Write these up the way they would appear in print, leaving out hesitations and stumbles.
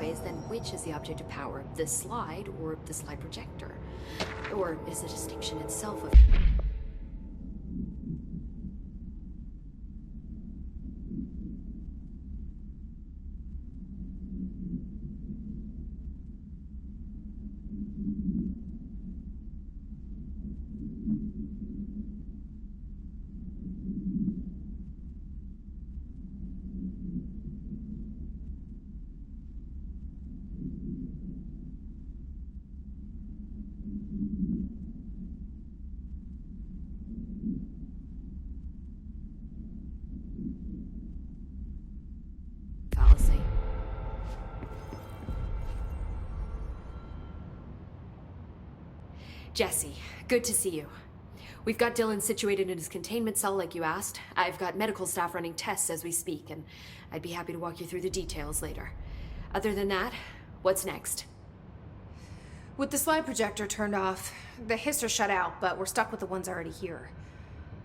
ways, then which is the object of power? The slide or the slide projector? Or is the distinction itself of... fallacy? Jesse, good to see you. We've got Dylan situated in his containment cell like you asked. I've got medical staff running tests as we speak, and I'd be happy to walk you through the details later. Other than that, what's next? With the slide projector turned off, the hiss are shut out, but we're stuck with the ones already here.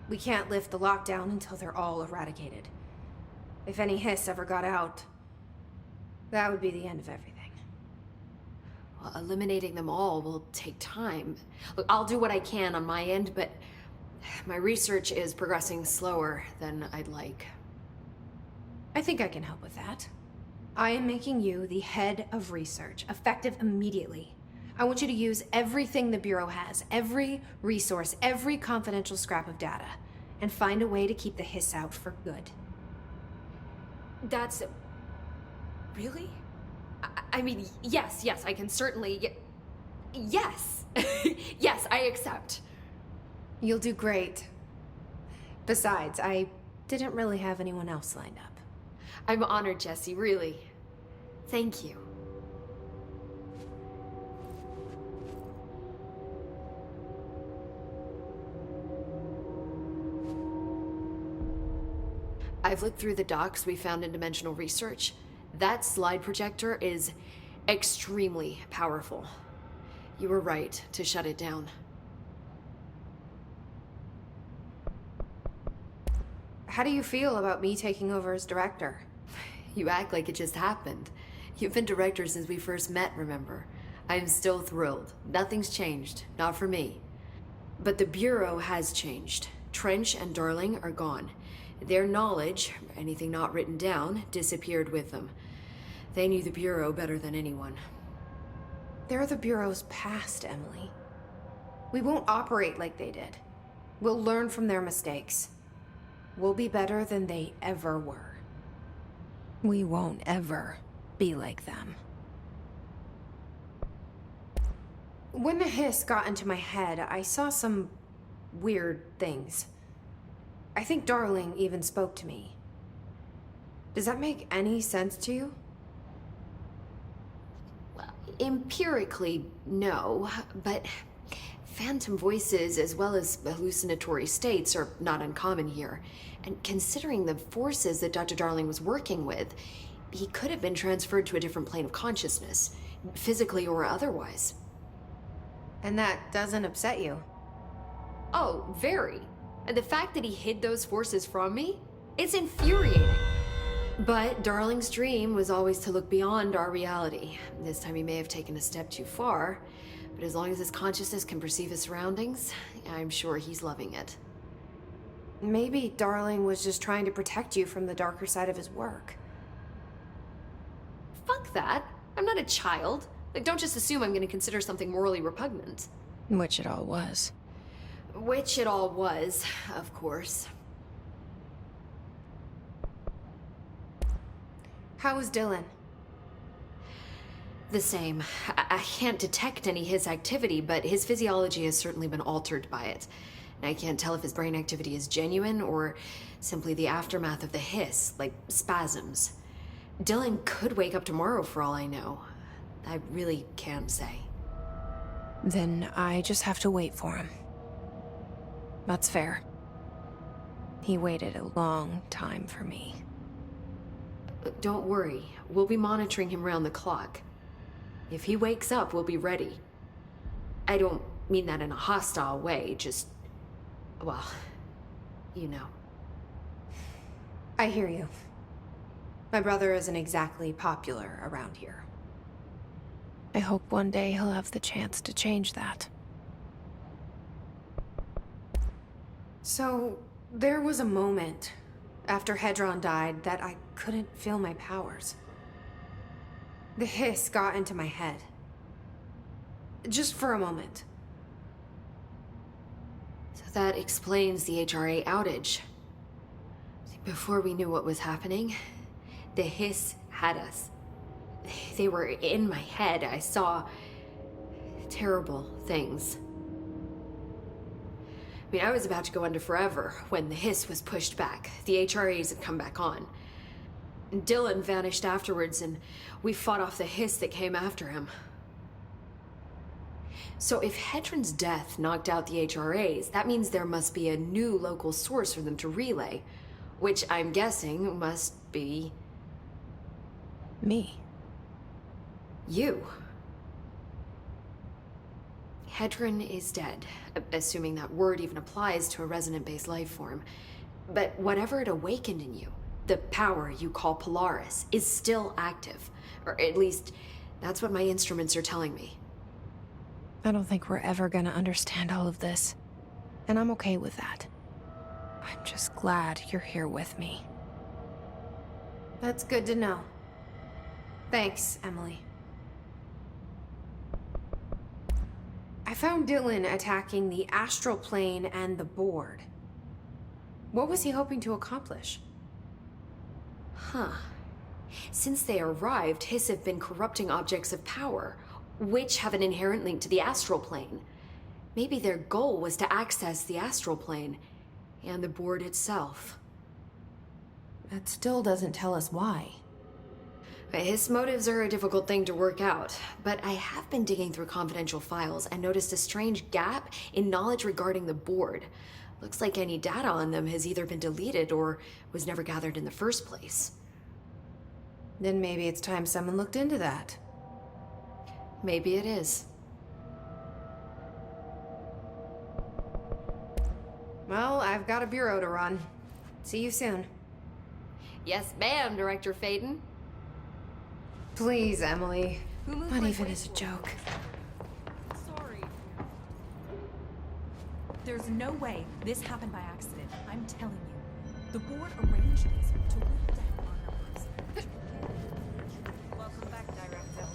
We can't lift the lockdown until they're all eradicated. If any hiss ever got out, that would be the end of everything. Well, eliminating them all will take time. Look, I'll do what I can on my end, but my research is progressing slower than I'd like. I think I can help with that. I am making you the head of research, effective immediately. I want you to use everything the Bureau has, every resource, every confidential scrap of data, and find a way to keep the hiss out for good. That's... really? I mean, yes, I can certainly... Yes! Yes, I accept. You'll do great. Besides, I didn't really have anyone else lined up. I'm honored, Jesse, really. Thank you. I've looked through the docs we found in Dimensional Research. That slide projector is extremely powerful. You were right to shut it down. How do you feel about me taking over as director? You act like it just happened. You've been director since we first met, remember? I'm still thrilled. Nothing's changed. Not for me. But the Bureau has changed. Trench and Darling are gone. Their knowledge, anything not written down, disappeared with them. They knew the Bureau better than anyone. They're the Bureau's past, Emily. We won't operate like they did. We'll learn from their mistakes. We'll be better than they ever were. We won't ever be like them. When the hiss got into my head, I saw some weird things. I think Darling even spoke to me. Does that make any sense to you? Well, empirically, no, but phantom voices as well as hallucinatory states are not uncommon here. And considering the forces that Dr. Darling was working with, he could have been transferred to a different plane of consciousness, physically or otherwise. And that doesn't upset you? Oh, very. And the fact that he hid those forces from me, it's infuriating. But Darling's dream was always to look beyond our reality. This time he may have taken a step too far, but as long as his consciousness can perceive his surroundings, I'm sure he's loving it. Maybe Darling was just trying to protect you from the darker side of his work. Fuck that. I'm not a child. Like, don't just assume I'm going to consider something morally repugnant. Which it all was. Which it all was, of course. How is Dylan? The same. I can't detect any his activity, but his physiology has certainly been altered by it. And I can't tell if his brain activity is genuine or simply the aftermath of the hiss, like spasms. Dylan could wake up tomorrow for all I know. I really can't say. Then I just have to wait for him. That's fair. He waited a long time for me. Don't worry. We'll be monitoring him round the clock. If he wakes up, we'll be ready. I don't mean that in a hostile way, just... well, you know. I hear you. My brother isn't exactly popular around here. I hope one day he'll have the chance to change that. So, there was a moment after Hedron died that I couldn't feel my powers. The hiss got into my head. Just for a moment. So that explains the HRA outage. Before we knew what was happening, the hiss had us. They were in my head. I saw terrible things. I mean, I was about to go under forever when the hiss was pushed back. The HRAs had come back on. Dylan vanished afterwards, and we fought off the hiss that came after him. So if Hedron's death knocked out the HRAs, that means there must be a new local source for them to relay, which I'm guessing must be... me. You. Hedron is dead, assuming that word even applies to a resonant-based life form. But whatever it awakened in you, the power you call Polaris, is still active. Or at least, that's what my instruments are telling me. I don't think we're ever gonna understand all of this. And I'm okay with that. I'm just glad you're here with me. That's good to know. Thanks, Emily. I found Dylan attacking the astral plane and the board. What was he hoping to accomplish? Huh. Since they arrived, Hiss have been corrupting objects of power, which have an inherent link to the astral plane. Maybe their goal was to access the astral plane and the board itself. That still doesn't tell us why. His motives are a difficult thing to work out, but I have been digging through confidential files and noticed a strange gap in knowledge regarding the board. Looks like any data on them has either been deleted or was never gathered in the first place. Then maybe it's time someone looked into that. Maybe it is. Well, I've got a bureau to run. See you soon. Yes, ma'am, Director Faden. Please, Emily. Not even as a joke. Sorry. There's no way this happened by accident. I'm telling you. The board arranged this to look down on her person. Welcome back, Director.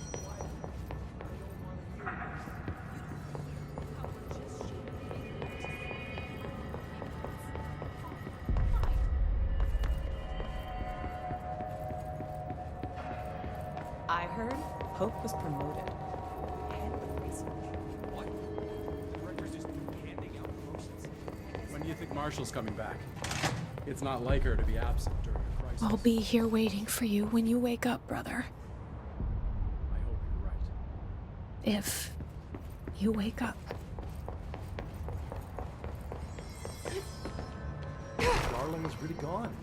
I heard Hope was promoted. Head of research. What? The director's just handing out promotions. When do you think Marshall's coming back? It's not like her to be absent during a crisis. I'll be here waiting for you when you wake up, brother. I hope you're right. If you wake up. Darling is really gone.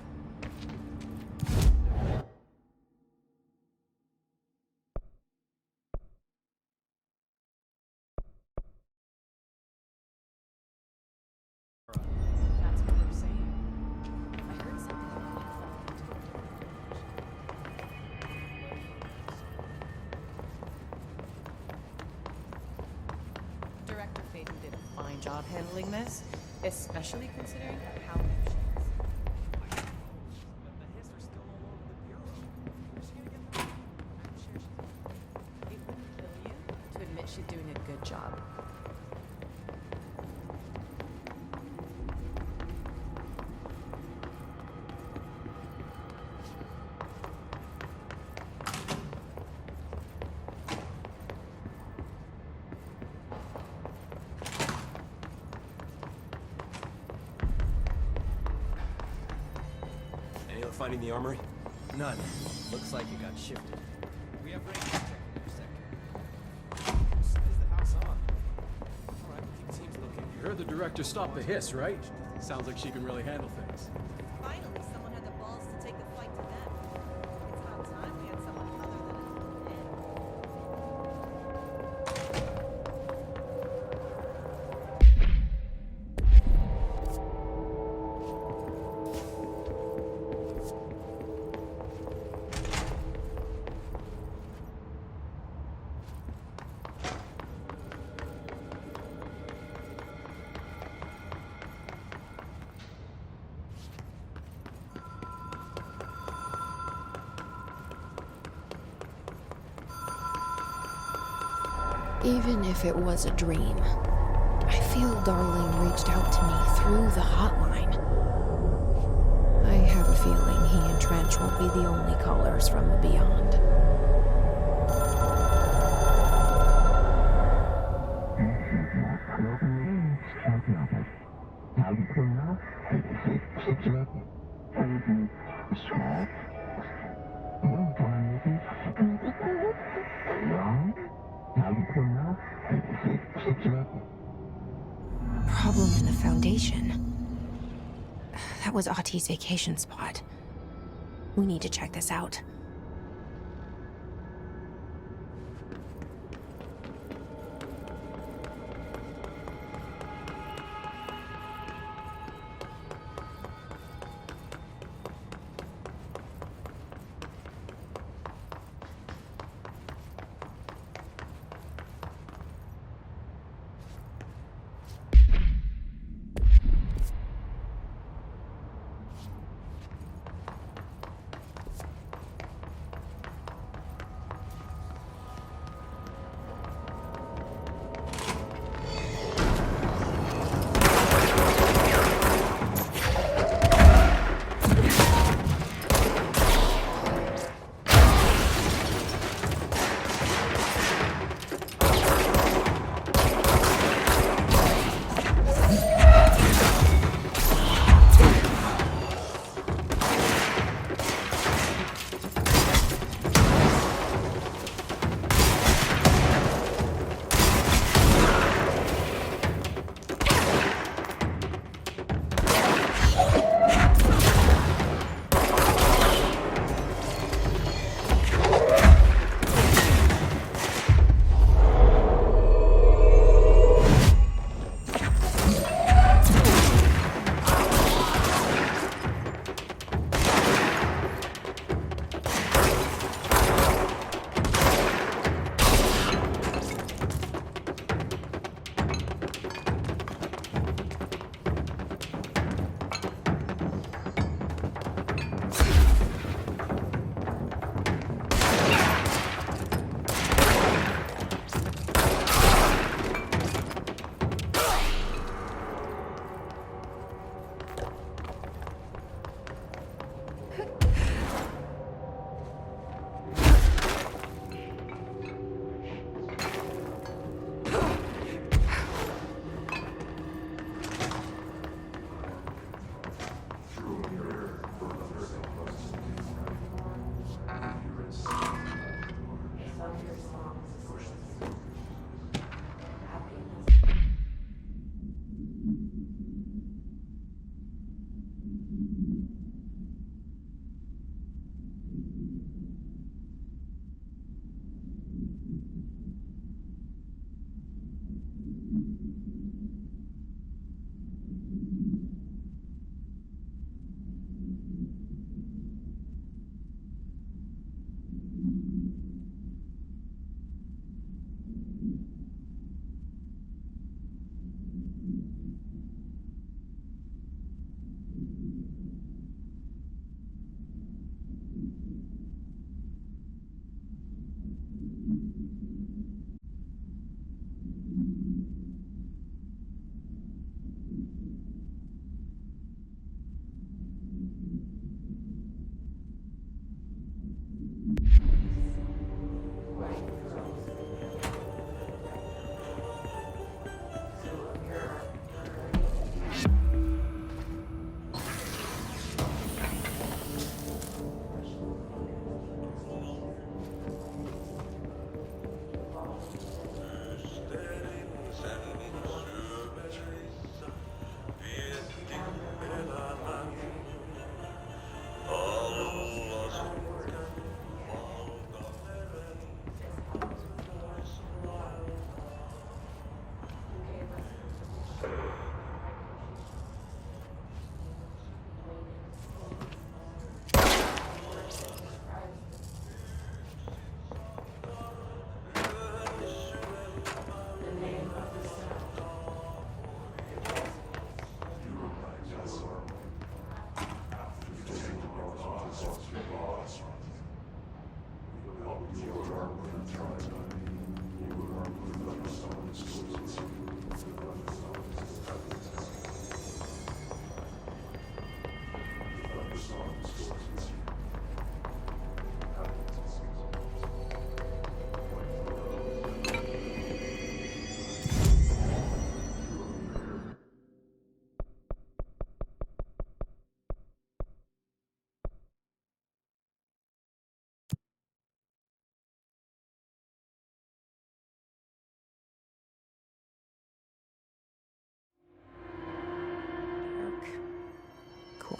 That's what they're saying. I heard something. Director Faden did a fine job handling this, especially considering how new she is. The hiss are still all over the bureau. Where's she gonna get them? I'm sure she's... It wouldn't kill you to admit she's doing a good job. Any luck finding the armory? None. Looks like it got shifted. We have range check in your sector. Whose side is the house on? Alright, keep teams looking. You heard the director stop the hiss, right? Sounds like she can really handle things. Finally, someone had the balls to take the fight to them. It's about time we had someone other than Ed. Even if it was a dream, I feel Darling reached out to me through the hotline. I have a feeling he and Trench won't be the only callers from the beyond. Problem in the Foundation. That was Auti's vacation spot. We need to check this out.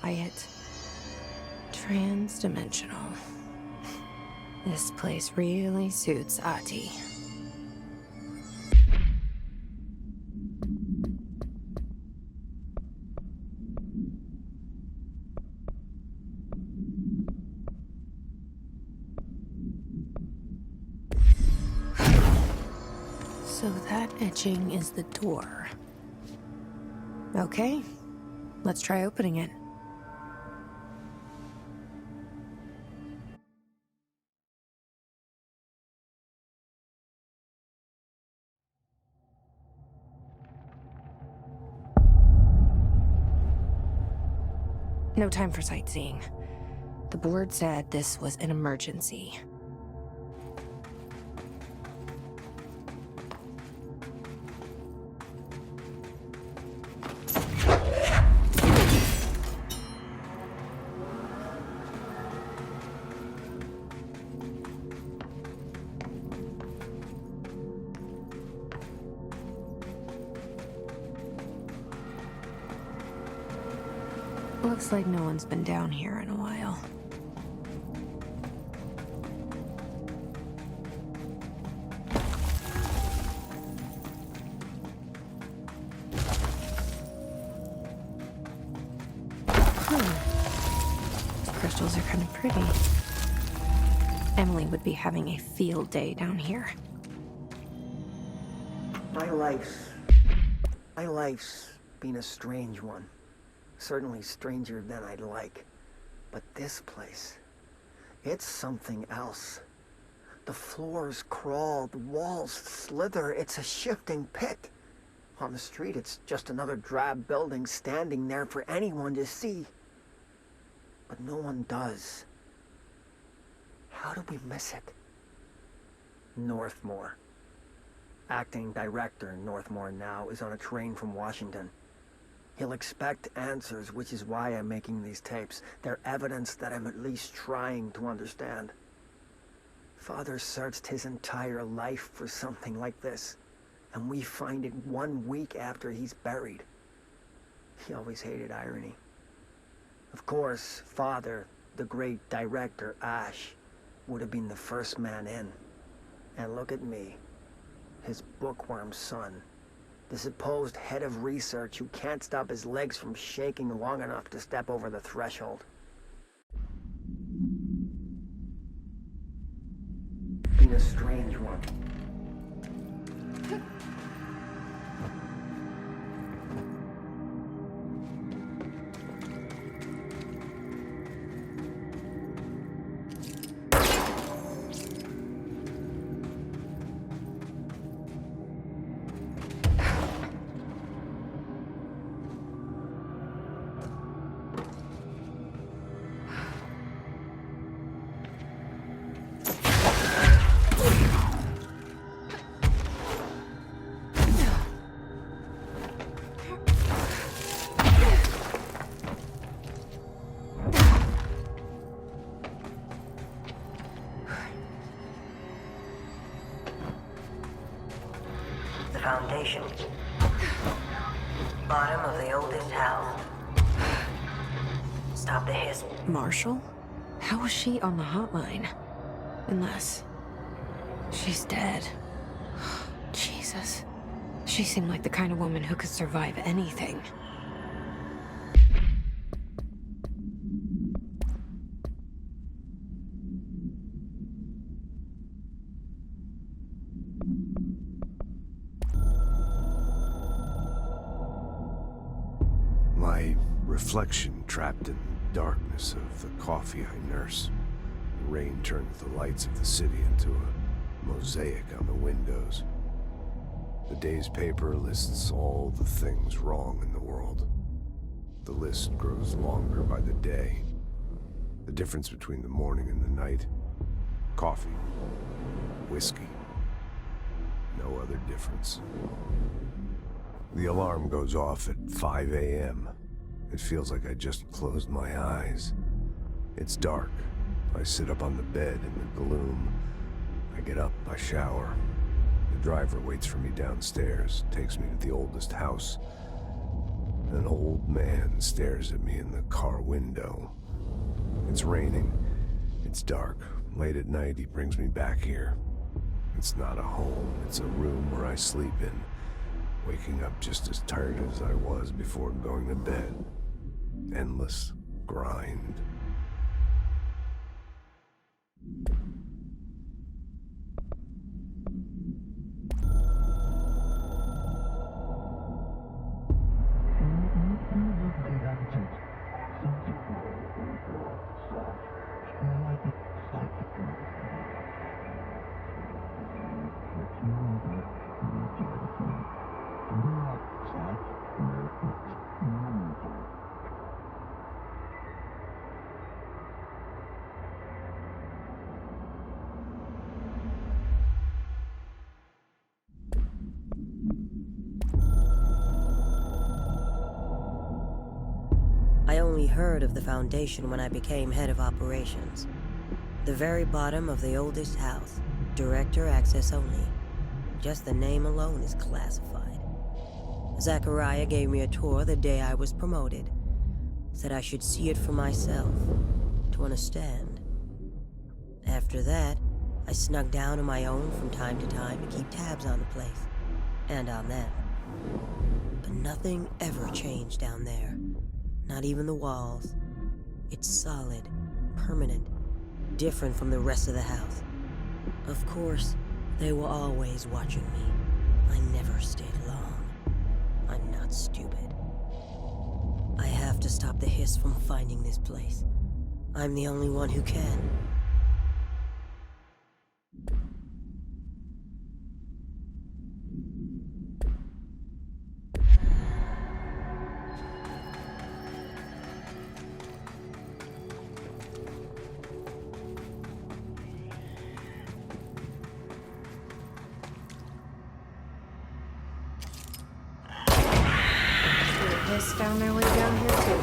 quiet, trans-dimensional. This place really suits Ahti. So that etching is the door. Okay, let's try opening it. No time for sightseeing. The board said this was an emergency. Looks like no one's been down here in a while. Crystals are kind of pretty. Emily would be having a field day down here. My life's been a strange one. Certainly stranger than I'd like. But this place, it's something else. The floors crawl, the walls slither, it's a shifting pit. On the street, it's just another drab building standing there for anyone to see. But no one does. How do we miss it? Northmore. Acting director Northmore now is on a train from Washington. He'll expect answers, which is why I'm making these tapes. They're evidence that I'm at least trying to understand. Father searched his entire life for something like this, and we find it 1 week after he's buried. He always hated irony. Of course, Father, the great director, Ash, would have been the first man in. And look at me, his bookworm son. The supposed head of research who can't stop his legs from shaking long enough to step over the threshold. Been a strange one. Foundation. Bottom of the oldest house. Stop the hiss. Marshall? How was she on the hotline? Unless she's dead. Jesus. She seemed like the kind of woman who could survive anything. My reflection trapped in the darkness of the coffee I nurse. The rain turns the lights of the city into a mosaic on the windows. The day's paper lists all the things wrong in the world. The list grows longer by the day. The difference between the morning and the night. Coffee. Whiskey. No other difference. The alarm goes off at 5 a.m. It feels like I just closed my eyes. It's dark. I sit up on the bed in the gloom. I get up, I shower. The driver waits for me downstairs, takes me to the oldest house. an old man stares at me in the car window. It's raining. It's dark. Late at night, he brings me back here. It's not a home. It's a room where I sleep in, waking up just as tired as I was before going to bed. Endless grind. I only heard of the Foundation when I became head of operations. The very bottom of the oldest house. Director access only. Just the name alone is classified. Zachariah gave me a tour the day I was promoted. Said I should see it for myself, to understand. After that, I snuck down on my own from time to time to keep tabs on the place. And on them. But nothing ever changed down there. Not even the walls. It's solid, permanent, different from the rest of the house. Of course, they were always watching me. I never stayed long. I'm not stupid. I have to stop the Hiss from finding this place. I'm the only one who can. This found their way down here too.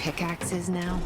pickaxes now?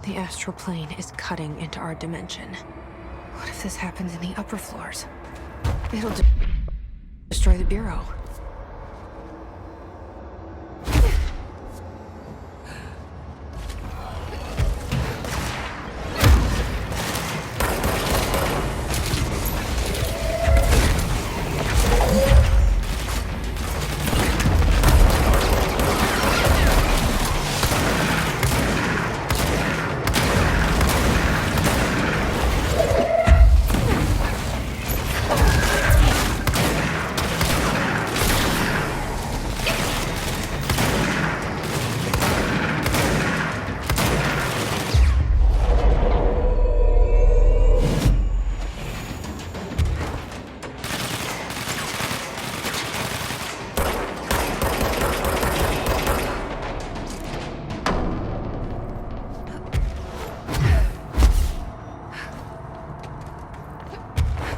The astral plane is cutting into our dimension. What if this happens in the upper floors? It'll destroy the Bureau.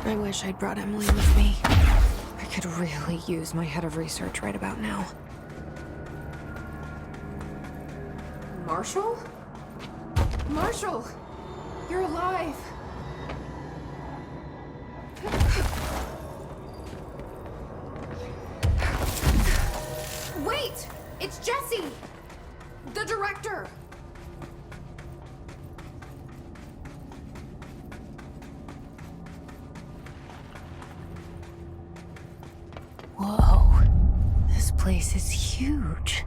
I wish I'd brought Emily with me. I could really use my head of research right about now. Marshall? Marshall! You're alive! Wait! It's Jesse! The director! Whoa. This place is huge.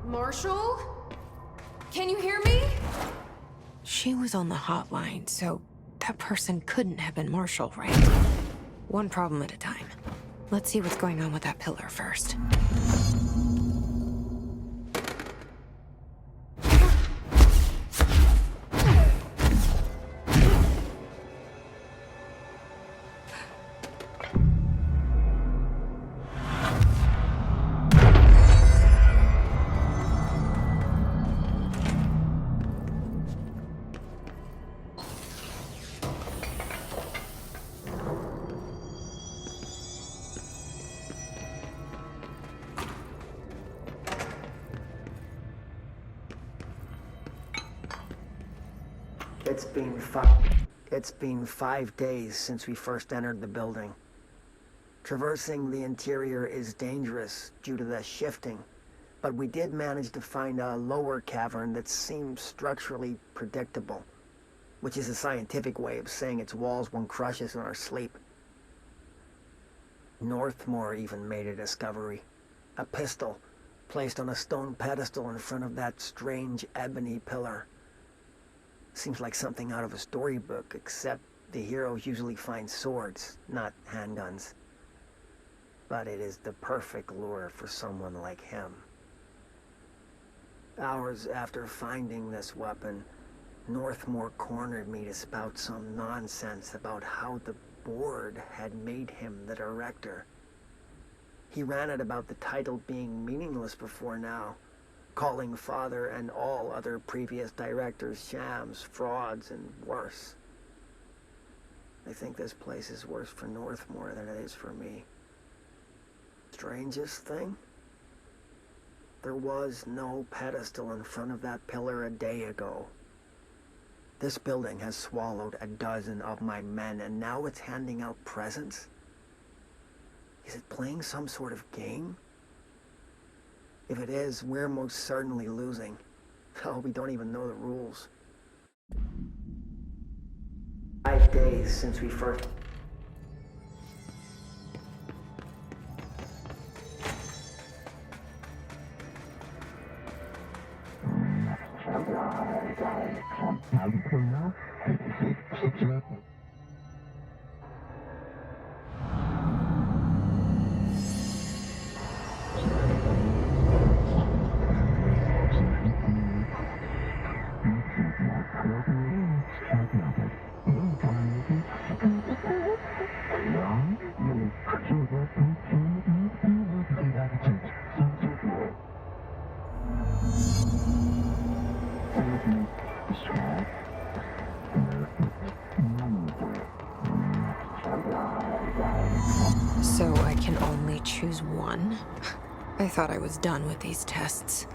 Marshall? Can you hear me? She was on the hotline, so that person couldn't have been Marshall, right? One problem at a time. Let's see what's going on with that pillar first. It's been 5 days since we first entered the building. Traversing the interior is dangerous due to the shifting, but we did manage to find a lower cavern that seems structurally predictable, which is a scientific way of saying its walls won't crush us in our sleep. Northmore even made a discovery. A pistol, placed on a stone pedestal in front of that strange ebony pillar. Seems like something out of a storybook, except the heroes usually find swords, not handguns. But it is the perfect lure for someone like him. Hours after finding this weapon, Northmore cornered me to spout some nonsense about how the board had made him the director. He ran it about the title being meaningless before now, calling Father and all other previous directors shams, frauds, and worse. I think this place is worse for Northmore than it is for me. Strangest thing? There was no pedestal in front of that pillar a day ago. This building has swallowed a dozen of my men, and now it's handing out presents? Is it playing some sort of game? If it is, we're most certainly losing. Oh, we don't even know the rules. 5 days since we first... So I can only choose one? I thought I was done with these tests.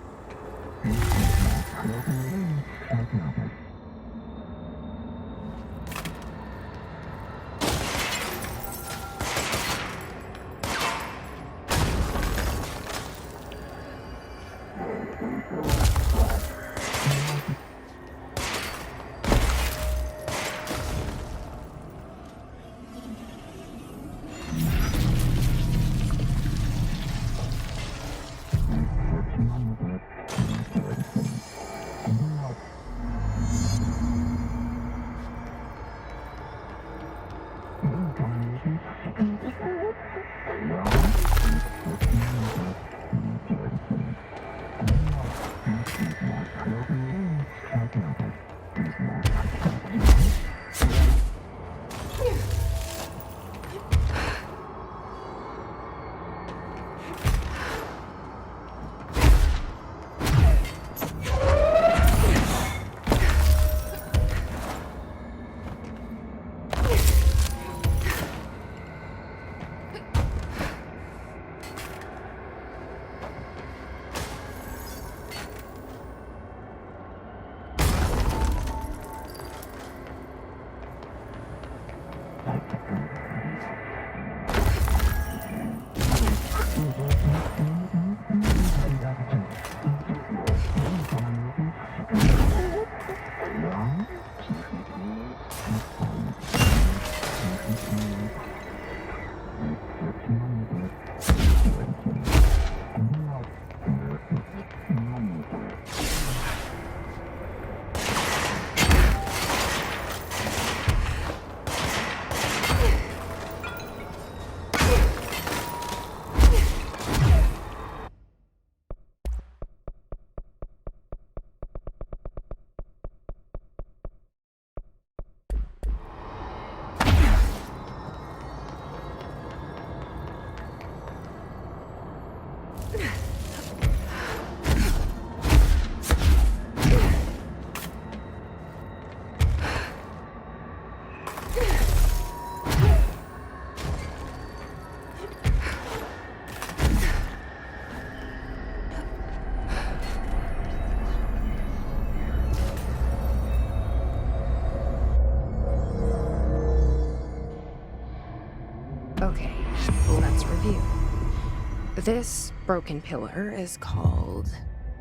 This broken pillar is called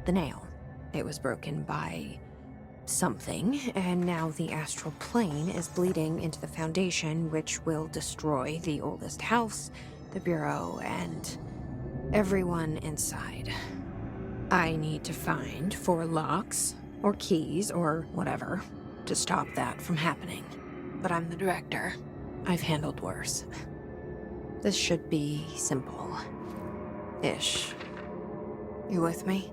the Nail. It was broken by something, and now the astral plane is bleeding into the foundation, which will destroy the oldest house, the Bureau, and everyone inside. I need to find 4 locks, or keys, or whatever, to stop that from happening. But I'm the director. I've handled worse. This should be simple. Ish. You with me?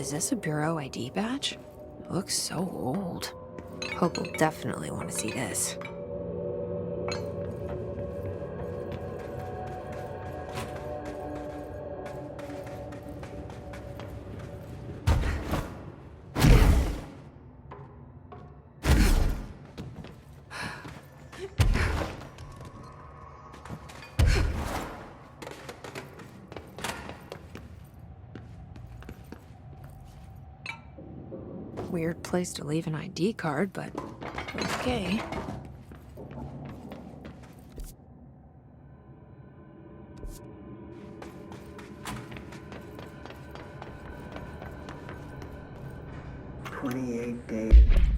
Is this a Bureau ID badge? It looks so old. Hope will definitely want to see this. Weird place to leave an ID card, but okay.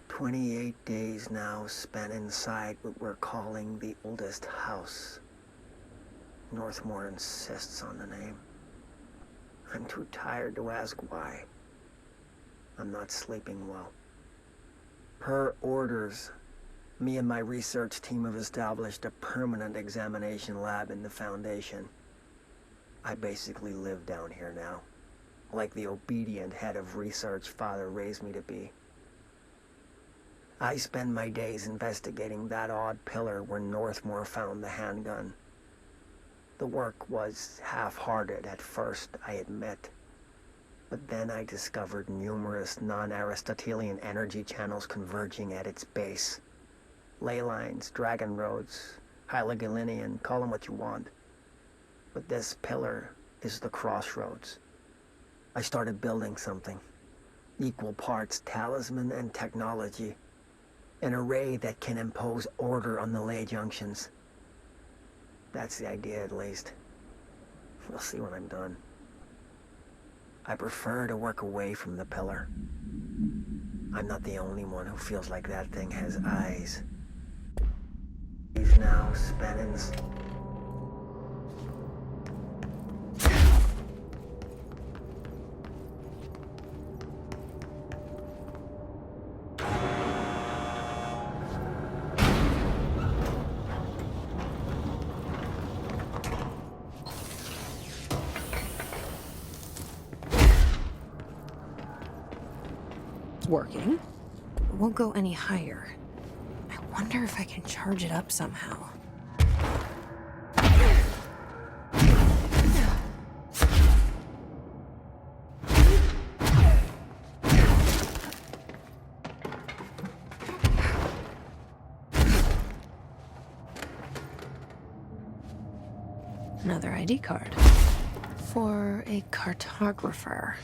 Twenty-eight days now spent inside what we're calling the oldest house. Northmore insists on the name. I'm too tired to ask why. I'm not sleeping well. Per orders, me and my research team have established a permanent examination lab in the Foundation. I basically live down here now, like the obedient head of research Father raised me to be. I spend my days investigating that odd pillar where Northmore found the handgun. The work was half-hearted at first, I admit. But then I discovered numerous non-Aristotelian energy channels converging at its base. Ley lines, dragon roads, Hyligalinian, call them what you want. But this pillar is the crossroads. I started building something. Equal parts talisman and technology. An array that can impose order on the ley junctions. That's the idea, at least. We'll see when I'm done. I prefer to work away from the pillar. I'm not the only one who feels like that thing has eyes. He's now spent in... Working. It won't go any higher. I wonder if I can charge it up somehow. Another ID card. For a cartographer.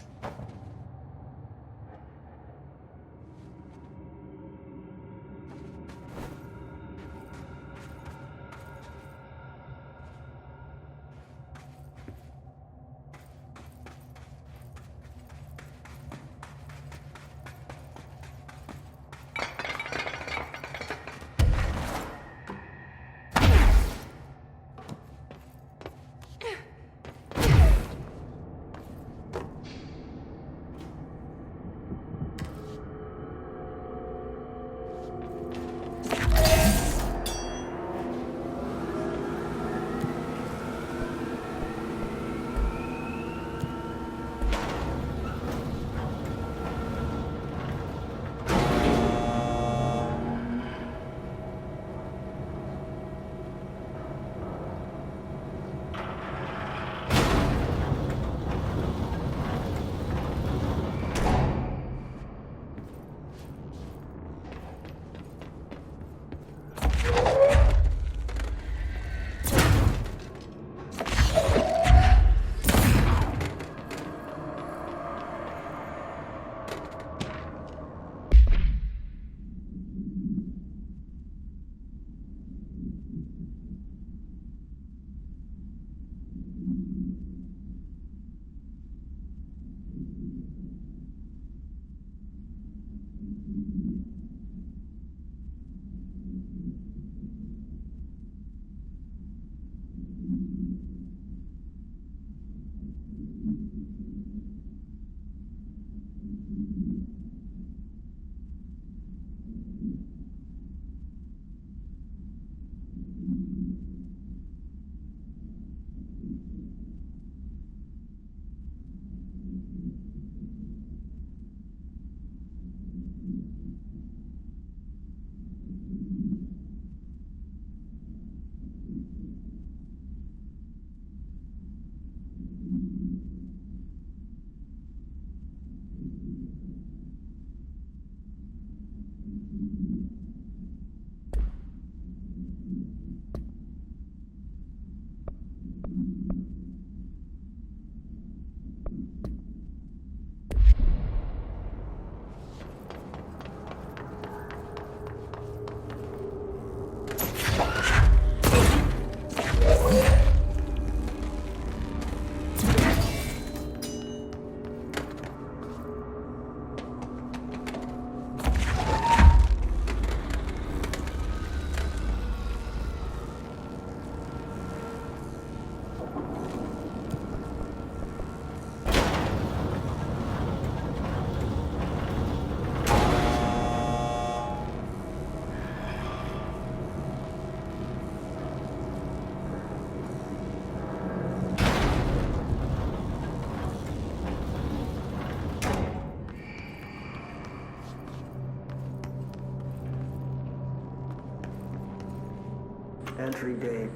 Entry day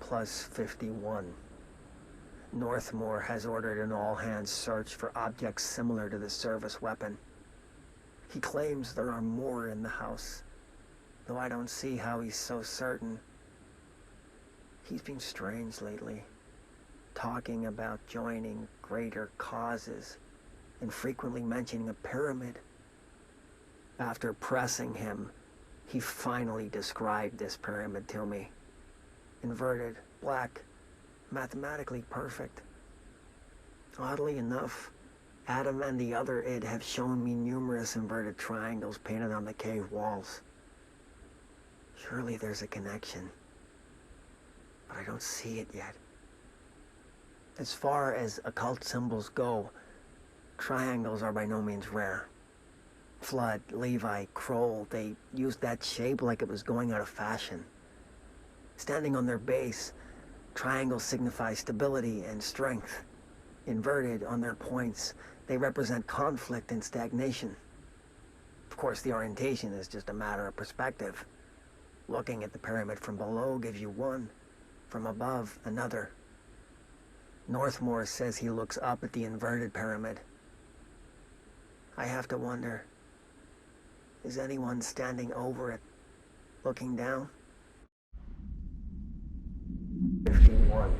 plus 51. Northmore has ordered an all-hands search for objects similar to the service weapon. He claims there are more in the house, though I don't see how he's so certain. He's been strange lately, talking about joining greater causes and frequently mentioning a pyramid. After pressing him, he finally described this pyramid to me. Inverted, black, mathematically perfect. Oddly enough, Adam and the other id have shown me numerous inverted triangles painted on the cave walls. Surely there's a connection, but I don't see it yet. As far as occult symbols go, triangles are by no means rare. Flood, Levi, Kroll, they used that shape like it was going out of fashion. Standing on their base, triangles signify stability and strength. Inverted on their points, they represent conflict and stagnation. Of course, the orientation is just a matter of perspective. Looking at the pyramid from below gives you one, from above another. Northmore says he looks up at the inverted pyramid. I have to wonder, is anyone standing over it, looking down? 51.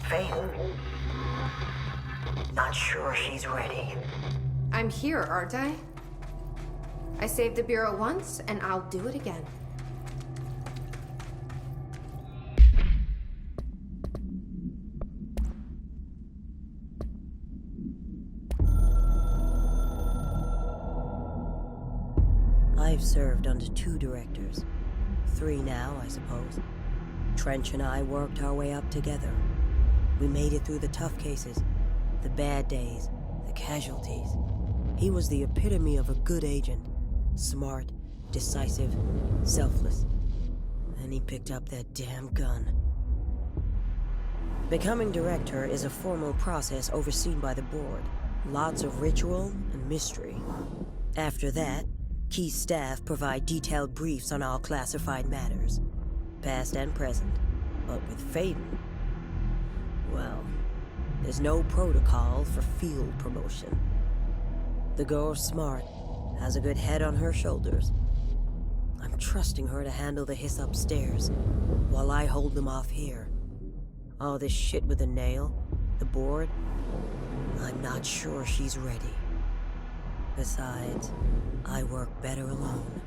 Faith. Not sure she's ready. I'm here, aren't I? I saved the Bureau once, and I'll do it again. I've served under 2 directors, 3 now, I suppose. Trench and I worked our way up together. We made it through the tough cases, the bad days, the casualties. He was the epitome of a good agent. Smart, decisive, selfless. And he picked up that damn gun. Becoming director is a formal process overseen by the board. Lots of ritual and mystery. After that, key staff provide detailed briefs on all classified matters, past and present. But with Faden, well, there's no protocol for field promotion. The girl's smart, has a good head on her shoulders. I'm trusting her to handle the hiss upstairs, while I hold them off here. All this shit with the nail, the board, I'm not sure she's ready. Besides, I work better alone.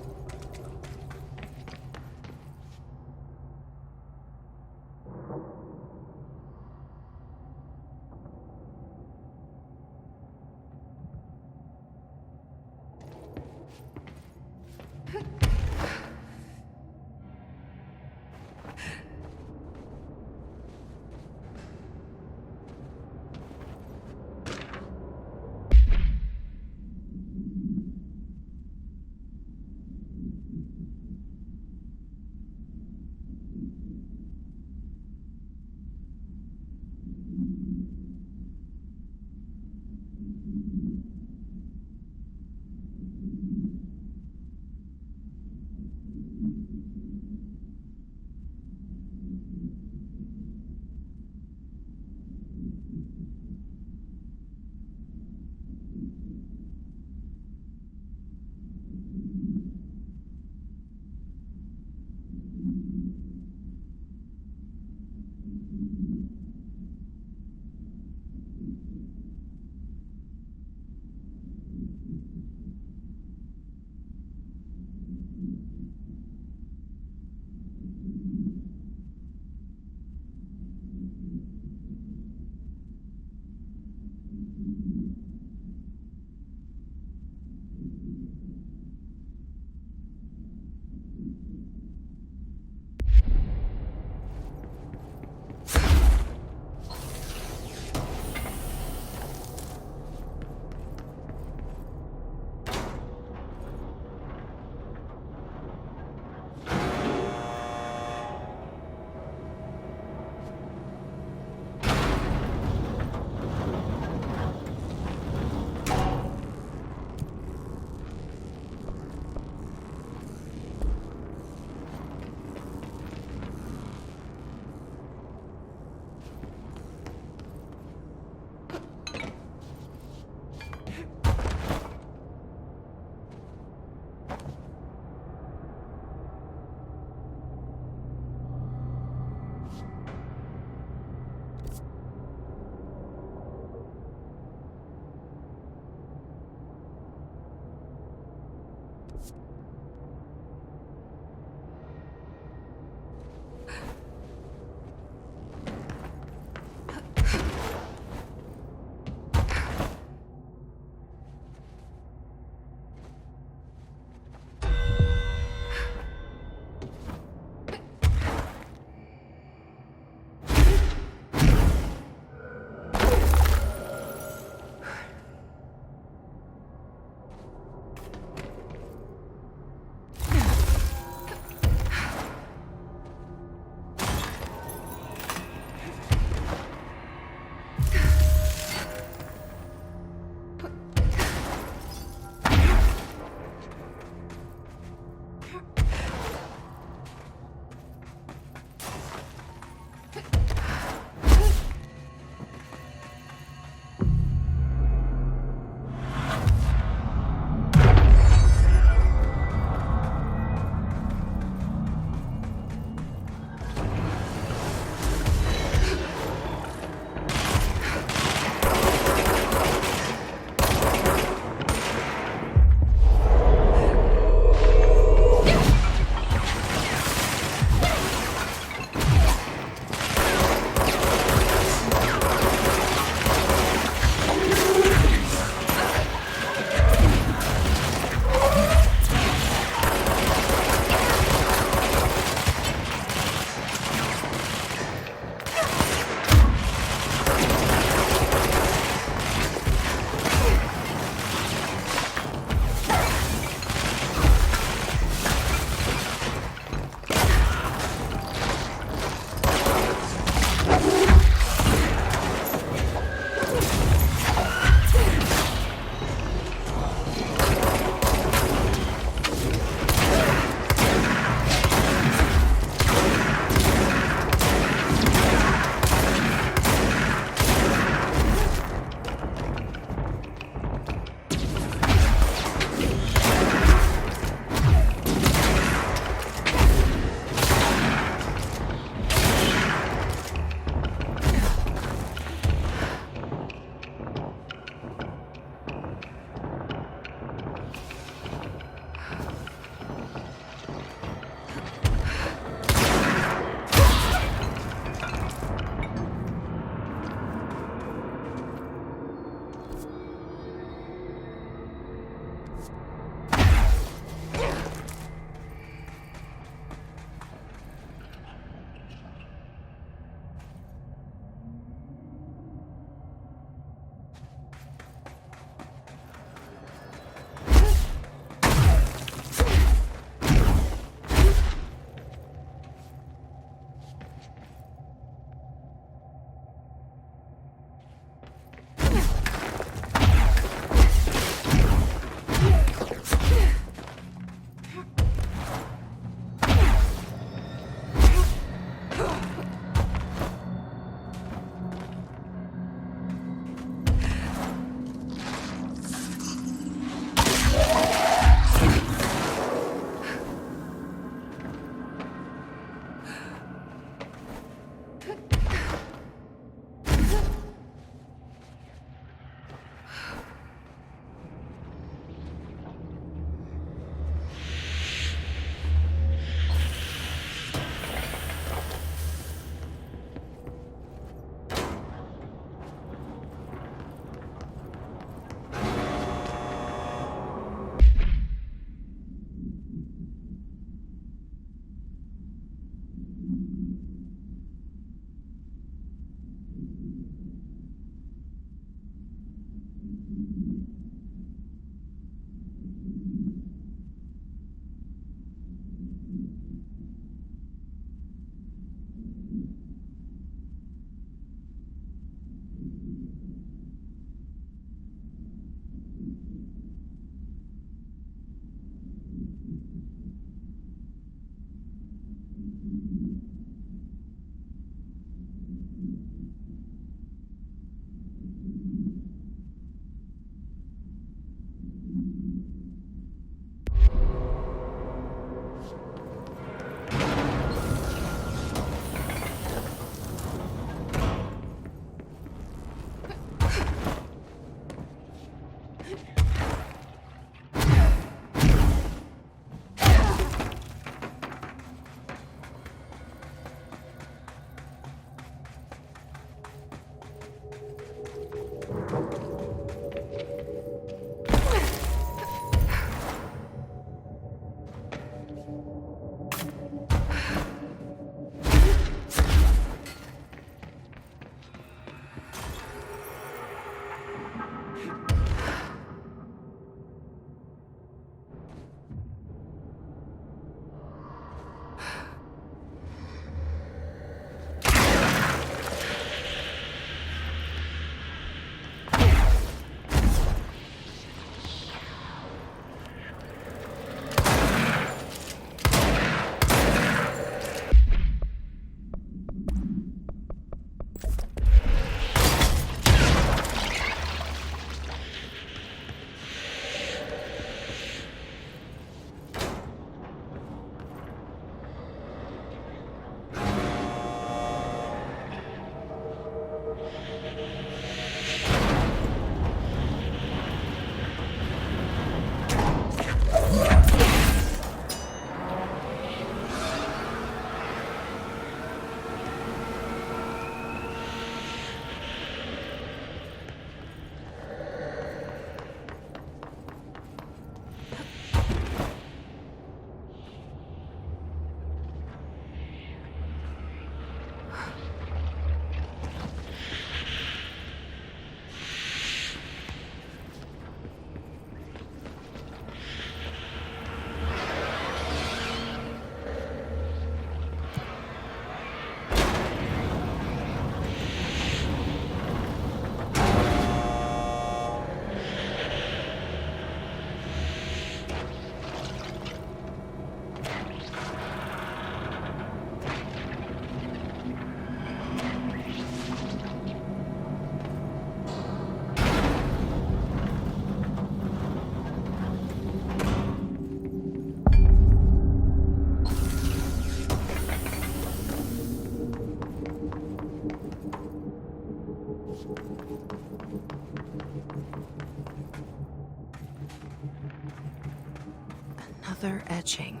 circular etching,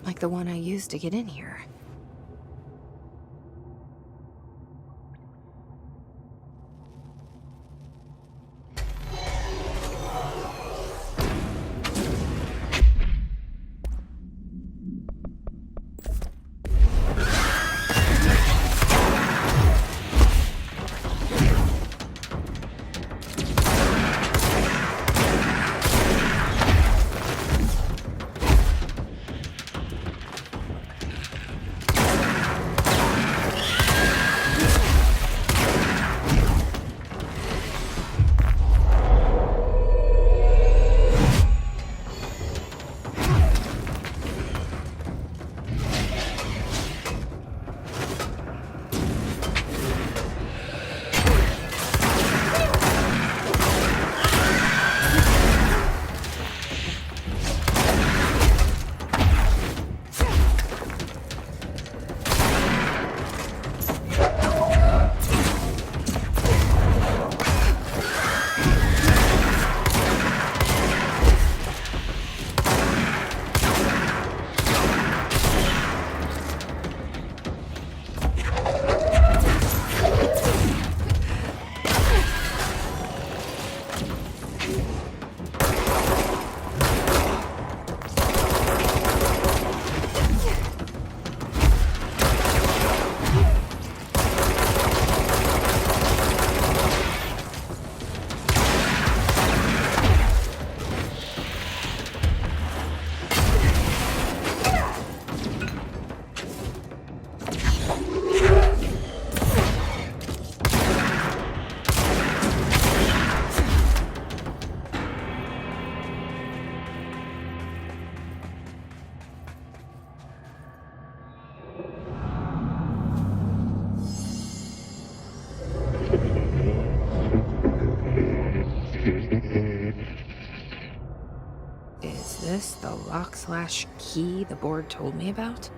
like the one I used to get in here. Is this the lock/key the board told me about?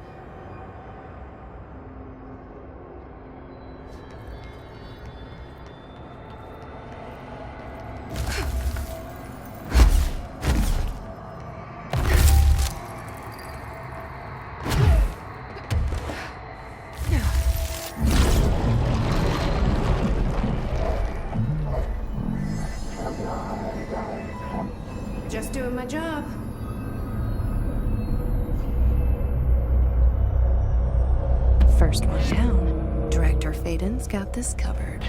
Just doing my job. First one down. Director Faden's got this covered.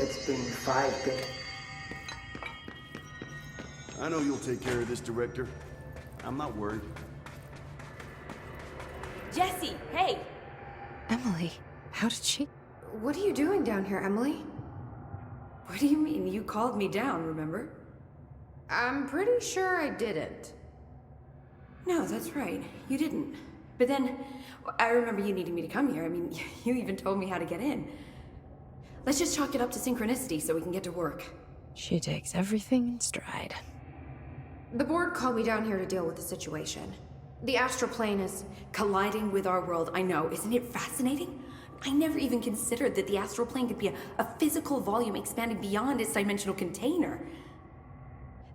It's been 5 days. I know you'll take care of this, Director. I'm not worried. Jesse, hey! Emily, how did she... What are you doing down here, Emily? What do you mean? You called me down, remember? I'm pretty sure I didn't. No, that's right. You didn't. But then, I remember you needing me to come here. I mean, you even told me how to get in. Let's just chalk it up to synchronicity so we can get to work. She takes everything in stride. The board called me down here to deal with the situation. The astral plane is... Colliding with our world, I know. Isn't it fascinating? I never even considered that the astral plane could be a physical volume expanding beyond its dimensional container.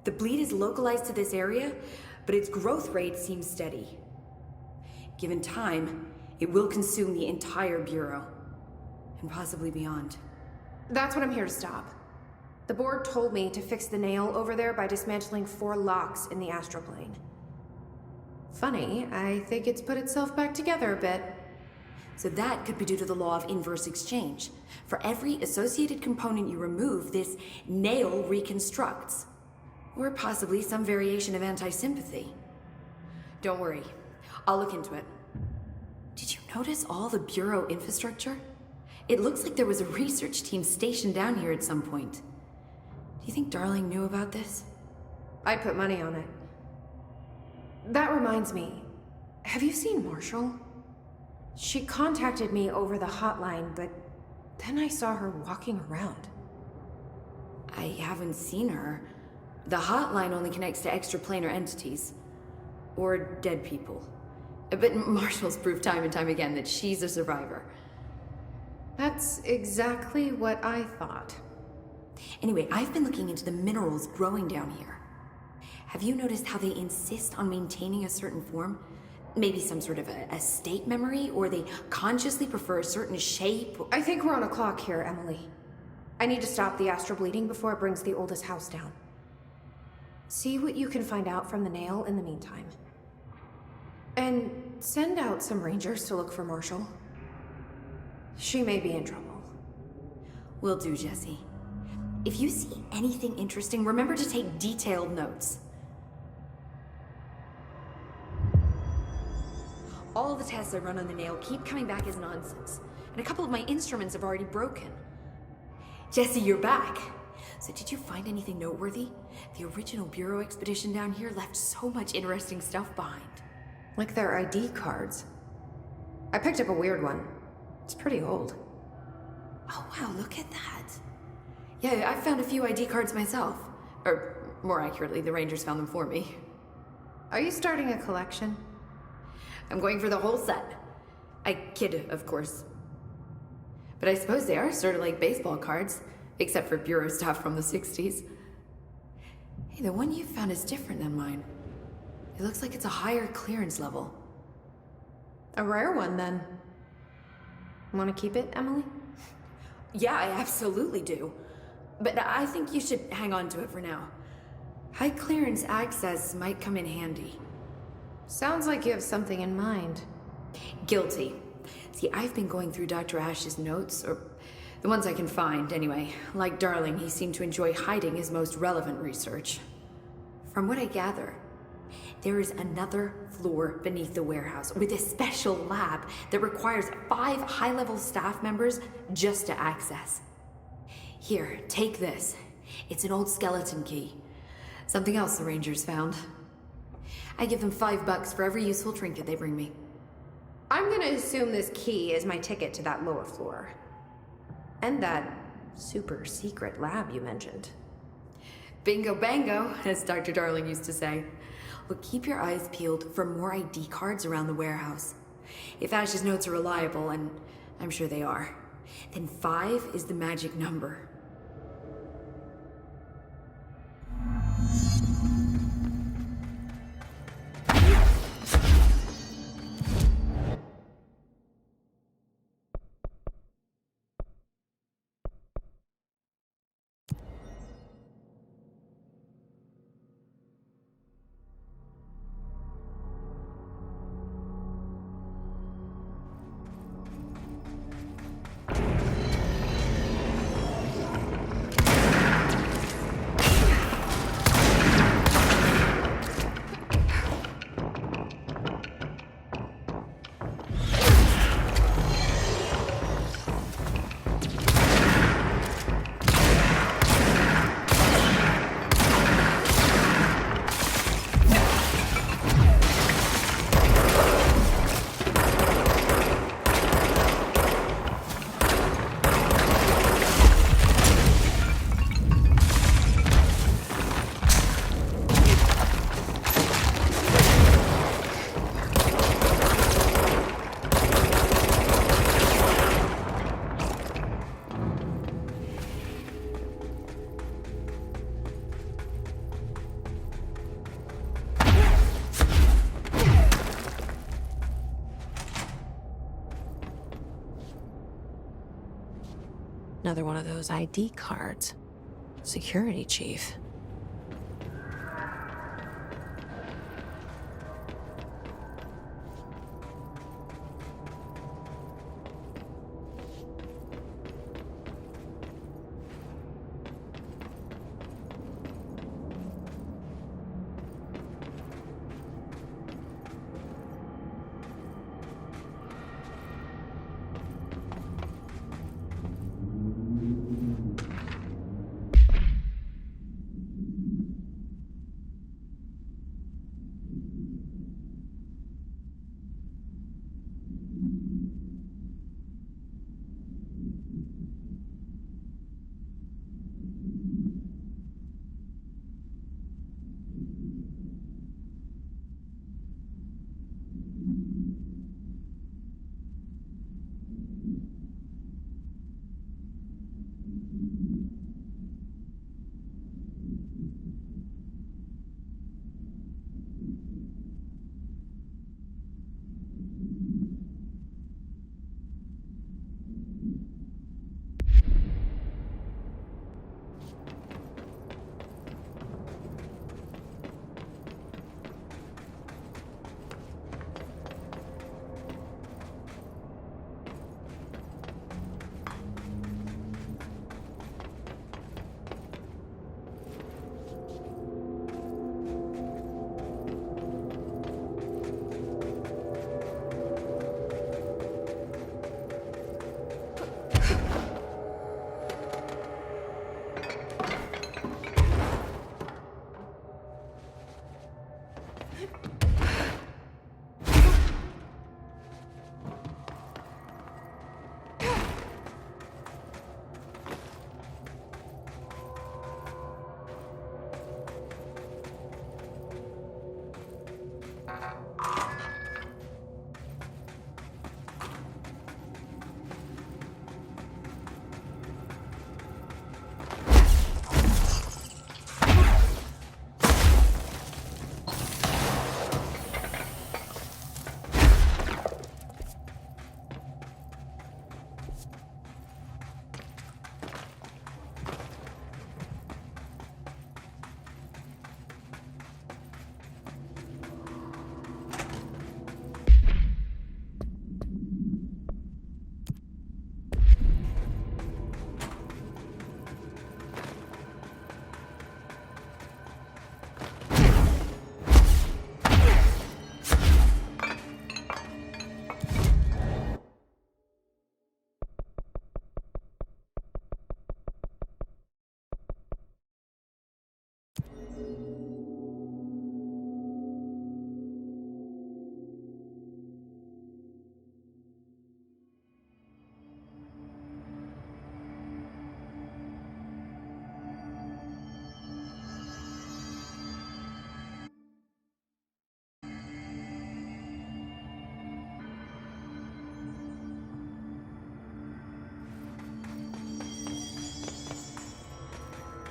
The bleed is localized to this area, but its growth rate seems steady. Given time, it will consume the entire Bureau, and possibly beyond. That's what I'm here to stop. The board told me to fix the nail over there by dismantling 4 locks in the astral plane. Funny, I think it's put itself back together a bit. So that could be due to the law of inverse exchange. For every associated component you remove, this nail reconstructs. Or possibly some variation of anti-sympathy. Don't worry, I'll look into it. Did you notice all the Bureau infrastructure? It looks like there was a research team stationed down here at some point. Do you think Darling knew about this? I put money on it. That reminds me, have you seen Marshall? She contacted me over the hotline, but then I saw her walking around. I haven't seen her. The hotline only connects to extraplanar entities. Or dead people. But Marshall's proved time and time again that she's a survivor. That's exactly what I thought. Anyway, I've been looking into the minerals growing down here. Have you noticed how they insist on maintaining a certain form? Maybe some sort of a state memory, or they consciously prefer a certain shape? I think we're on a clock here, Emily. I need to stop the astral bleeding before it brings the oldest house down. See what you can find out from the nail in the meantime. And send out some rangers to look for Marshall. She may be in trouble. Will do, Jesse. If you see anything interesting, remember to take detailed notes. All the tests I run on the nail keep coming back as nonsense, and a couple of my instruments have already broken. Jesse, you're back! So did you find anything noteworthy? The original Bureau expedition down here left so much interesting stuff behind. Like their ID cards. I picked up a weird one. It's pretty old. Oh wow, look at that. Yeah, I found a few ID cards myself. Or, more accurately, the Rangers found them for me. Are you starting a collection? I'm going for the whole set. I kid, of course. But I suppose they are sort of like baseball cards, except for Bureau stuff from the 60s. Hey, the one you found is different than mine. It looks like it's a higher clearance level. A rare one, then. Want to keep it, Emily? Yeah, I absolutely do. But I think you should hang on to it for now. High clearance access might come in handy. Sounds like you have something in mind. Guilty. See, I've been going through Dr. Ash's notes, or the ones I can find, anyway. Like Darling, he seemed to enjoy hiding his most relevant research. From what I gather, there is another floor beneath the warehouse with a special lab that requires 5 high-level staff members just to access. Here, take this. It's an old skeleton key. Something else the Rangers found. I give them $5 for every useful trinket they bring me. I'm gonna assume this key is my ticket to that lower floor. And that super secret lab you mentioned. Bingo bango, as Dr. Darling used to say. Look, keep your eyes peeled for more ID cards around the warehouse. If Ash's notes are reliable, and I'm sure they are, then 5 is the magic number. Another one of those ID cards. Security chief.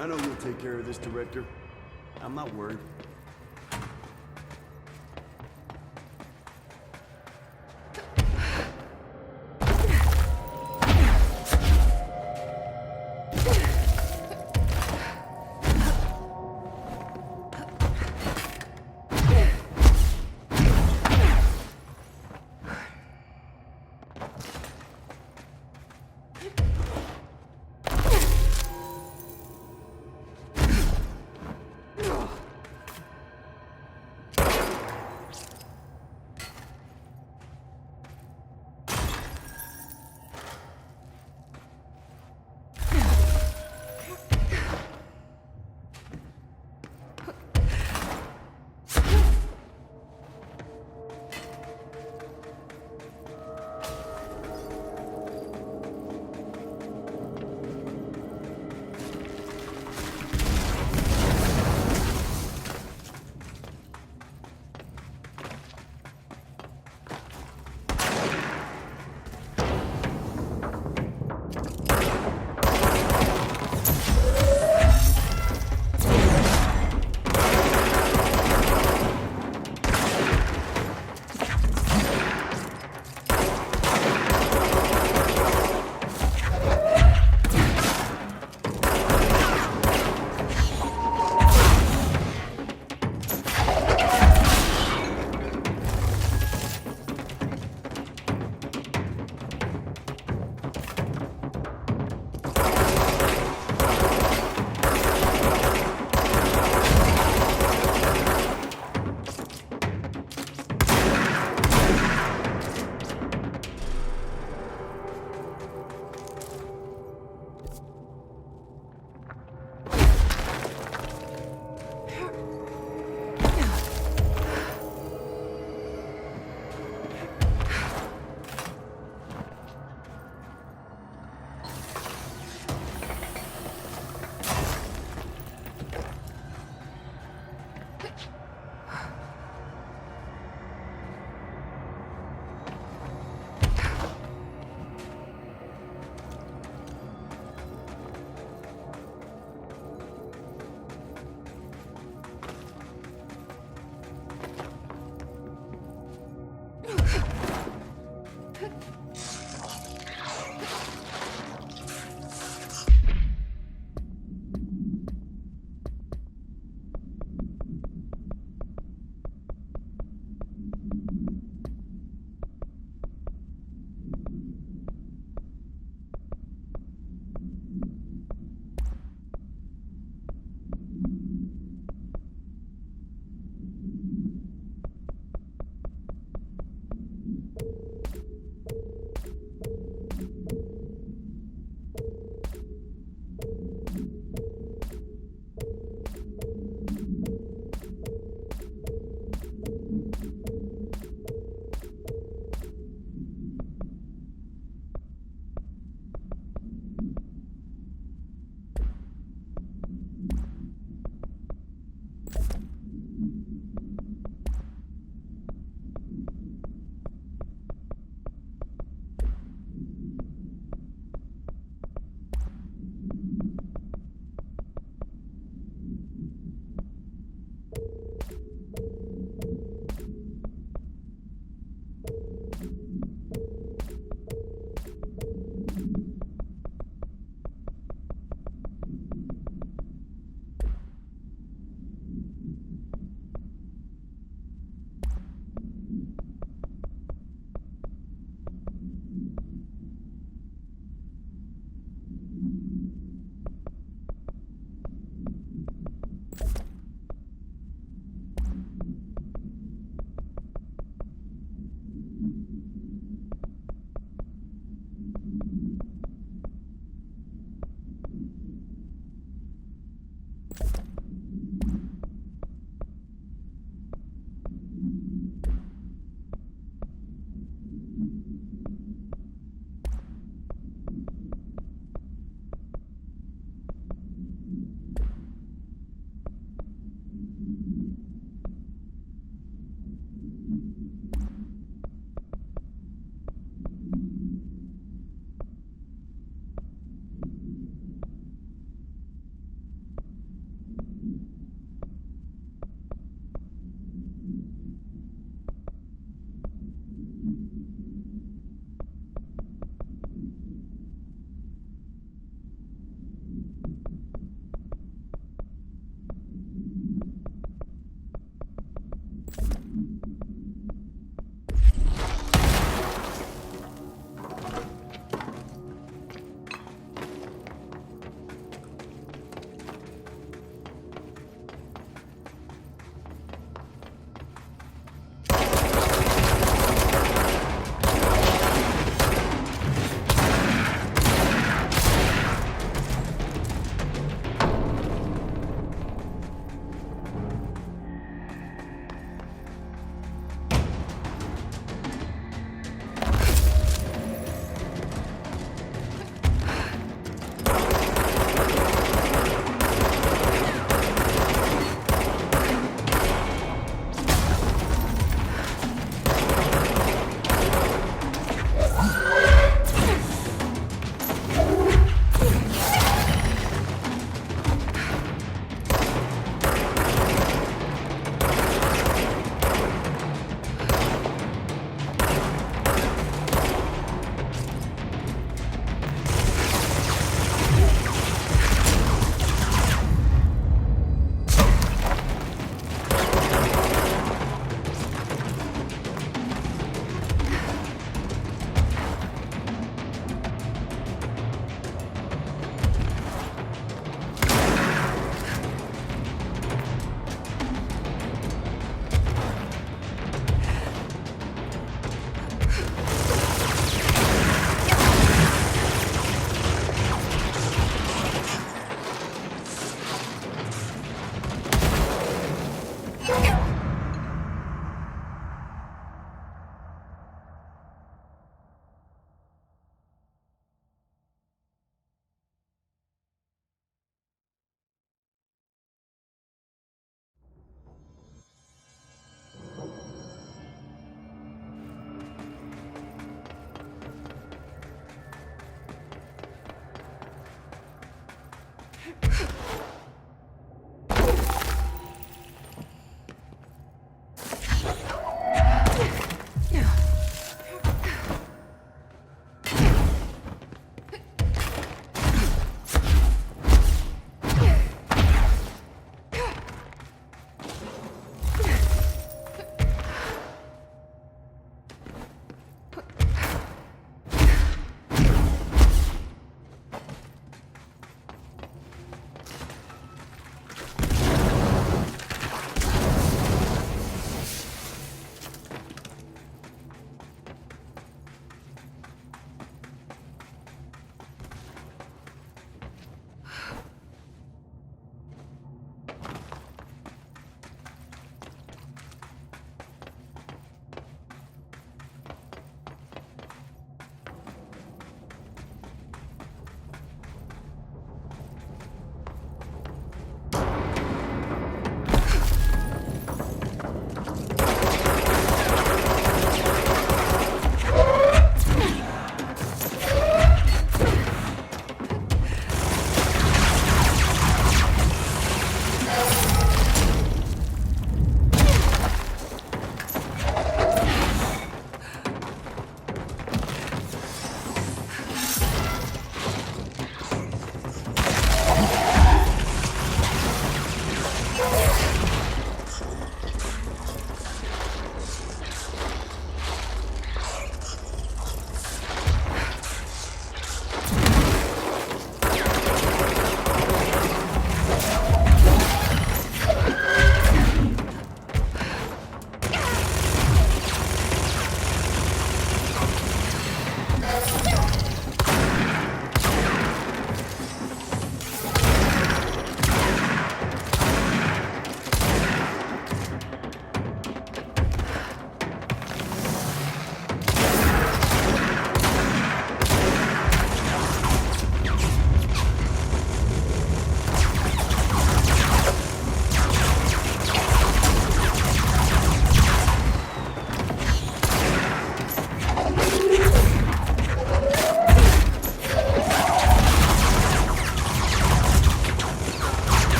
I know you'll take care of this, Director. I'm not worried.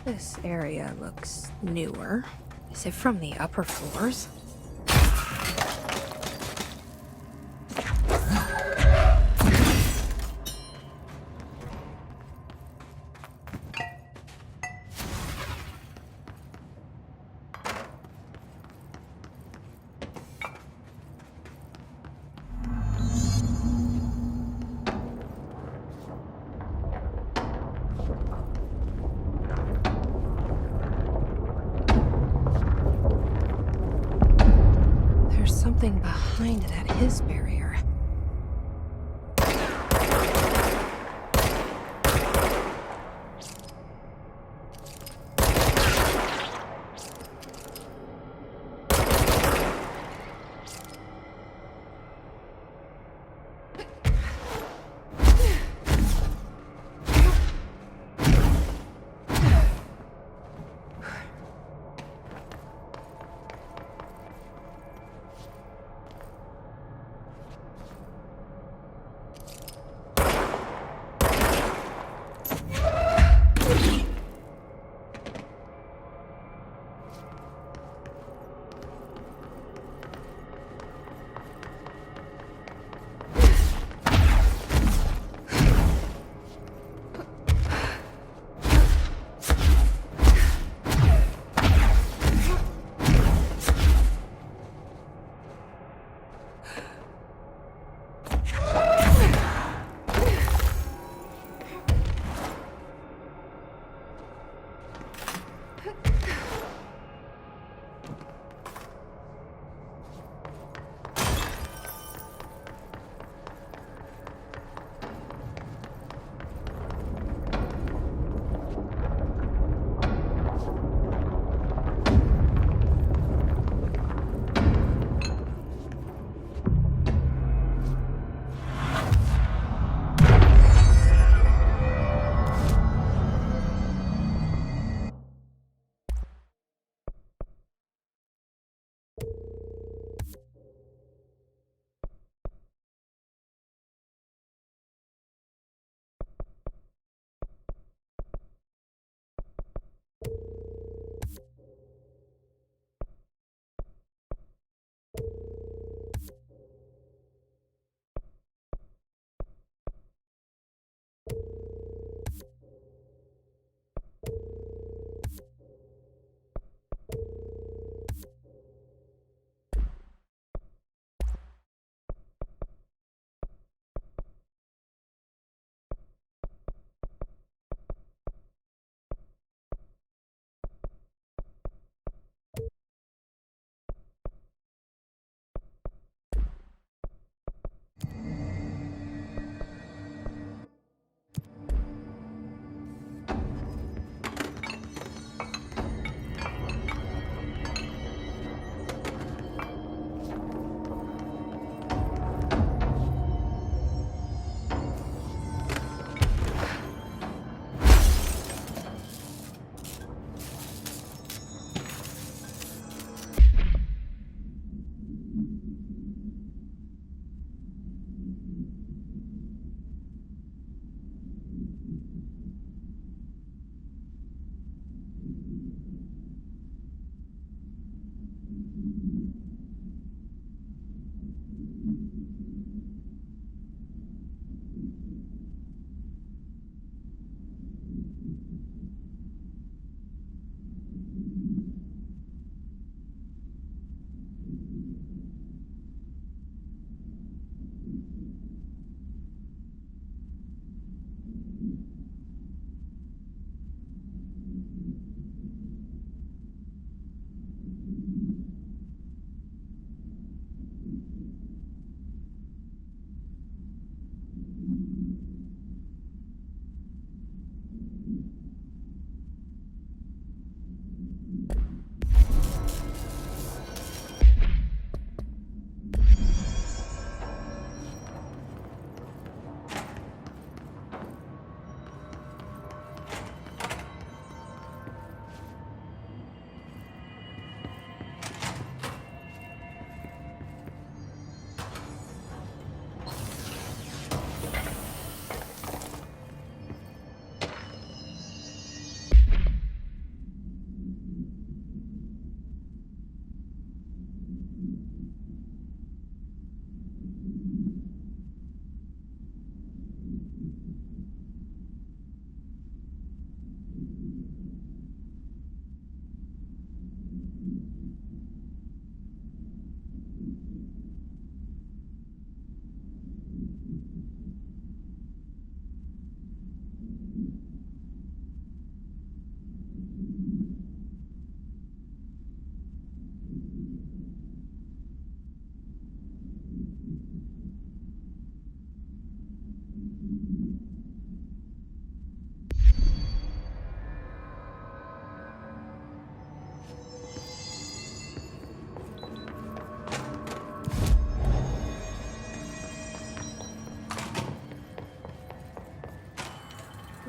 This area looks newer. Is it from the upper floors? something behind that his barrier.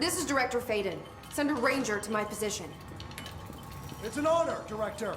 This is Director Faden. Send a ranger to my position. It's an honor, Director.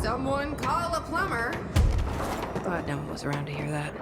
Someone call a plumber. Thought no one was around to hear that.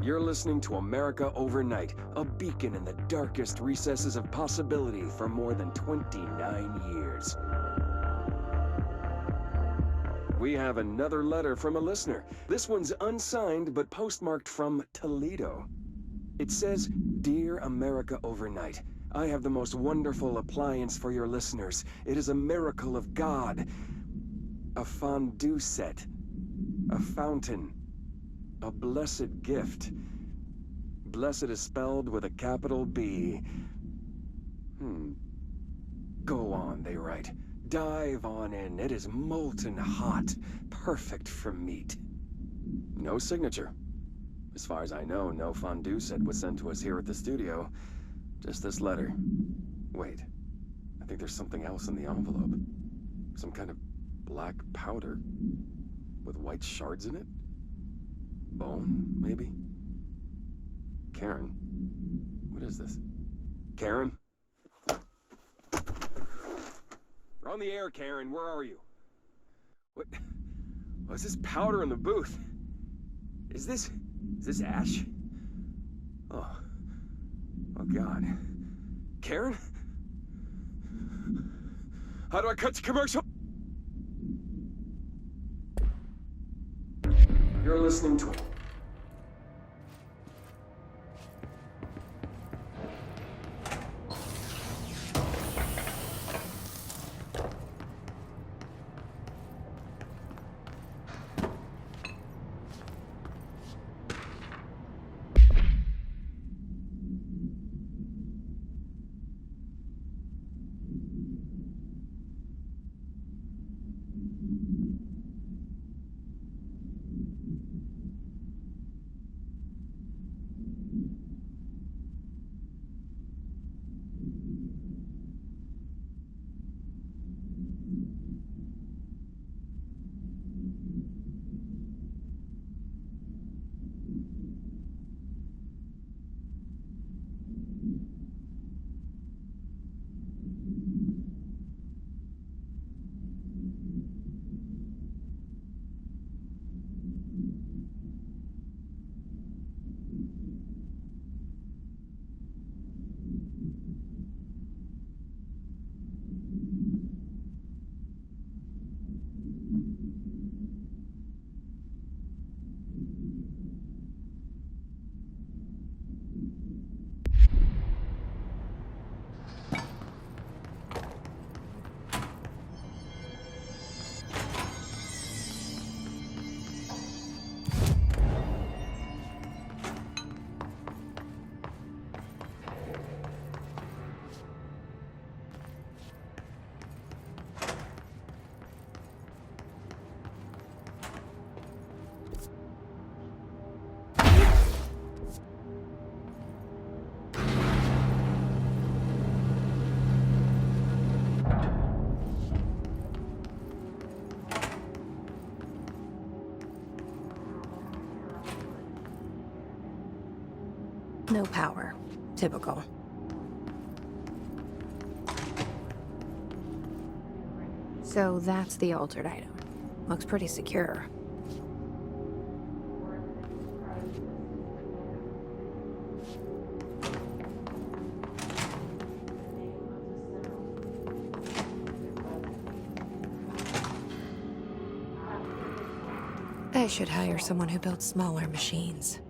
You're listening to America Overnight, a beacon in the darkest recesses of possibility for more than 29 years. We have another letter from a listener. This one's unsigned, but postmarked from Toledo. It says, "Dear America Overnight, I have the most wonderful appliance for your listeners. It is a miracle of God. A fondue set. A fountain. A blessed gift. Blessed is spelled with a capital B. Go on, they write. Dive on in. It is molten hot. Perfect for meat." No signature. As far as I know, no fondue set was sent to us here at the studio. Just this letter. Wait. I think there's something else in the envelope. Some kind of black powder. With white shards in it? Bone, maybe? Karen? What is this? Karen? We're on the air, Karen. Where are you? What? What's this powder in the booth? Is this ash? Oh God. Karen? How do I cut to commercial? You're listening to... No power. Typical. So that's the altered item. Looks pretty secure. I should hire someone who builds smaller machines.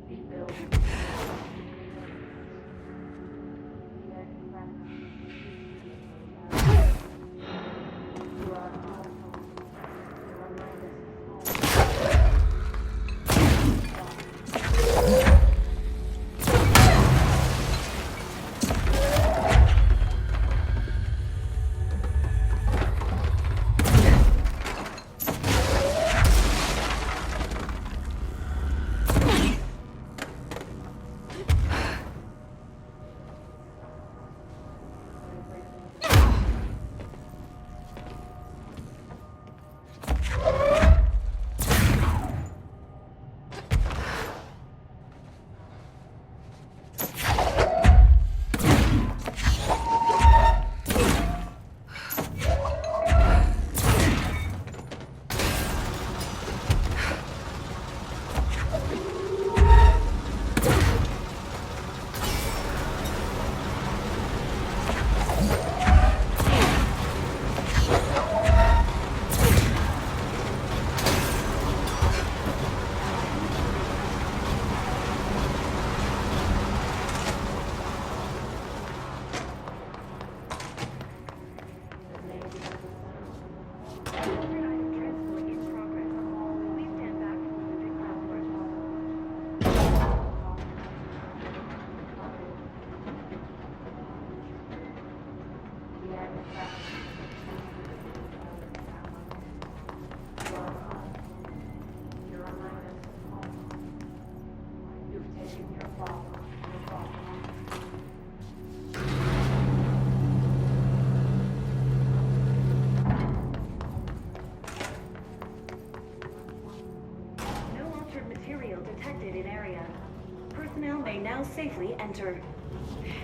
Now safely enter.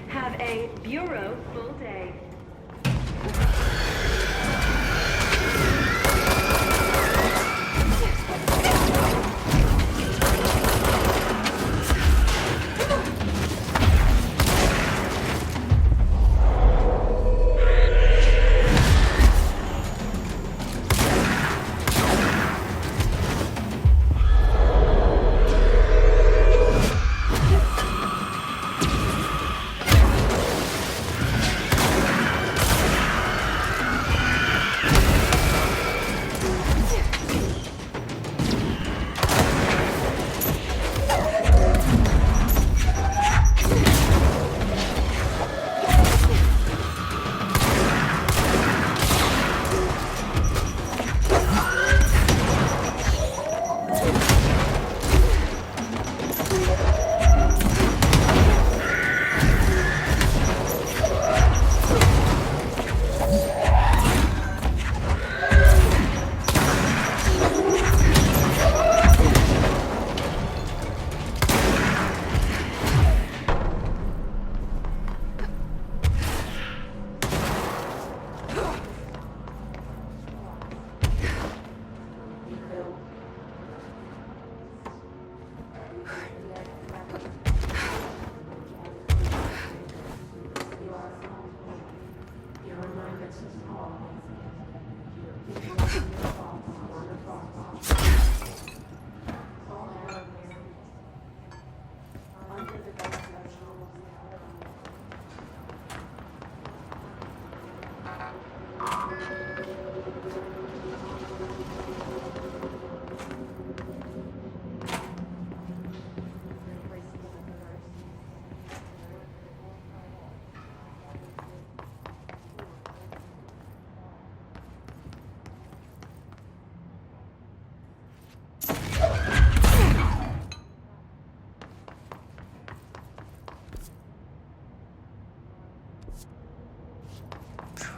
Have a Bureau full day.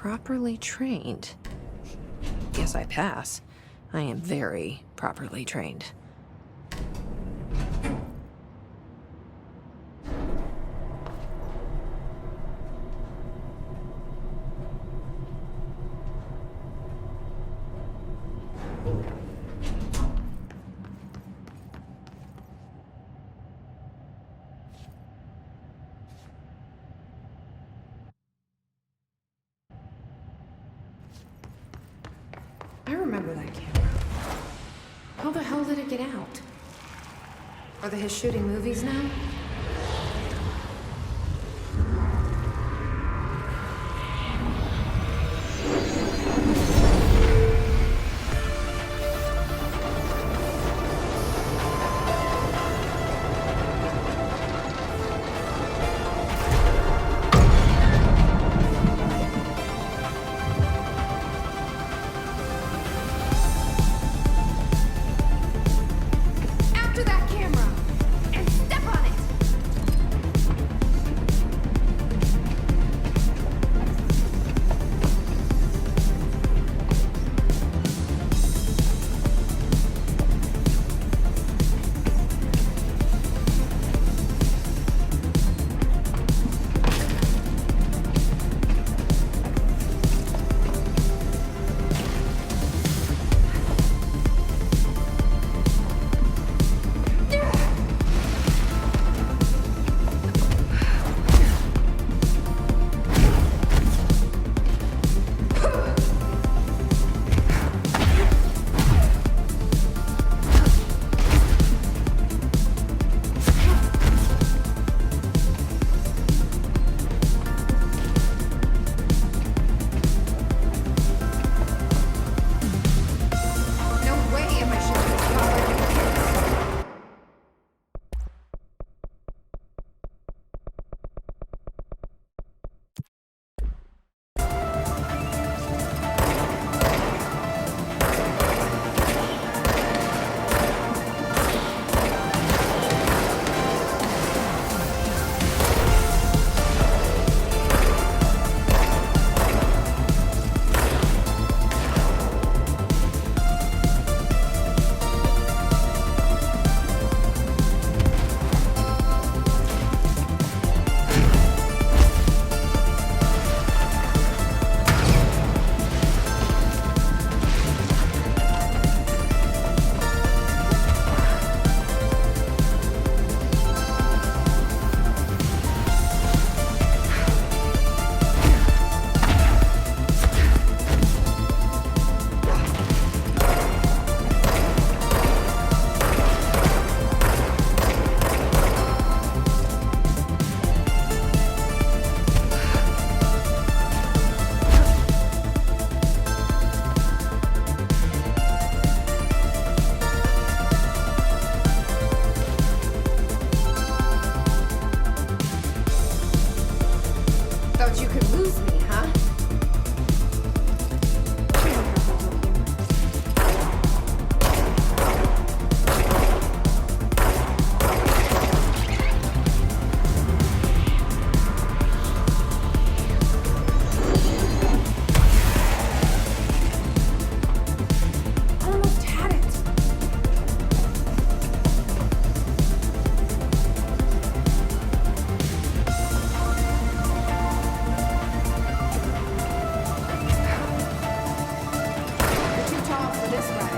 Properly trained. Guess I pass. I am very properly trained. remember that camera. How the hell did it get out? Are they shooting movies now? After that camera! And step on it! No way am I shooting this cover. Thought you could lose me, huh? Almost had it. You're too tall for this ride.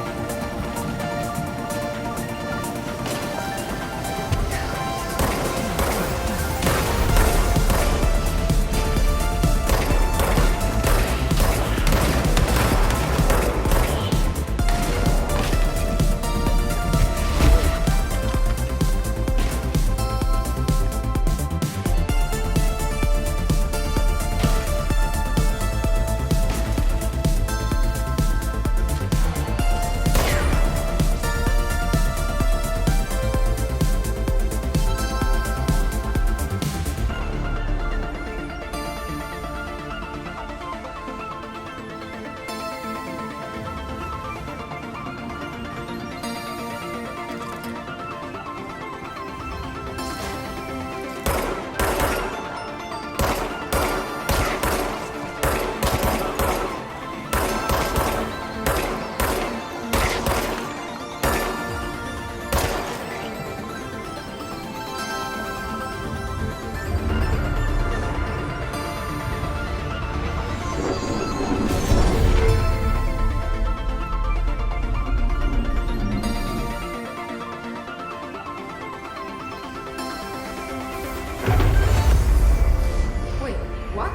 Wait, what?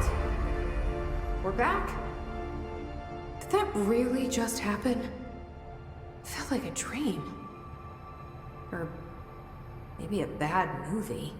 We're back? Did that really just happen? sounds like a dream. Or maybe a bad movie.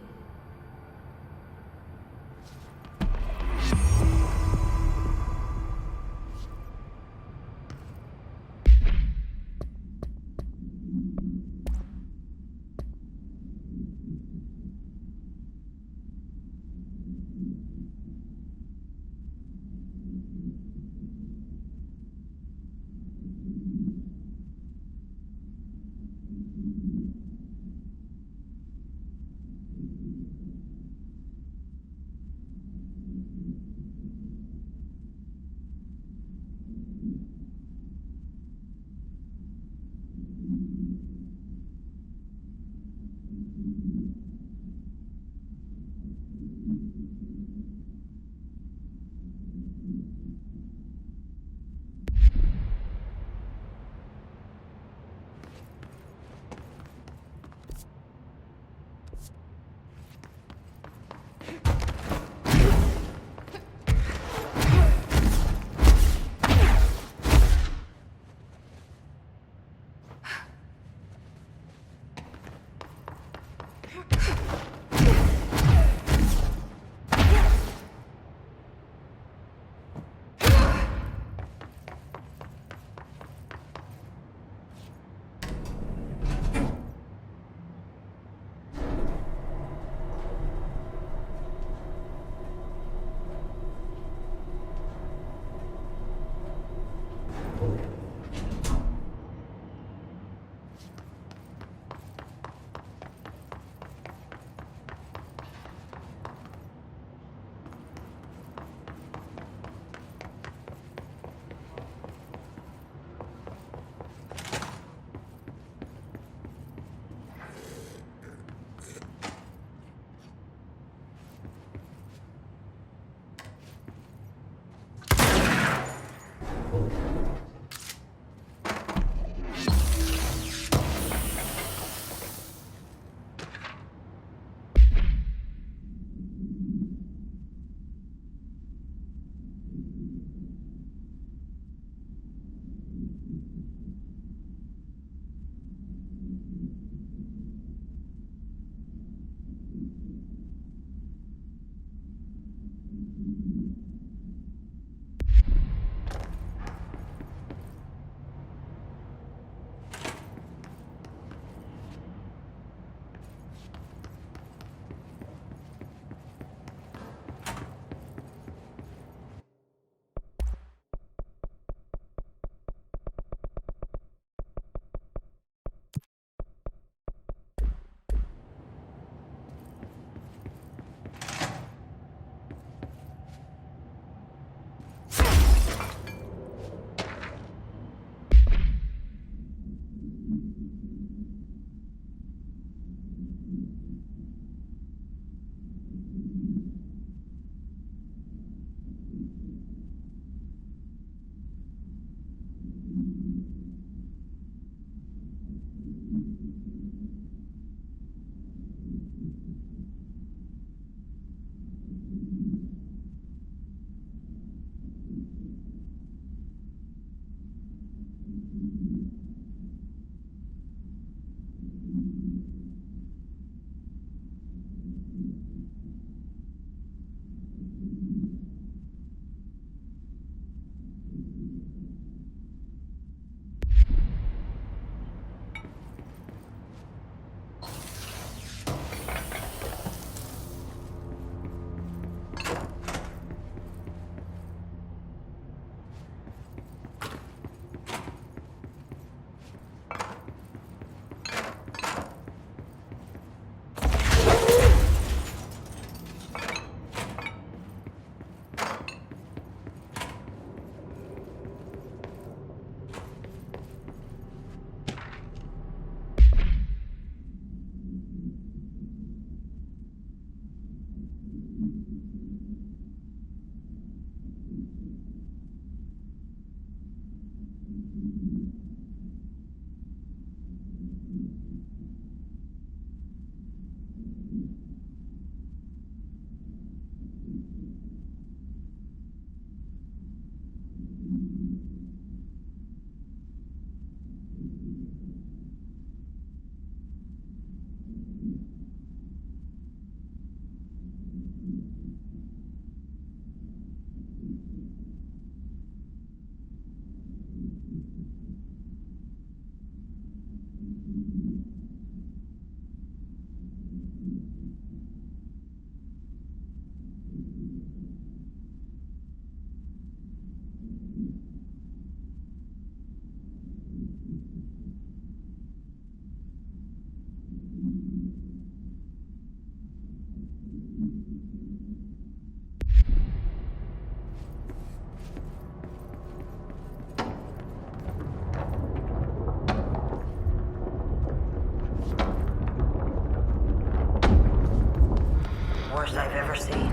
ever seen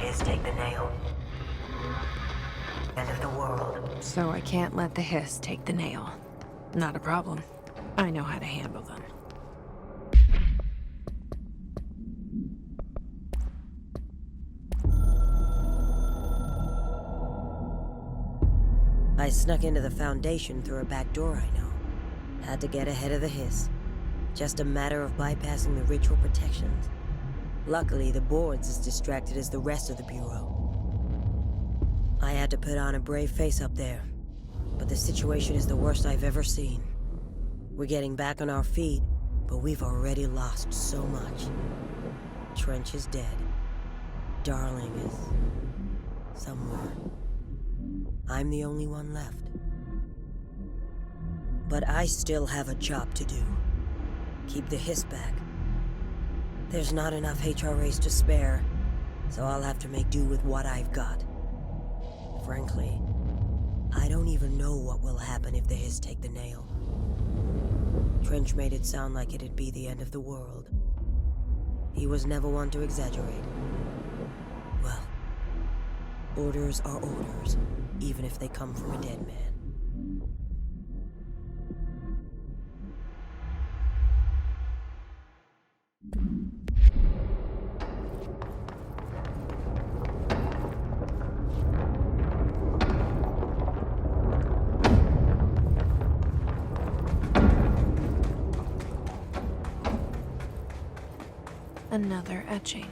is take the nail. End of the world. So I can't let the hiss take the nail. Not a problem. I know how to handle them. I snuck into the Foundation through a back door I know. Had to get ahead of the hiss. Just a matter of bypassing the ritual protections. Luckily, the board's as distracted as the rest of the Bureau. I had to put on a brave face up there, but the situation is the worst I've ever seen. We're getting back on our feet, but we've already lost so much. Trench is dead. Darling is somewhere. I'm the only one left. But I still have a job to do. Keep the hiss back. There's not enough HRAs to spare, so I'll have to make do with what I've got. Frankly, I don't even know what will happen if the hiss take the nail. Trench made it sound like it'd be the end of the world. He was never one to exaggerate. Well, orders are orders, even if they come from a dead man. Another etching.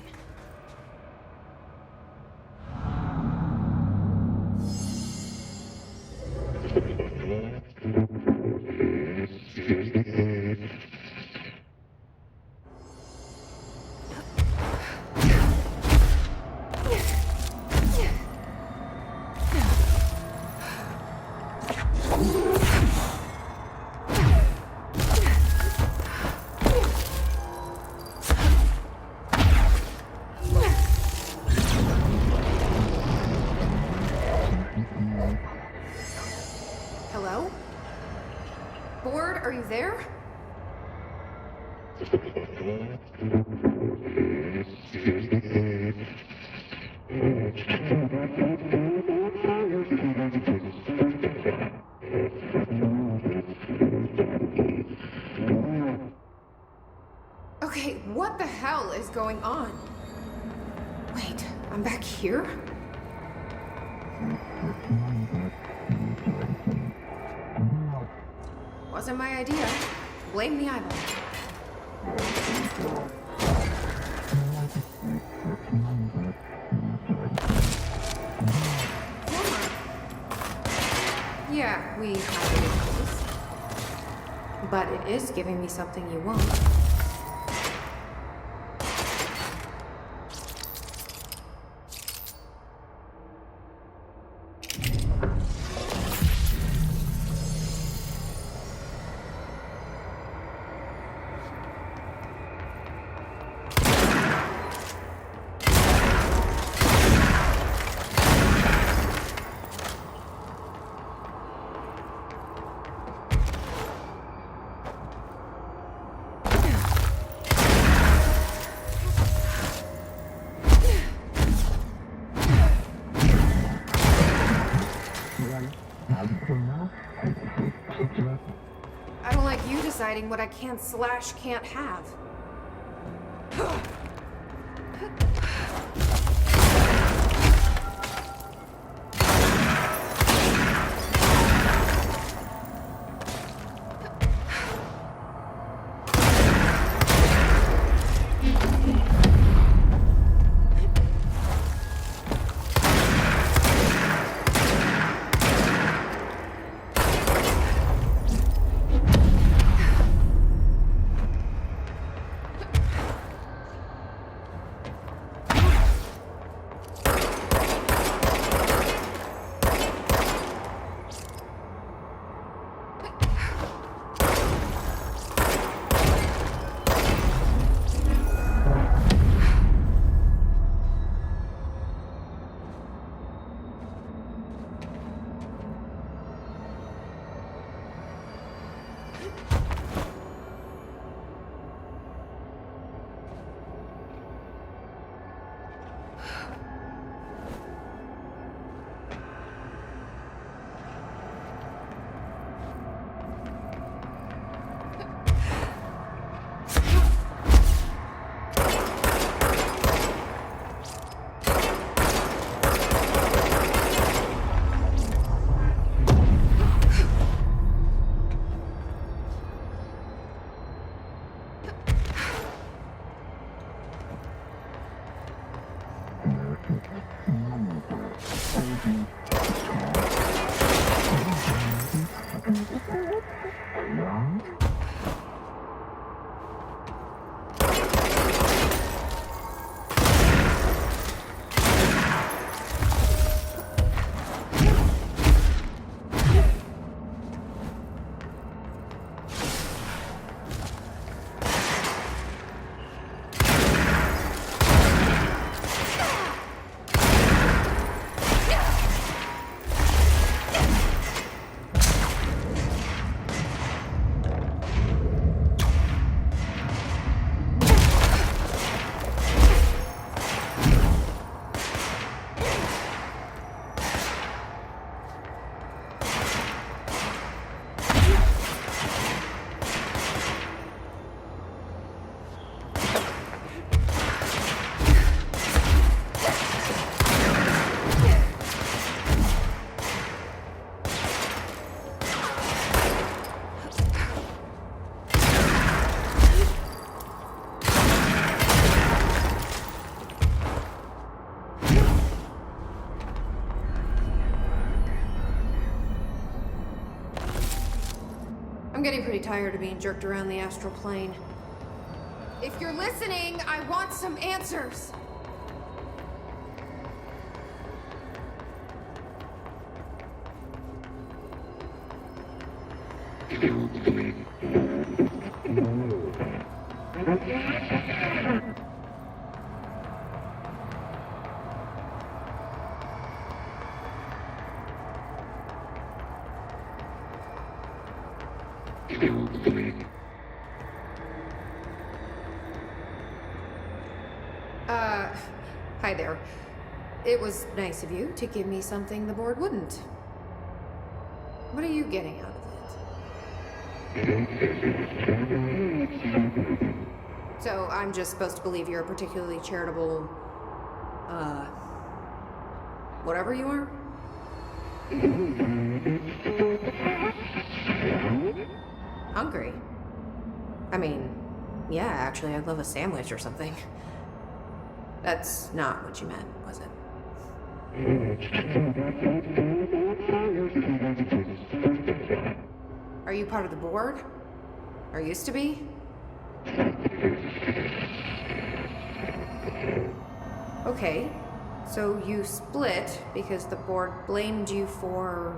Hello? Board, are you there? Okay, what the hell is going on? Wait, I'm back here? Wasn't my idea. Blame the eyeball. Yeah, we have it in place. But it is giving me something you want. I don't like you deciding what I can't have. I'm getting pretty tired of being jerked around the astral plane. If you're listening, I want some answers. Hi there. It was nice of you to give me something the board wouldn't. What are you getting out of it? So I'm just supposed to believe you're a particularly charitable, whatever you are? Hungry? I mean, yeah, actually, I'd love a sandwich or something. That's not what you meant, was it? Are you part of the board? Or used to be? Okay, so you split because the board blamed you for...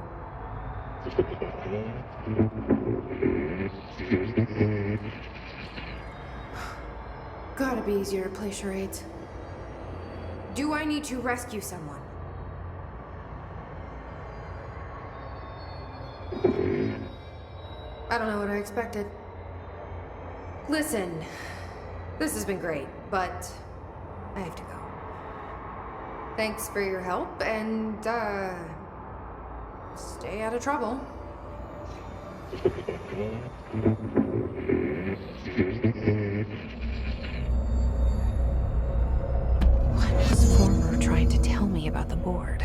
Gotta be easier to play charades. Do I need to rescue someone? I don't know what I expected. Listen, this has been great, but I have to go. Thanks for your help, and, stay out of trouble. What was Former trying to tell me about the board?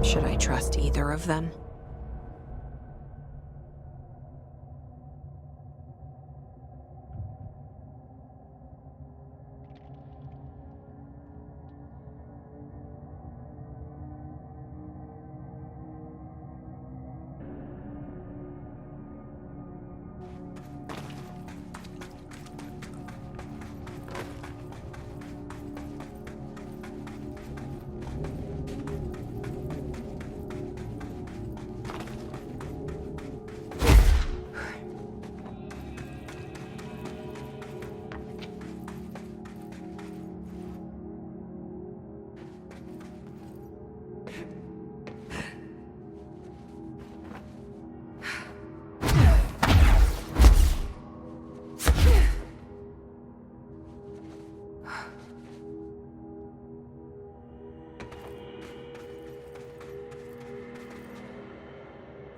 Should I trust either of them?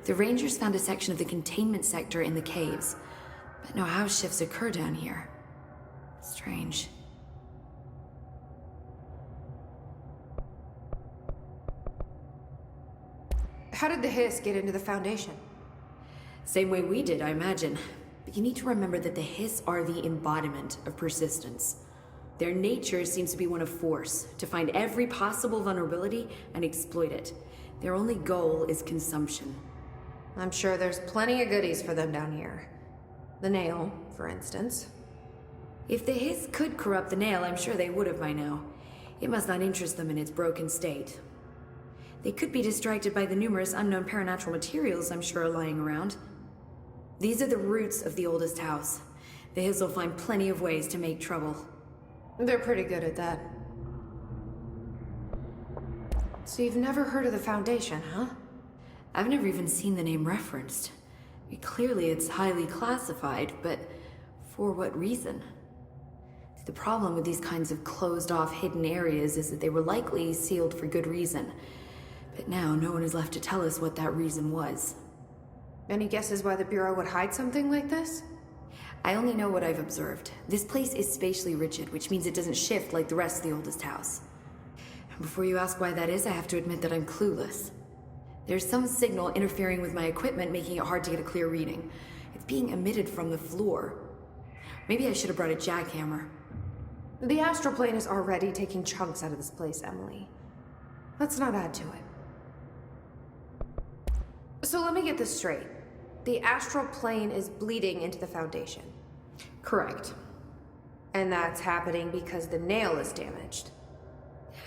The Rangers found a section of the containment sector in the caves, but no house shifts occur down here. Strange. How did the Hiss get into the Foundation? Same way we did, I imagine. But you need to remember that the Hiss are the embodiment of persistence. Their nature seems to be one of force, to find every possible vulnerability and exploit it. Their only goal is consumption. I'm sure there's plenty of goodies for them down here. The nail, for instance. If the Hiss could corrupt the nail, I'm sure they would have by now. It must not interest them in its broken state. They could be distracted by the numerous unknown paranatural materials I'm sure are lying around. These are the roots of the oldest house. The Hiss will find plenty of ways to make trouble. They're pretty good at that. So you've never heard of the Foundation, huh? I've never even seen the name referenced. Clearly it's highly classified, but for what reason? The problem with these kinds of closed-off hidden areas is that they were likely sealed for good reason. But now no one is left to tell us what that reason was. Any guesses why the Bureau would hide something like this? I only know what I've observed. This place is spatially rigid, which means it doesn't shift like the rest of the oldest house. And before you ask why that is, I have to admit that I'm clueless. There's some signal interfering with my equipment, making it hard to get a clear reading. It's being emitted from the floor. Maybe I should have brought a jackhammer. The astral plane is already taking chunks out of this place, Emily. Let's not add to it. So let me get this straight. The astral plane is bleeding into the Foundation. Correct. And that's happening because the nail is damaged.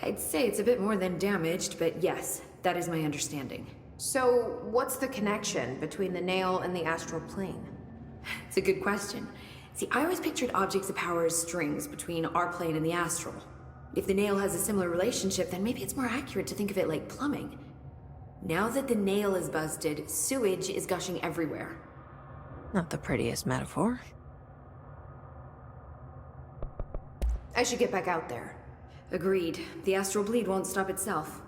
I'd say it's a bit more than damaged, but yes, that is my understanding. So what's the connection between the nail and the astral plane? It's a good question. See, I always pictured objects of power as strings between our plane and the astral. If the nail has a similar relationship, then maybe it's more accurate to think of it like plumbing. Now that the nail is busted, sewage is gushing everywhere. Not the prettiest metaphor. I should get back out there. Agreed. The astral bleed won't stop itself.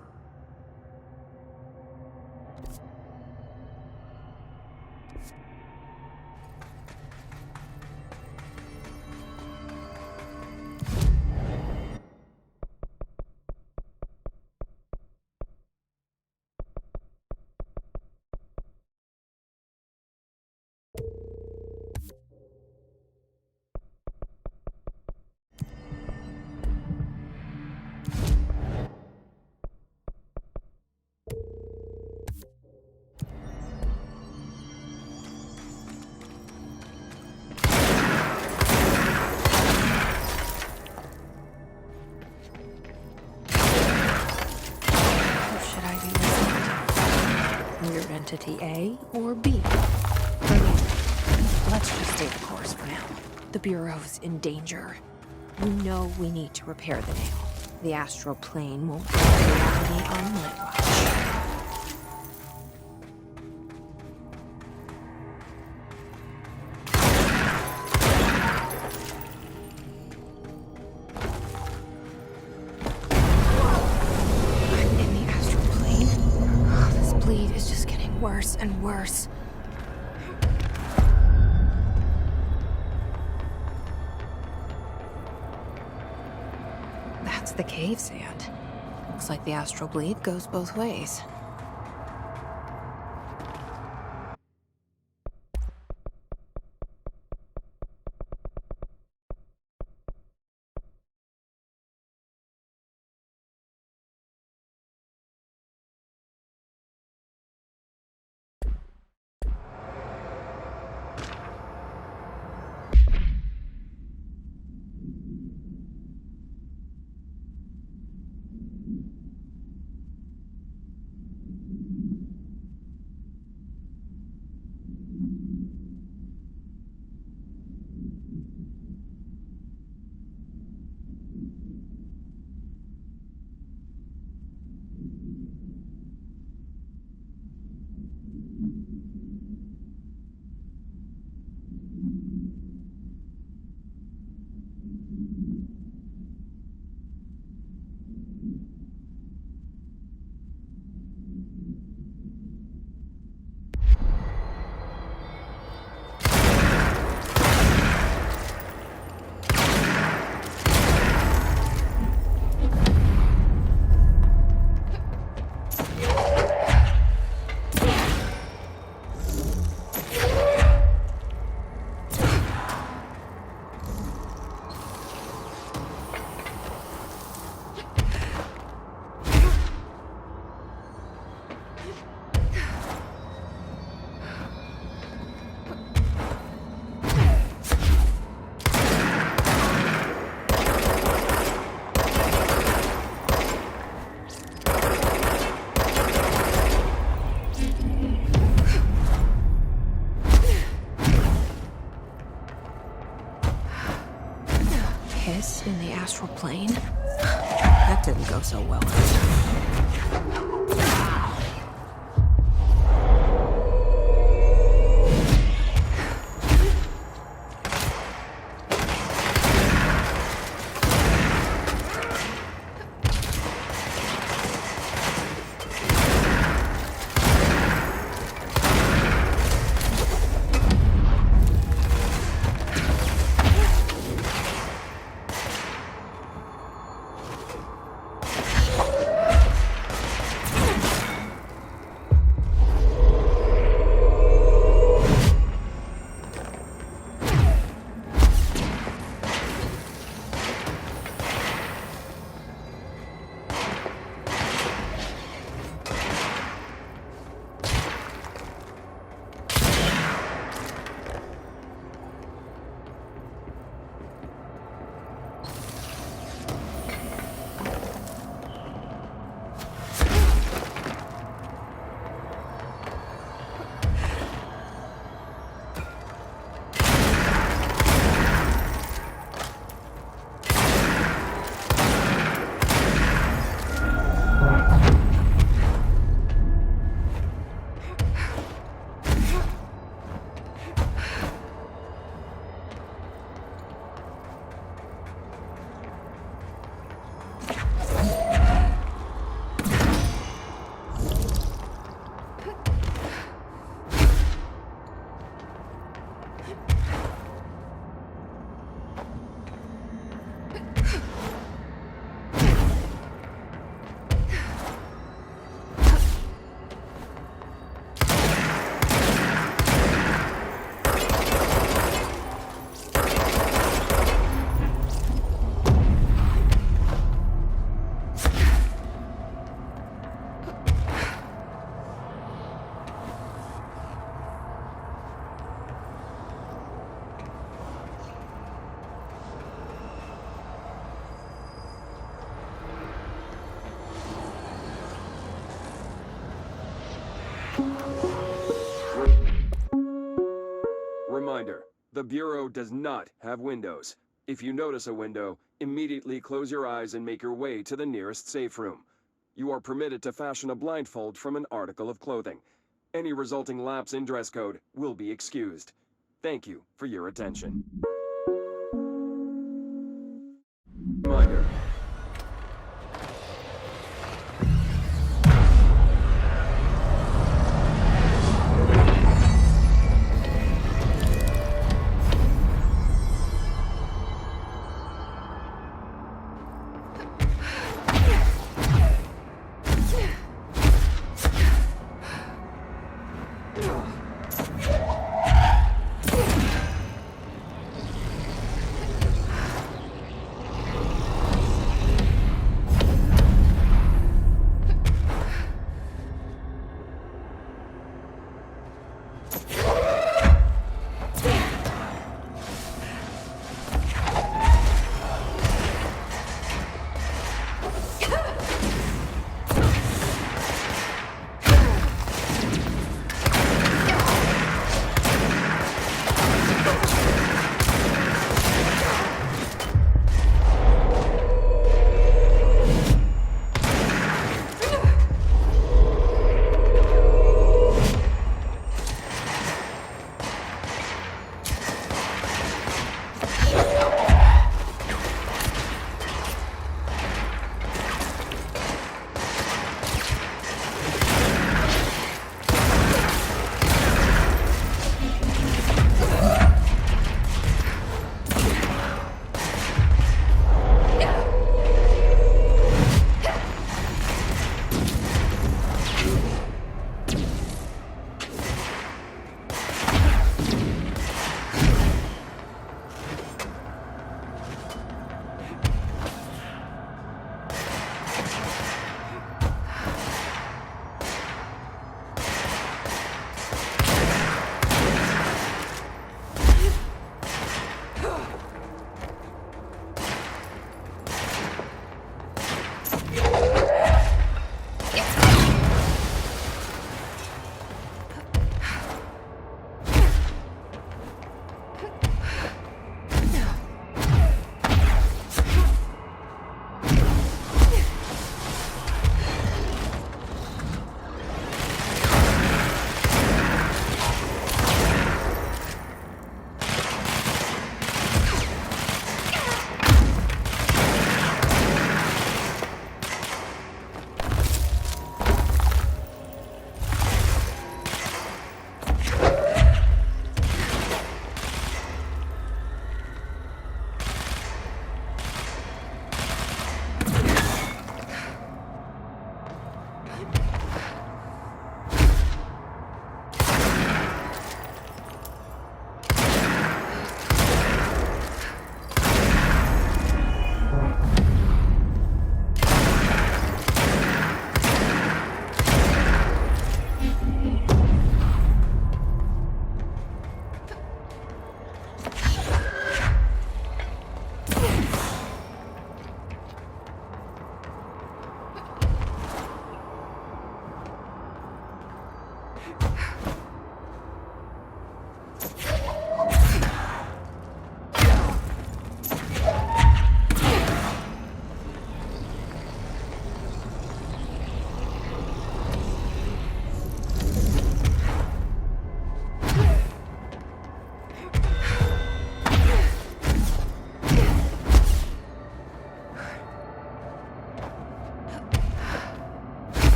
Entity A or B? Let's just stay the course for now. The Bureau's in danger. We know we need to repair the nail. The astral plane won't be reality on my watch. Worse and worse. That's the cave sand. Looks like the astral bleed goes both ways. Hiss in the astral plane? That didn't go so well. Reminder, the Bureau does not have windows. If you notice a window, immediately close your eyes and make your way to the nearest safe room. You are permitted to fashion a blindfold from an article of clothing. Any resulting lapse in dress code will be excused. Thank you for your attention. Reminder.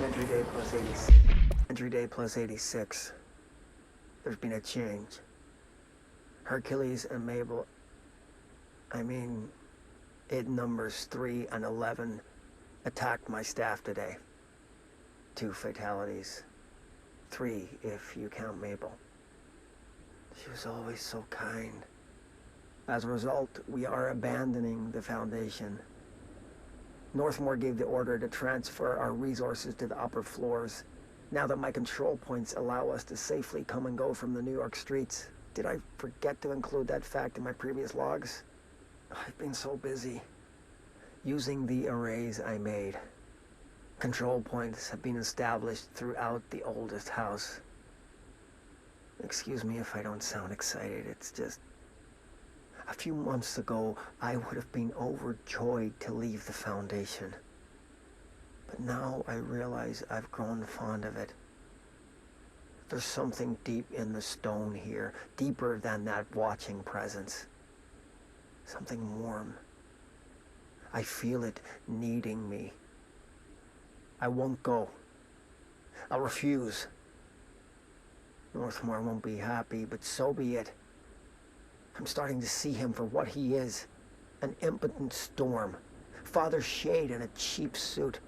Entry day plus 86. Entry day plus 86. There's been a change. Hercules and Mabel... I mean, it numbers 3 and 11 attacked my staff today. 2 fatalities. 3 if you count Mabel. She was always so kind. As a result, we are abandoning the Foundation. Northmore gave the order to transfer our resources to the upper floors. Now that my control points allow us to safely come and go from the New York streets. Did I forget to include that fact in my previous logs? I've been so busy. Using the arrays I made. Control points have been established throughout the oldest house. Excuse me if I don't sound excited, it's just... A few months ago, I would have been overjoyed to leave the Foundation. But now I realize I've grown fond of it. There's something deep in the stone here, deeper than that watching presence. Something warm. I feel it needing me. I won't go. I'll refuse. Northmore won't be happy, but so be it. I'm starting to see him for what he is. An impotent storm. Father Shade in a cheap suit.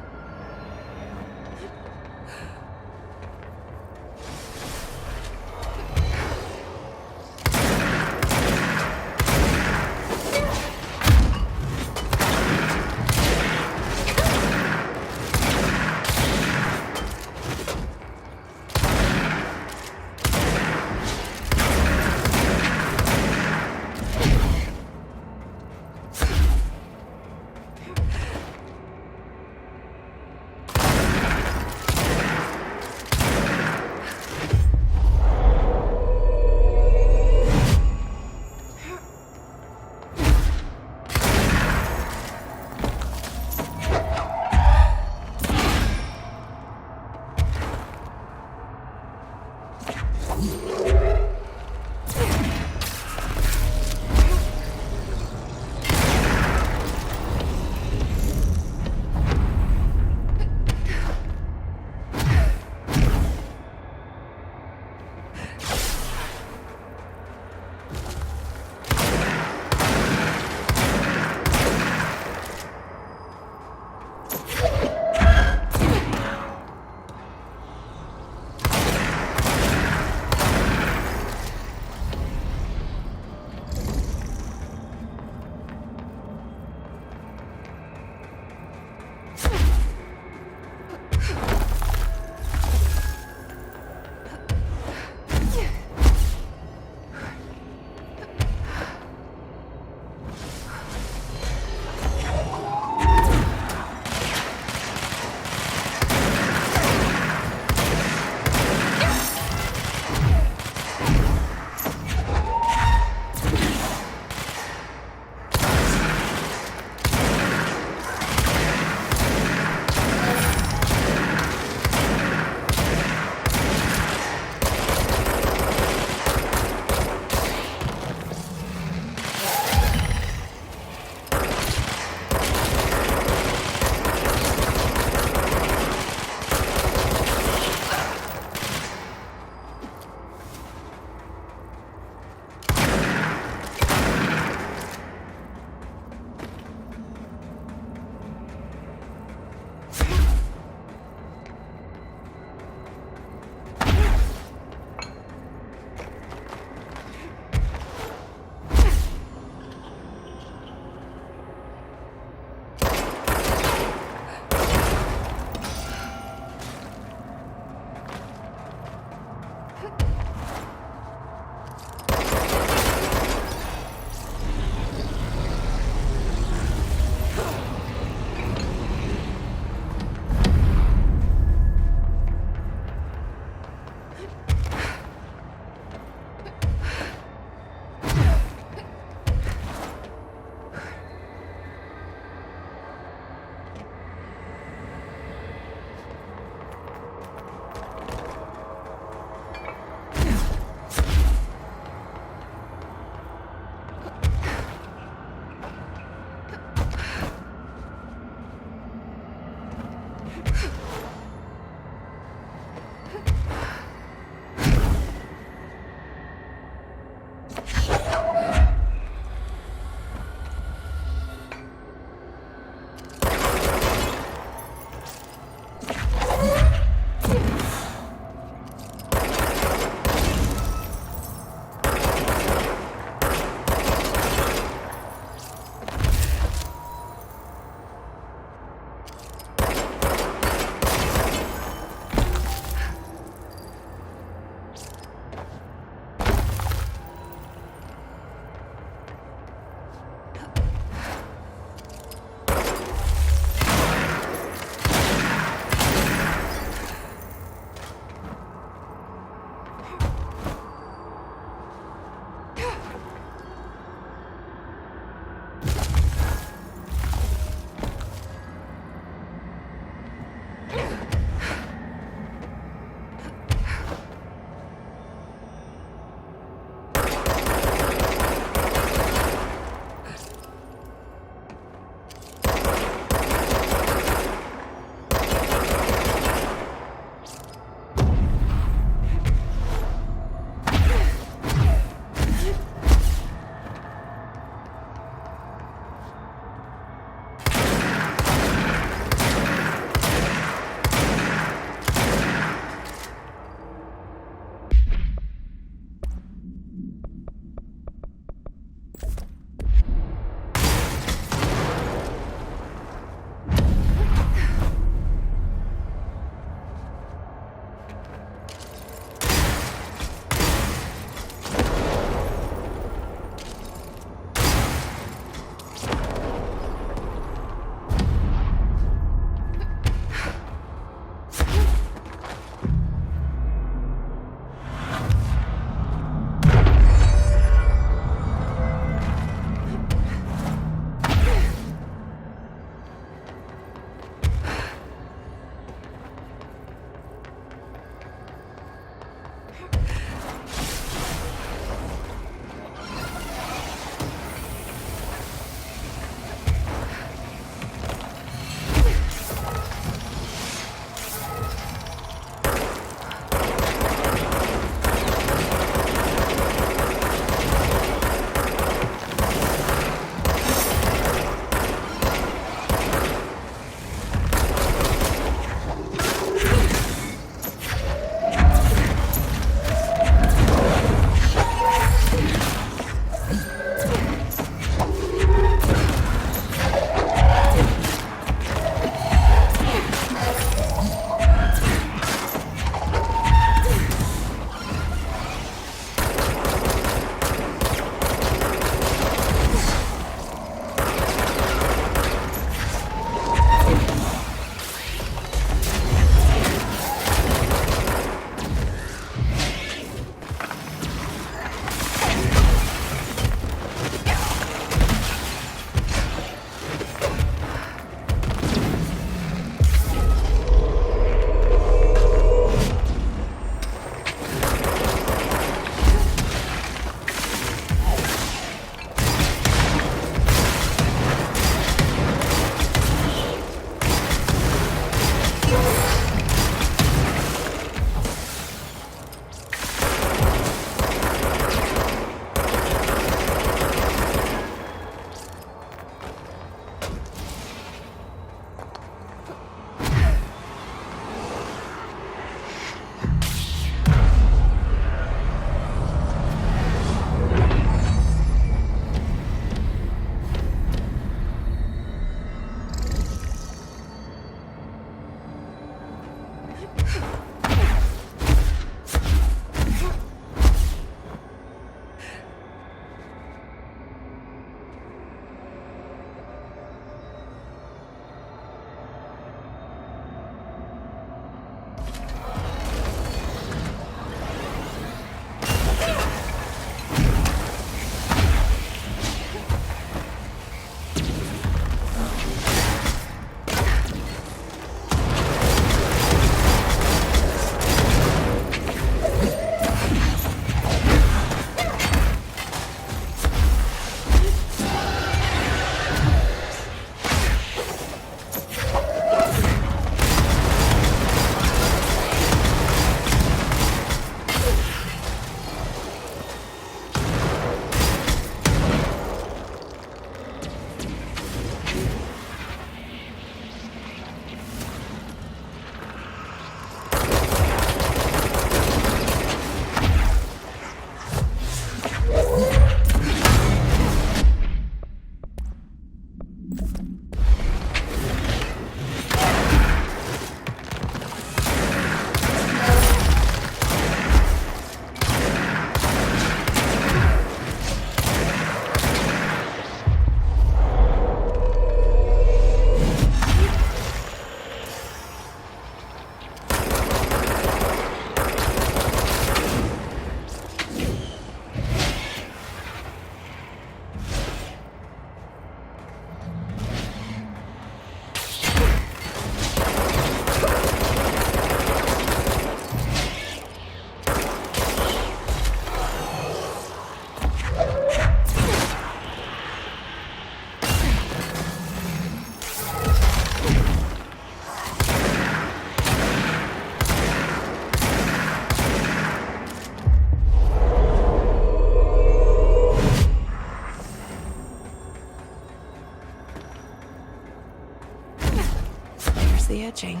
The etching.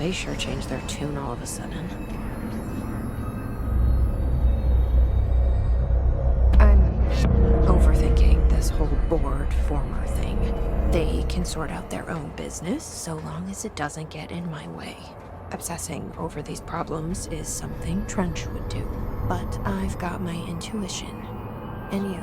They sure changed their tune all of a sudden. I'm overthinking this whole board former thing. They can sort out their own business so long as it doesn't get in my way. Obsessing over these problems is something Trench would do, but I've got my intuition. And you.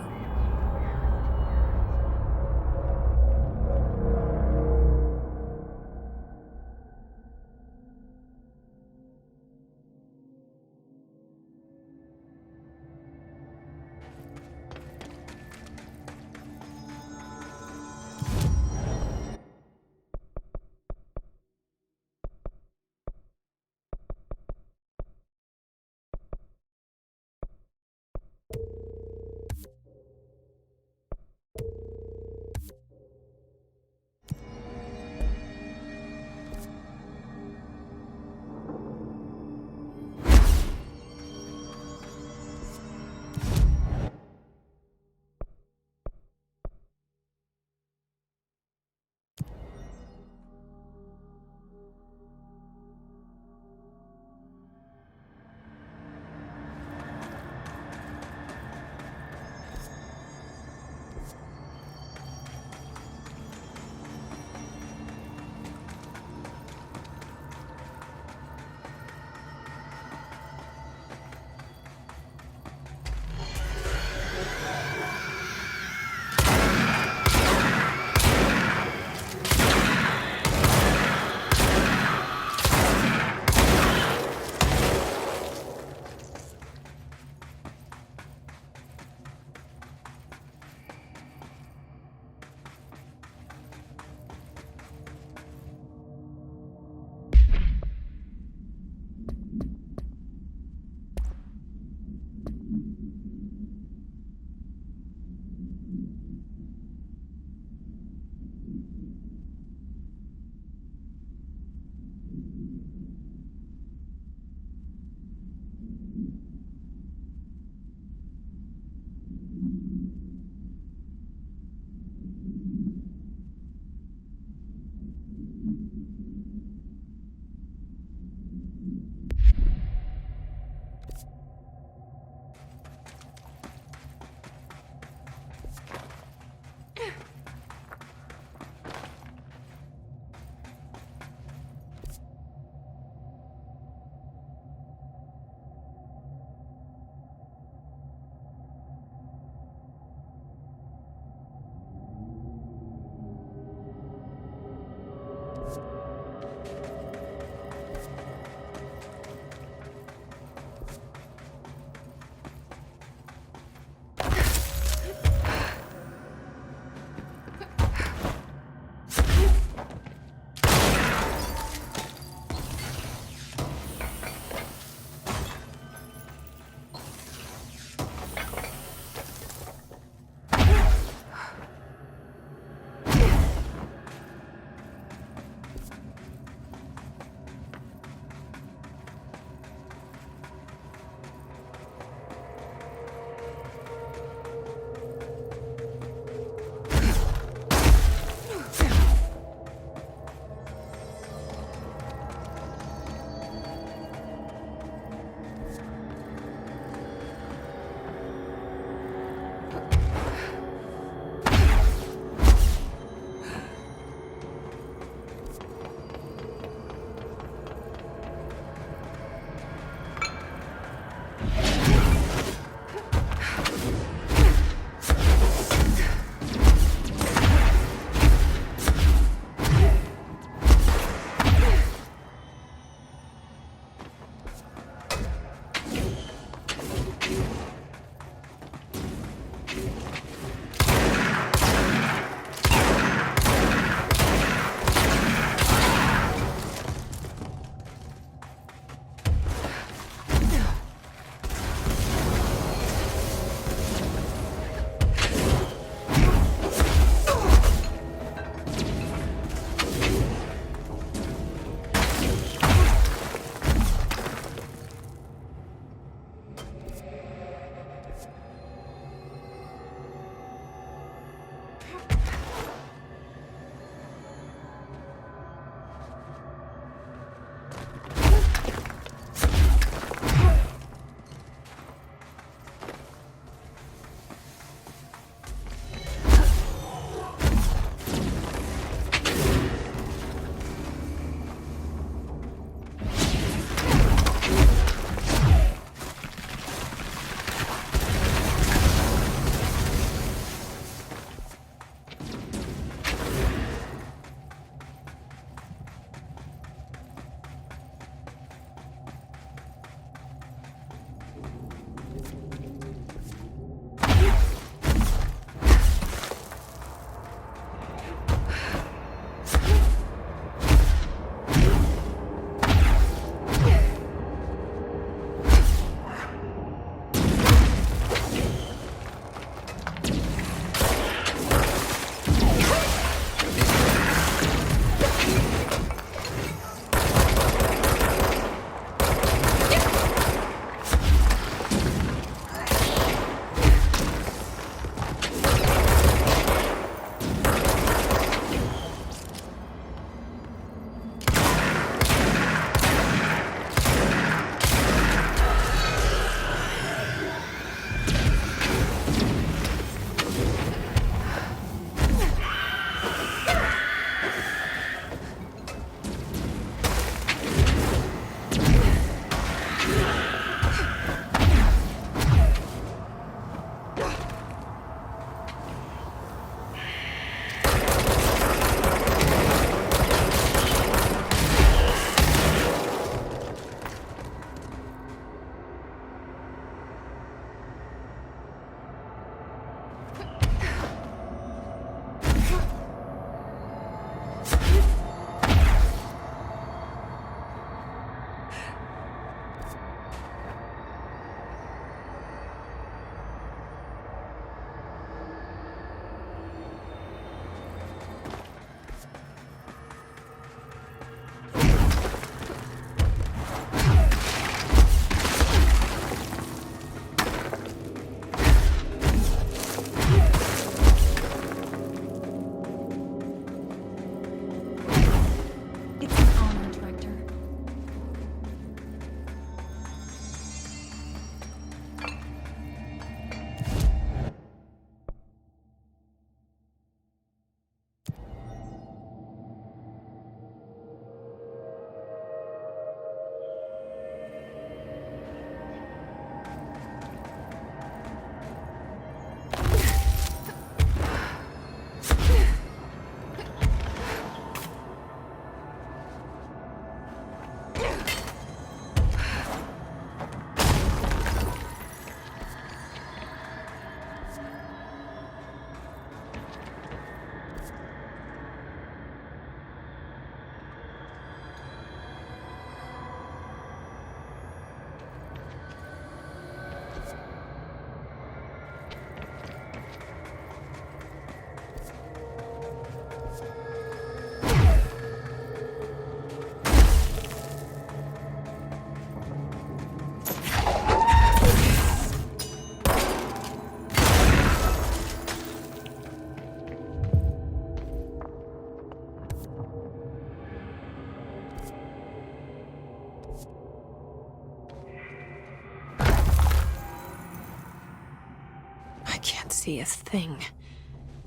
see a thing.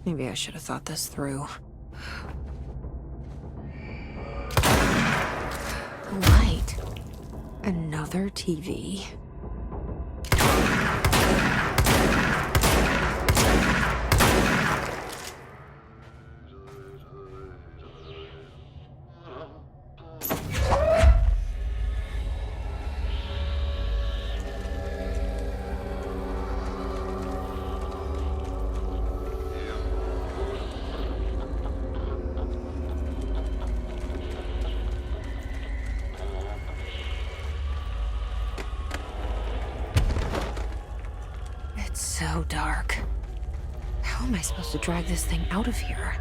Maybe I should have thought this through. Light. Another TV. So dark. How am I supposed to drag this thing out of here?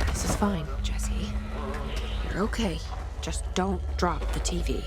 This is fine, Jesse. You're okay. Just don't drop the TV.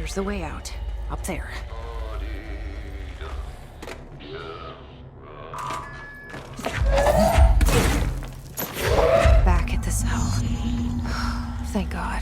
There's the way out. Up there. Back at the cell. Thank God.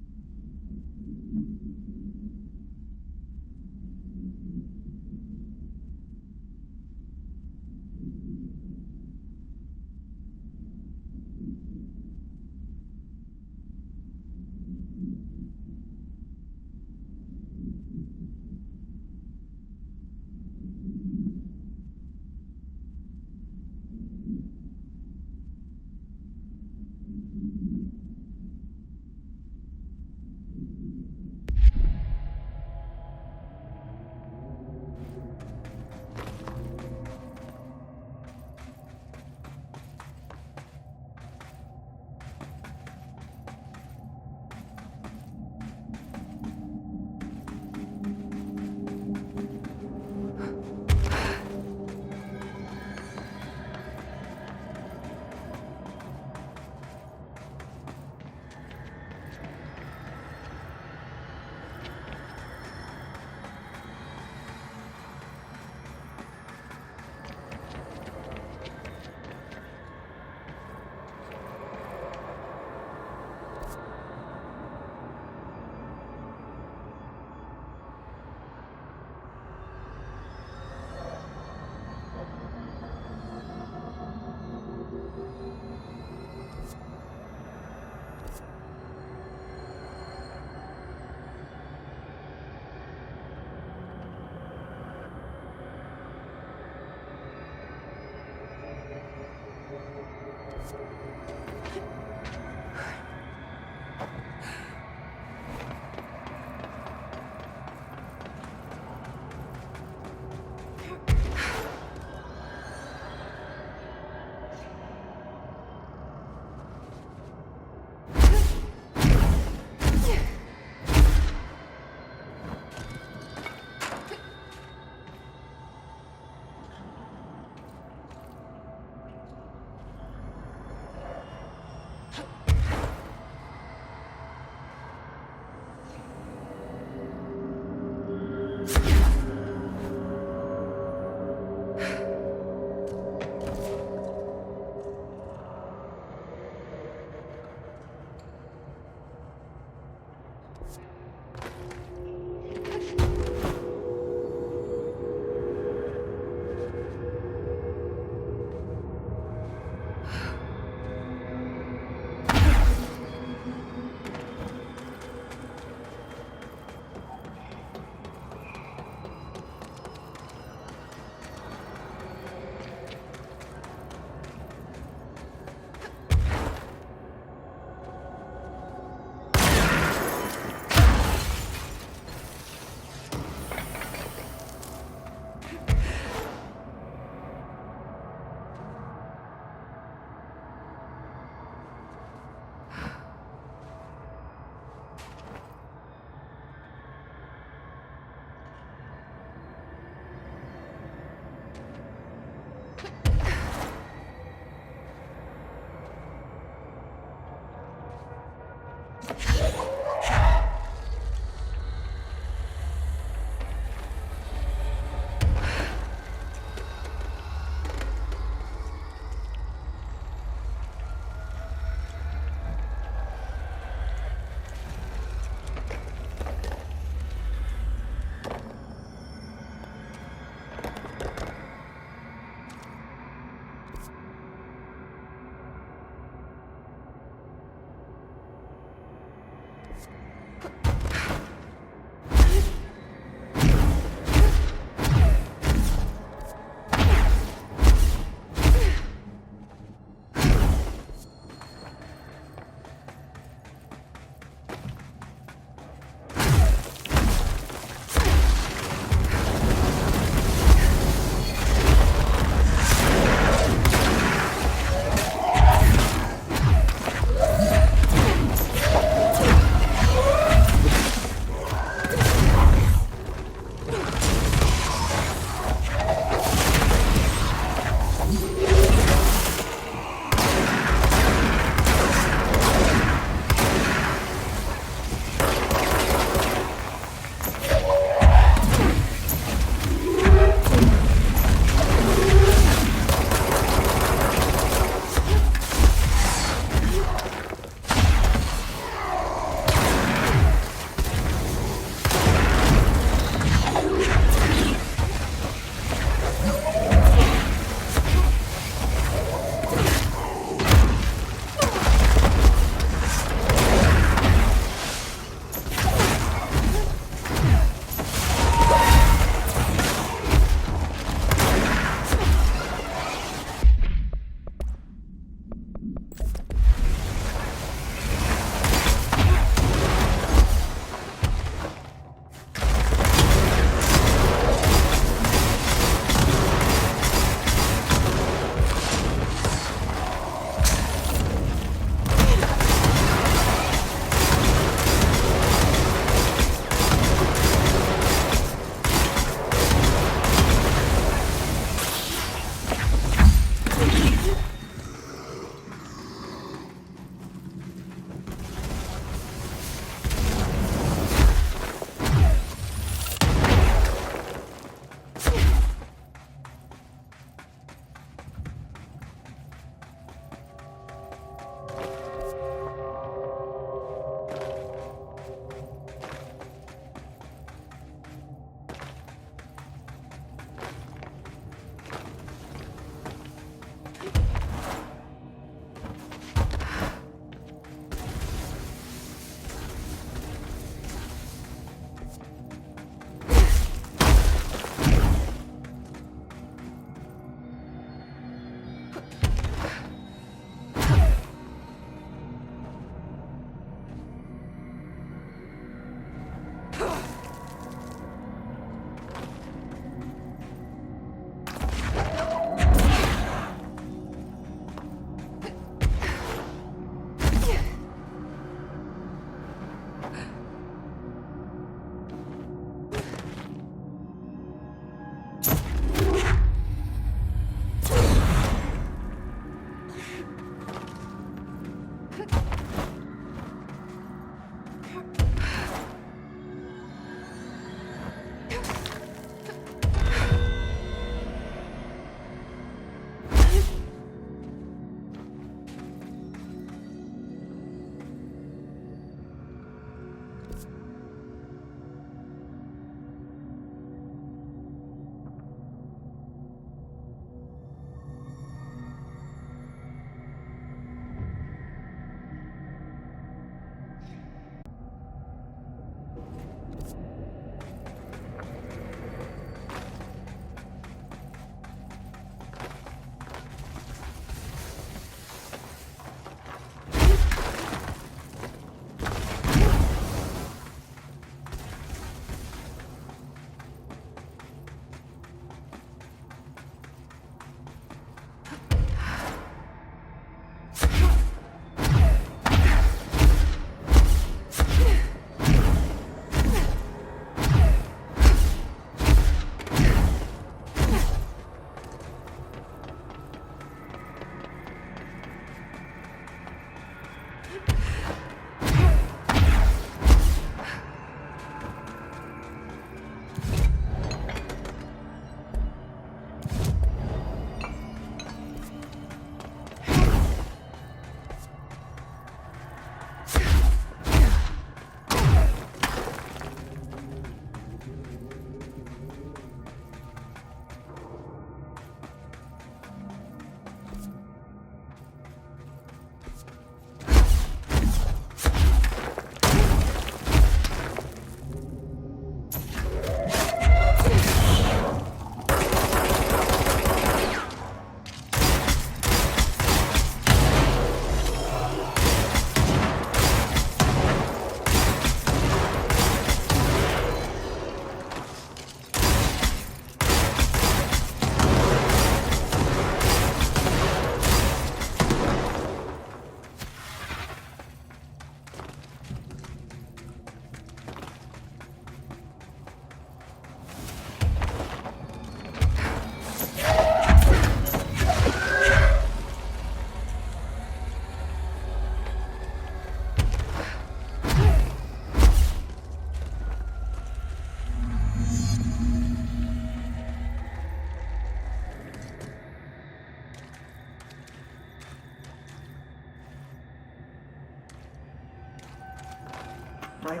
My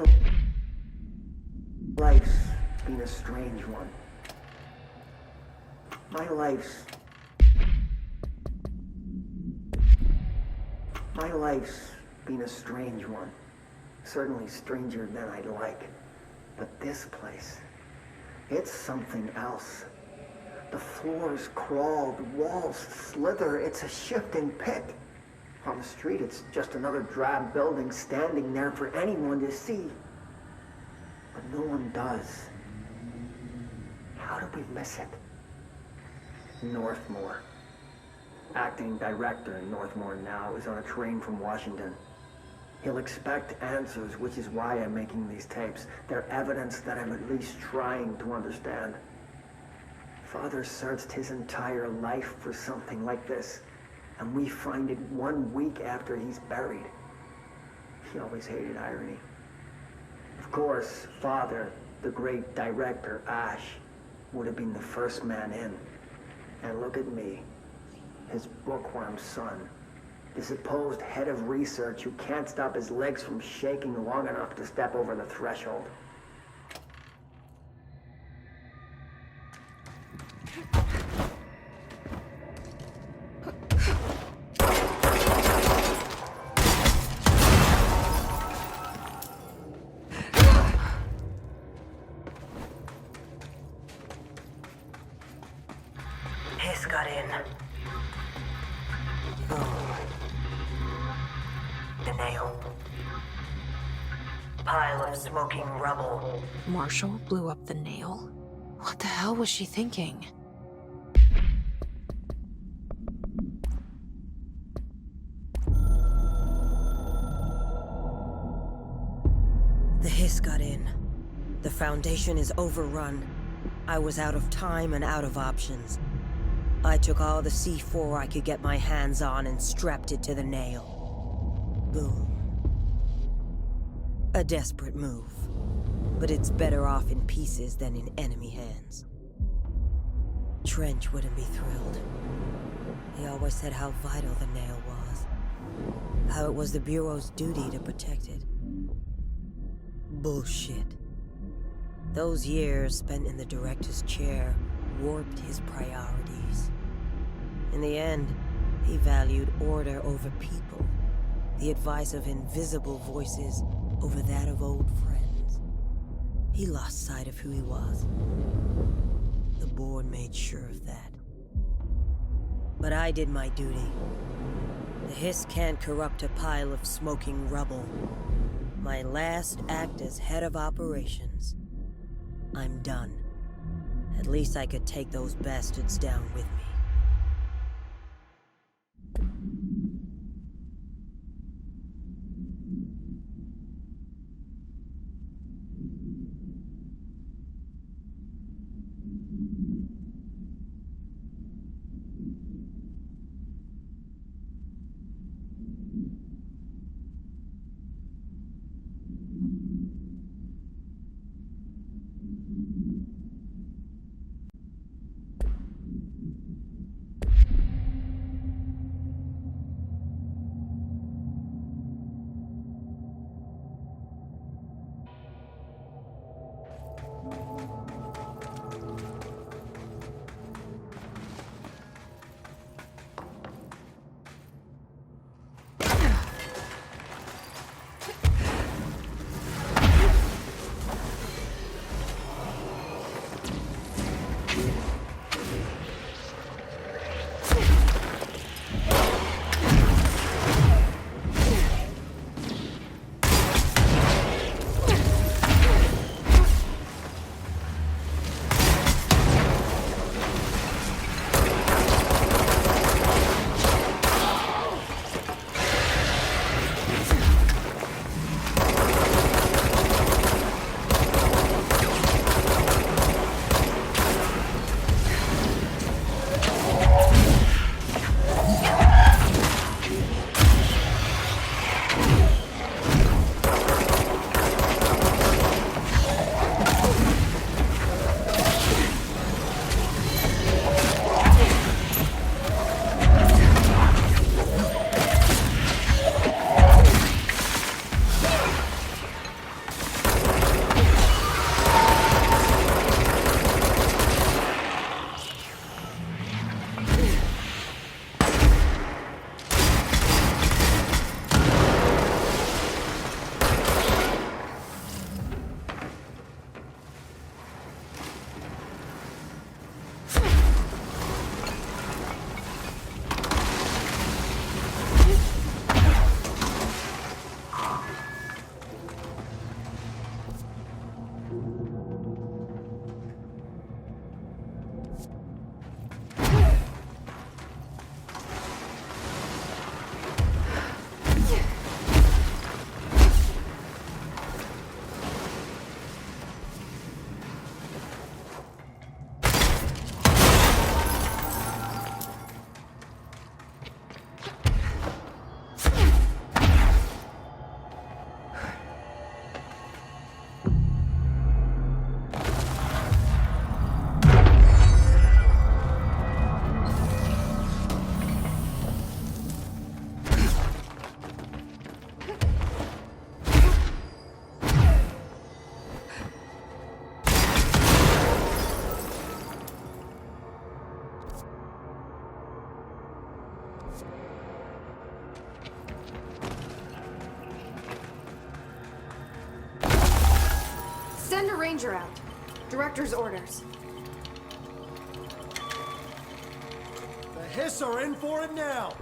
life's been a strange one. My life's been a strange one. Certainly stranger than I'd like. But this place, it's something else. The floors crawl, the walls slither. It's a shifting pit. On the street, it's just another drab building standing there for anyone to see. But no one does. How did we miss it? Northmore. Acting director in Northmore now is on a train from Washington. He'll expect answers, which is why I'm making these tapes. They're evidence that I'm at least trying to understand. Father searched his entire life for something like this, and we find it 1 week after he's buried. He always hated irony. Of course, Father, the great director, Ash, would have been the first man in. And look at me, his bookworm son, the supposed head of research who can't stop his legs from shaking long enough to step over the threshold. Hiss got in. Oh. The nail. Pile of smoking rubble. Marshall blew up the nail? What the hell was she thinking? The hiss got in. The Foundation is overrun. I was out of time and out of options. I took all the C4 I could get my hands on and strapped it to the nail. Boom. A desperate move. But it's better off in pieces than in enemy hands. Trench wouldn't be thrilled. He always said how vital the nail was. How it was the Bureau's duty to protect it. Bullshit. Those years spent in the director's chair warped his priorities. In the end, he valued order over people, the advice of invisible voices over that of old friends. He lost sight of who he was. The board made sure of that. But I did my duty. The hiss can't corrupt a pile of smoking rubble. My last act as head of operations. I'm done. At least I could take those bastards down with me. Send a ranger out. Director's orders. The Hiss are in for it now!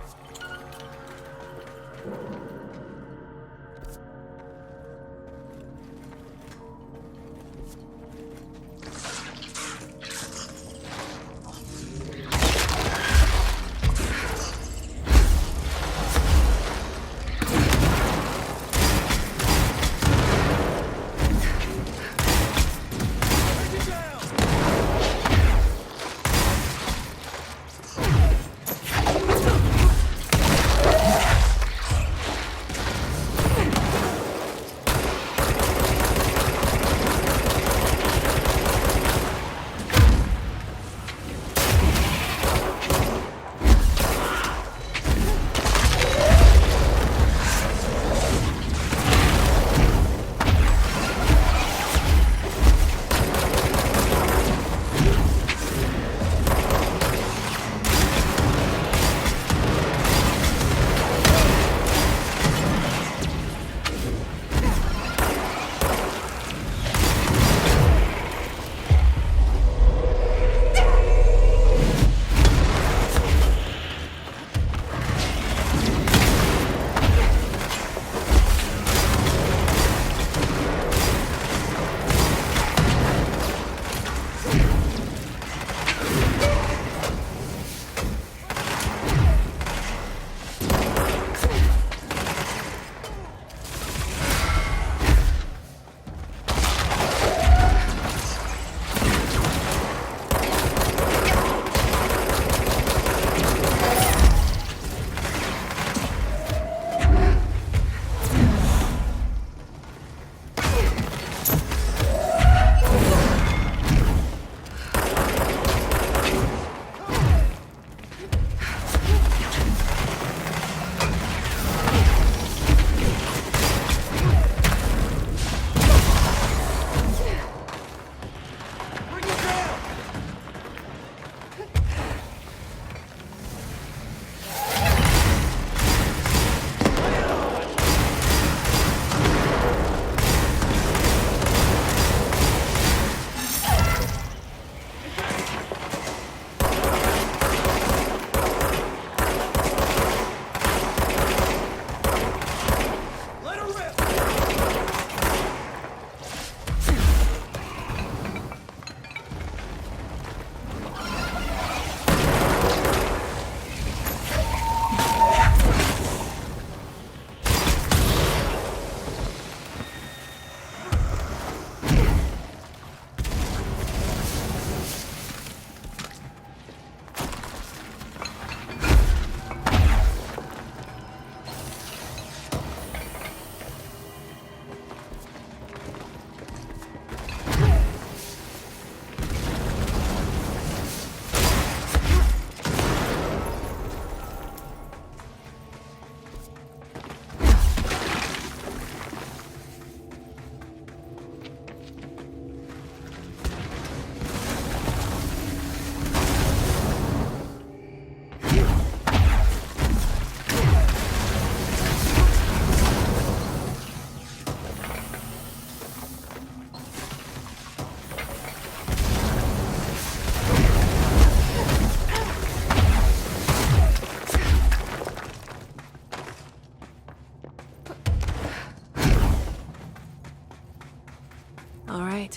All right,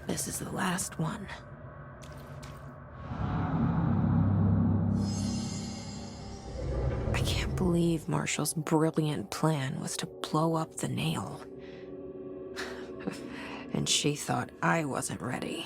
this is the last one. I can't believe Marshall's brilliant plan was to blow up the nail. And she thought I wasn't ready.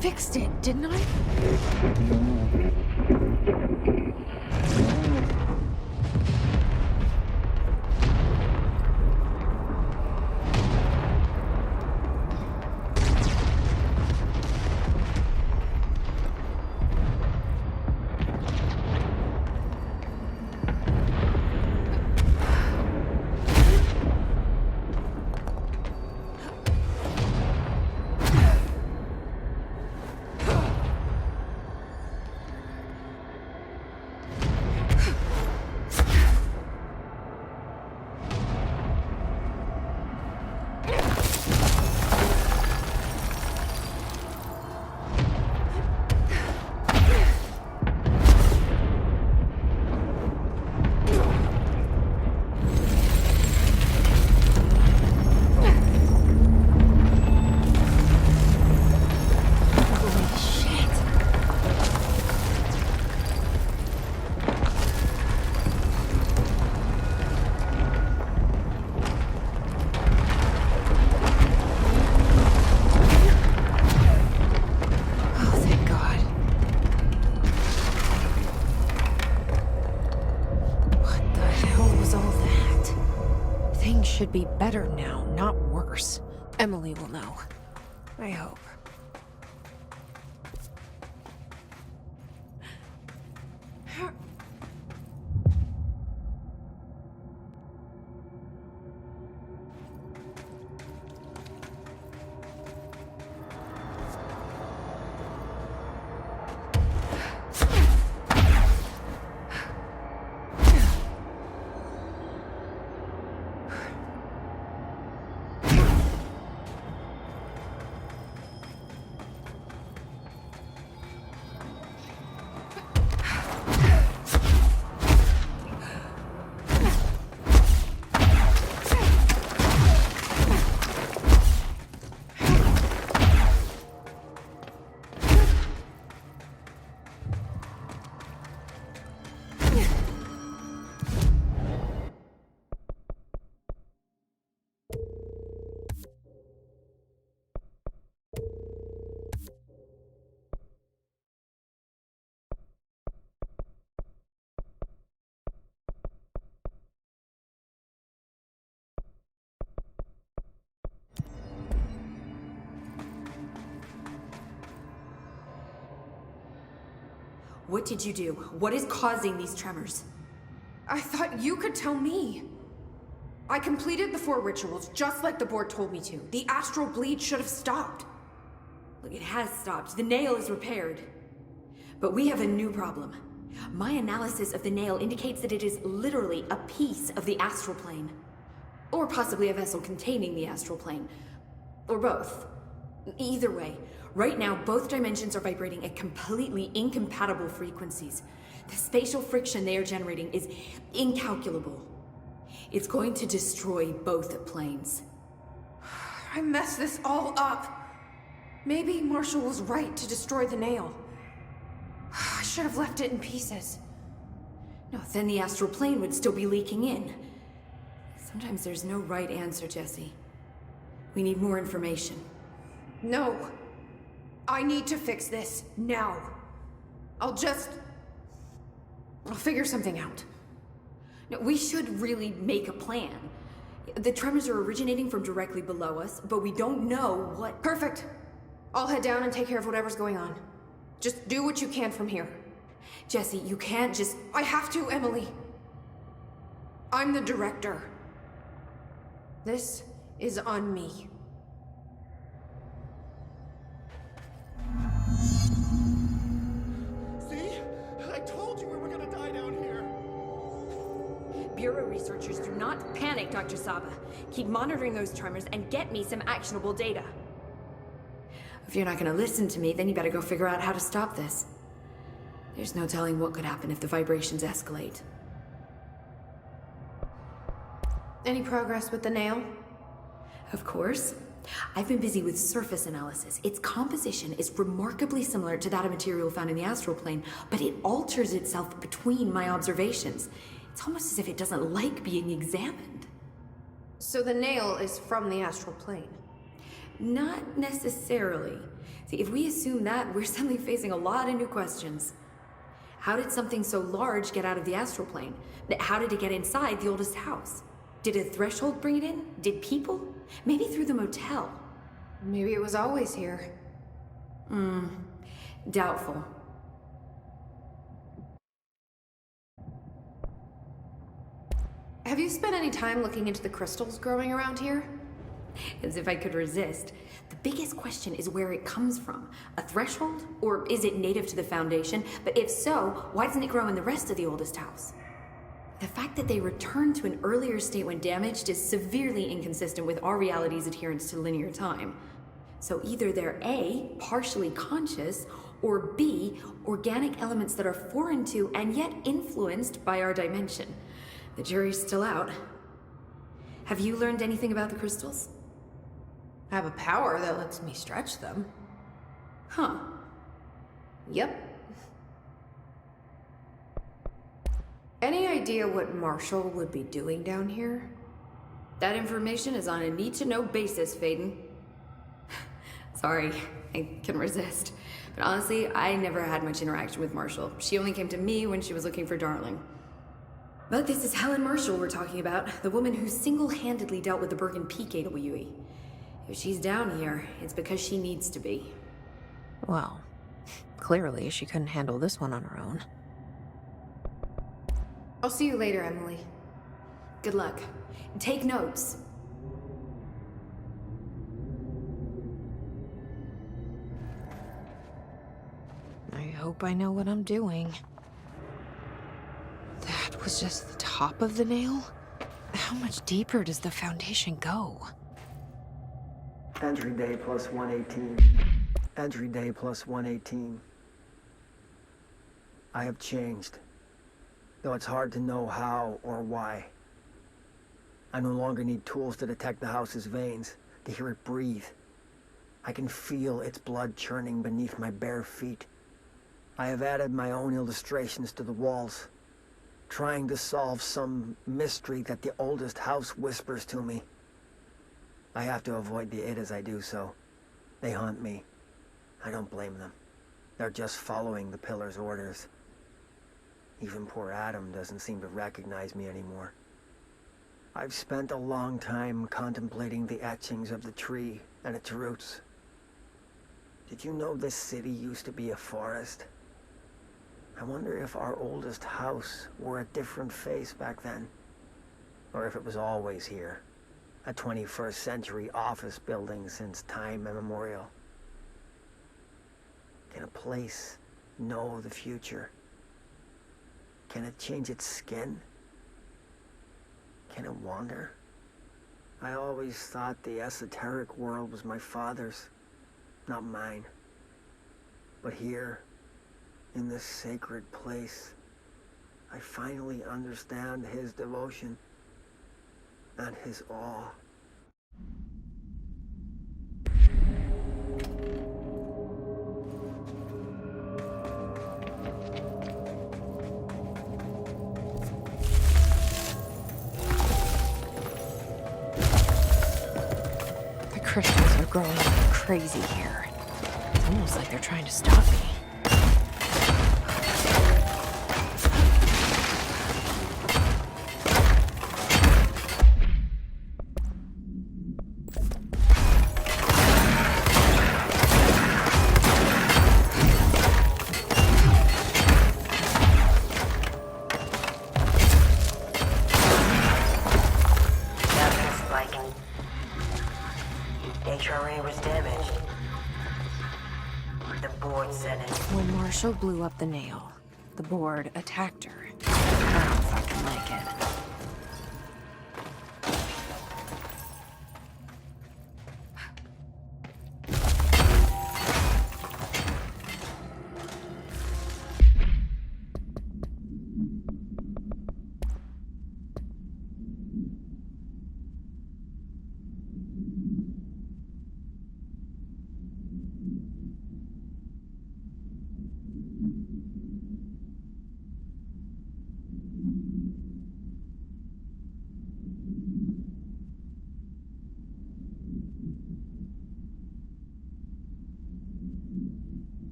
fixed it, didn't I? Should be better now, not worse. Emily will know. I hope. What did you do? What is causing these tremors? I thought you could tell me. I completed the 4 rituals just like the board told me to. The astral bleed should have stopped. Look, it has stopped. The nail is repaired. But we have a new problem. My analysis of the nail indicates that it is literally a piece of the astral plane. Or possibly a vessel containing the astral plane. Or both. Either way, right now both dimensions are vibrating at completely incompatible frequencies. The spatial friction they are generating is incalculable. It's going to destroy both planes. I messed this all up. Maybe Marshall was right to destroy the nail. I should have left it in pieces. No, then the astral plane would still be leaking in. Sometimes there's no right answer, Jesse. We need more information. No. I need to fix this now. I'll figure something out. No, we should really make a plan. The tremors are originating from directly below us, but we don't know what... Perfect. I'll head down and take care of whatever's going on. Just do what you can from here. Jesse, you can't just... I have to, Emily. I'm the director. This is on me. I told you we were gonna die down here! Bureau researchers, do not panic, Dr. Saba. Keep monitoring those tremors and get me some actionable data. If you're not gonna listen to me, then you better go figure out how to stop this. There's no telling what could happen if the vibrations escalate. Any progress with the nail? Of course. I've been busy with surface analysis. Its composition is remarkably similar to that of material found in the astral plane, but it alters itself between my observations. It's almost as if it doesn't like being examined. So the nail is from the astral plane? Not necessarily. See, if we assume that, we're suddenly facing a lot of new questions. How did something so large get out of the astral plane? How did it get inside the oldest house? Did a threshold bring it in? Did people? Maybe through the motel. Maybe it was always here. Doubtful. Have you spent any time looking into the crystals growing around here? As if I could resist. The biggest question is where it comes from. A threshold? Or is it native to the Foundation? But if so, why doesn't it grow in the rest of the oldest house? The fact that they returned to an earlier state when damaged is severely inconsistent with our reality's adherence to linear time. So either they're A, partially conscious, or B, organic elements that are foreign to and yet influenced by our dimension. The jury's still out. Have you learned anything about the crystals? I have a power that lets me stretch them. Huh. Yep. Any idea what Marshall would be doing down here? That information is on a need-to-know basis, Faden. Sorry, I couldn't resist. But honestly, I never had much interaction with Marshall. She only came to me when she was looking for Darling. But this is Helen Marshall we're talking about, the woman who single-handedly dealt with the Bergen Peak AWE. If she's down here, it's because she needs to be. Well, clearly she couldn't handle this one on her own. I'll see you later, Emily. Good luck. Take notes. I hope I know what I'm doing. That was just the top of the nail? How much deeper does the Foundation go? Entry day plus 118. Entry day plus 118. I have changed, though it's hard to know how or why. I no longer need tools to detect the house's veins, to hear it breathe. I can feel its blood churning beneath my bare feet. I have added my own illustrations to the walls, trying to solve some mystery that the oldest house whispers to me. I have to avoid the it as I do so. They haunt me. I don't blame them. They're just following the Pillar's orders. Even poor Adam doesn't seem to recognize me anymore. I've spent a long time contemplating the etchings of the tree and its roots. Did you know this city used to be a forest? I wonder if our oldest house wore a different face back then. Or if it was always here. A 21st century office building since time immemorial. Can a place know the future? Can it change its skin? Can it wander? I always thought the esoteric world was my father's, not mine. But here, in this sacred place, I finally understand his devotion and his awe. The crystals are growing like crazy here. It's almost like they're trying to stop me. HRA was damaged. The board said it. When Marshall blew up the nail, the board attacked her. I don't fucking like it.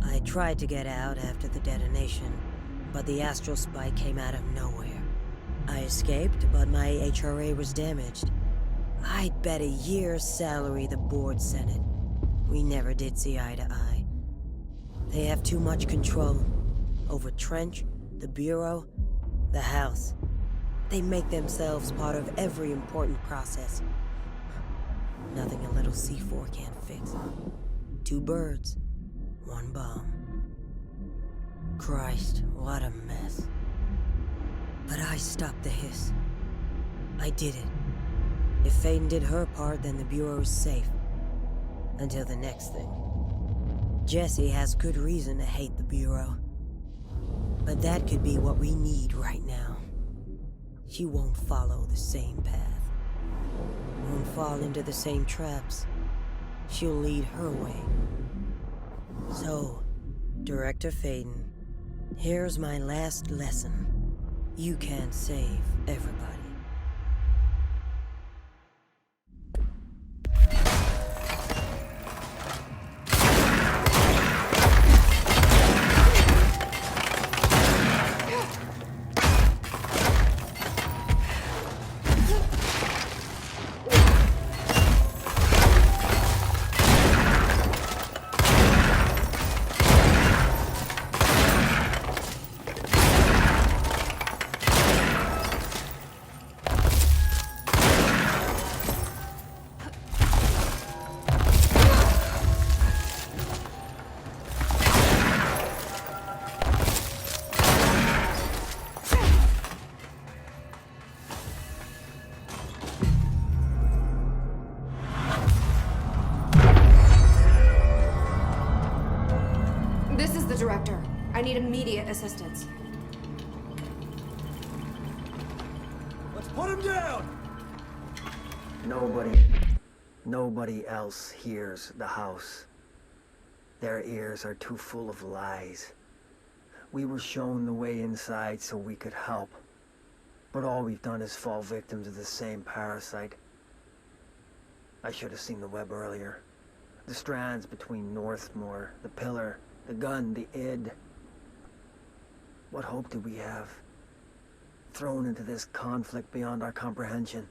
I tried to get out after the detonation, but the astral spike came out of nowhere. I escaped, but my HRA was damaged. I'd bet a year's salary the board sent it. We never did see eye to eye. They have too much control over Trench, the Bureau, the House. They make themselves part of every important process. Nothing a little C4 can't fix. 2 birds, 1 bomb. Christ, what a mess. But I stopped the hiss. I did it. If Faden did her part, then the Bureau's safe. Until the next thing. Jessie has good reason to hate the Bureau. But that could be what we need right now. She won't follow the same path. Won't fall into the same traps. She'll lead her way. So, Director Faden, here's my last lesson. You can't save everybody. This is the director. I need immediate assistance. Let's put him down! Nobody else hears the house. Their ears are too full of lies. We were shown the way inside so we could help. But all we've done is fall victim to the same parasite. I should have seen the web earlier. The strands between Northmore, the pillar, the gun, the id. What hope did we have? Thrown into this conflict beyond our comprehension.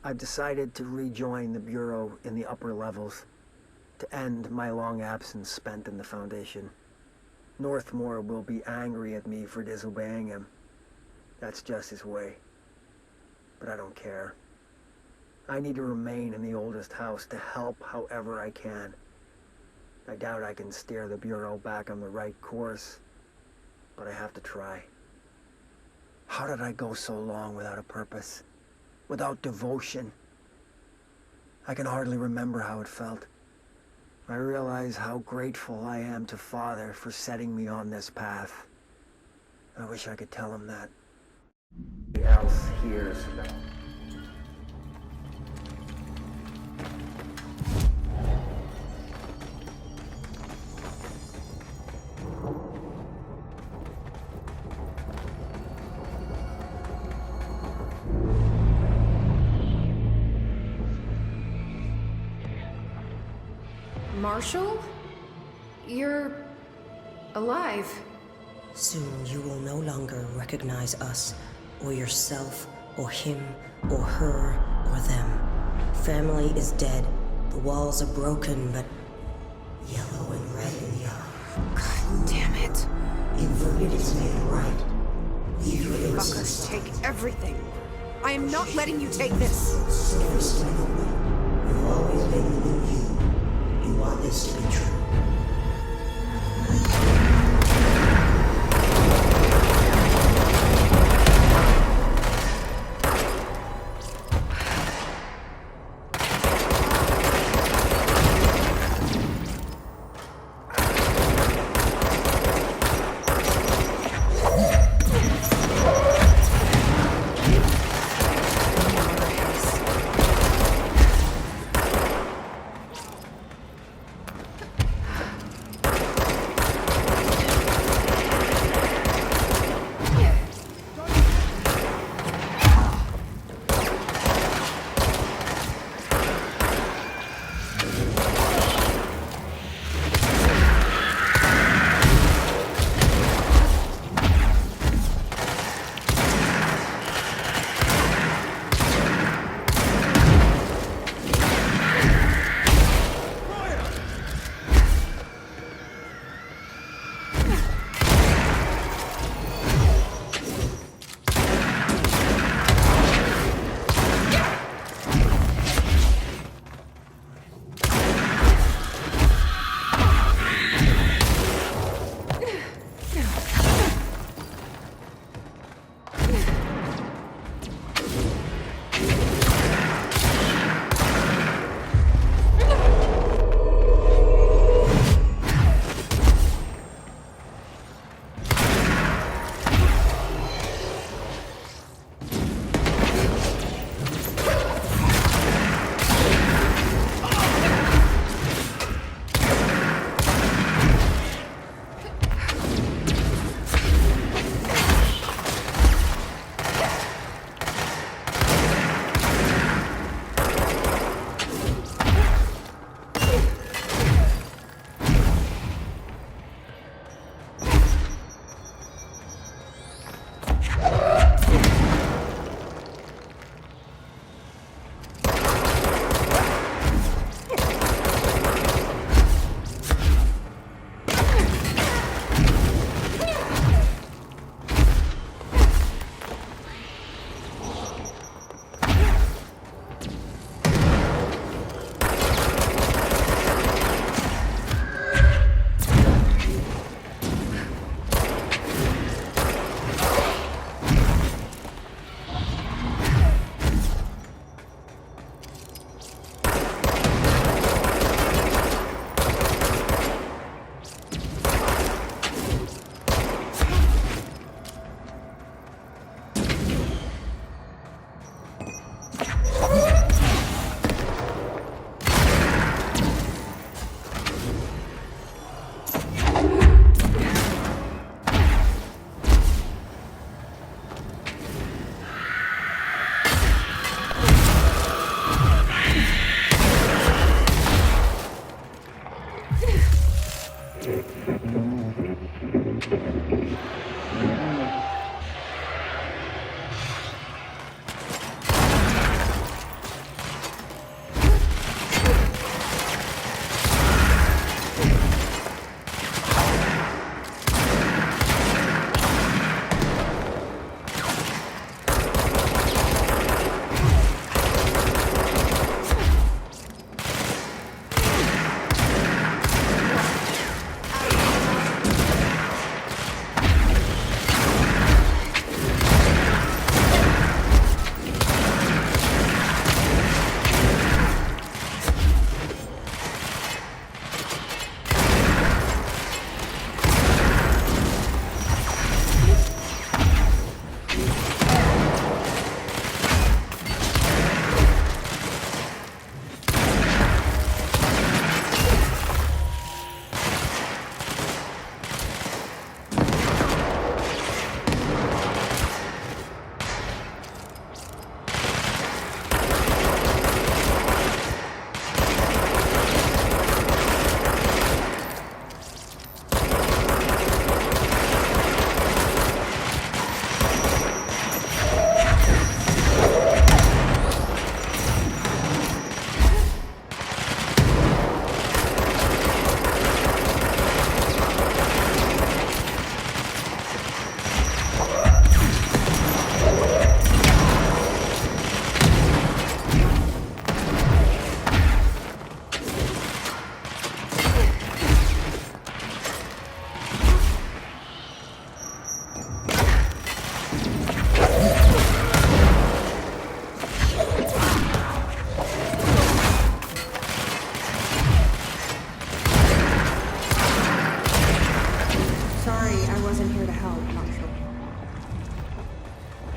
I've decided to rejoin the Bureau in the upper levels, to end my long absence spent in the Foundation. Northmore will be angry at me for disobeying him. That's just his way. But I don't care. I need to remain in the oldest house to help however I can. I doubt I can steer the Bureau back on the right course, but I have to try. How did I go so long without a purpose? Without devotion? I can hardly remember how it felt. I realize how grateful I am to Father for setting me on this path. I wish I could tell him that. Nobody else hears that. Marshall? You're alive. Soon you will no longer recognize us, or yourself, or him, or her, or them. Family is dead. The walls are broken, but yellow and red in the eye. God damn it. Inverted is made right. Leave your Fuckers take everything. I am not letting you take this. Every step of the way. You've always been within you. You want this to be true.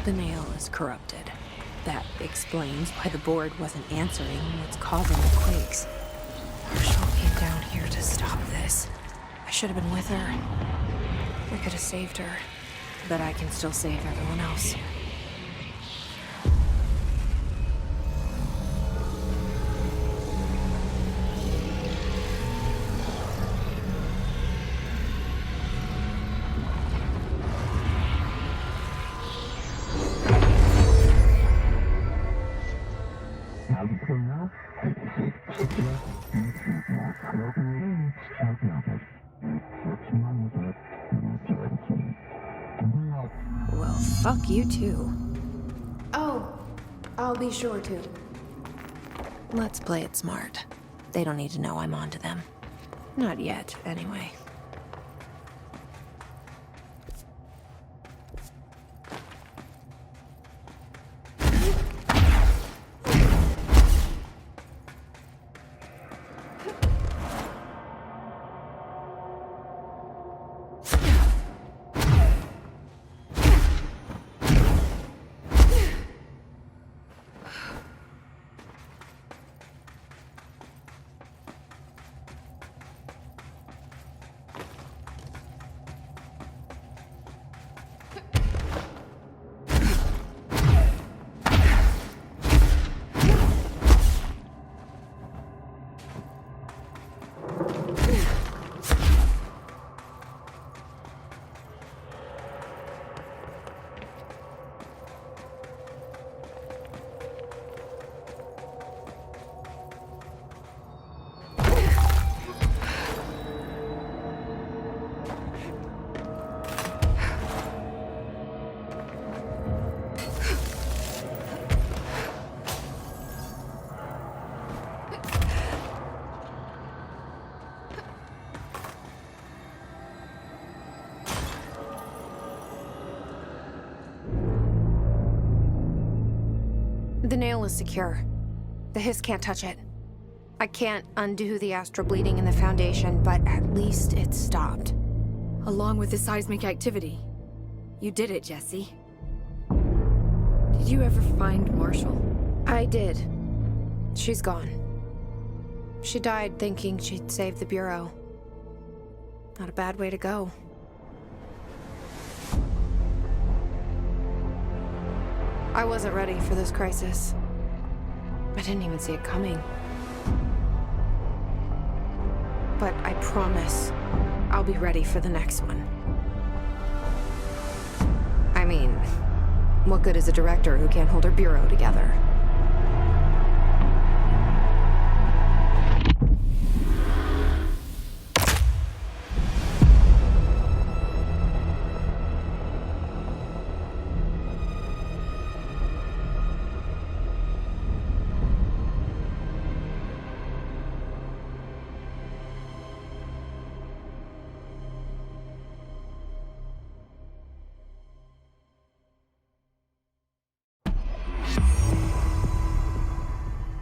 The nail is corrupted. That explains why the board wasn't answering what's causing the quakes. Marshall came down here to stop this. I should have been with her. I could have saved her. But I can still save everyone else. Well, fuck you too. Oh, I'll be sure to. Let's play it smart. They don't need to know I'm onto them. Not yet, anyway. The nail is secure. The Hiss can't touch it. I can't undo the astral bleeding in the Foundation, but at least it's stopped. Along with the seismic activity. You did it, Jesse. Did you ever find Marshall? I did. She's gone. She died thinking she'd save the Bureau. Not a bad way to go. I wasn't ready for this crisis. I didn't even see it coming. But I promise I'll be ready for the next one. I mean, what good is a director who can't hold her bureau together?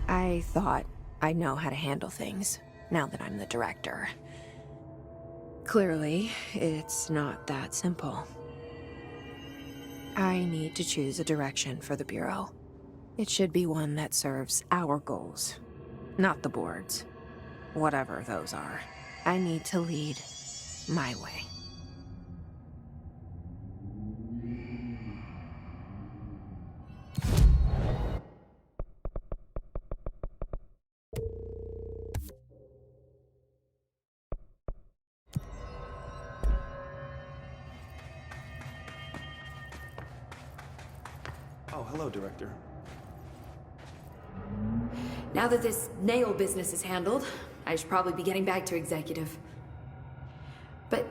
I thought I know how to handle things, now that I'm the director. Clearly, it's not that simple. I need to choose a direction for the Bureau. It should be one that serves our goals, not the board's. Whatever those are. I need to lead my way. Oh, hello, Director. Now that this nail business is handled, I should probably be getting back to executive. But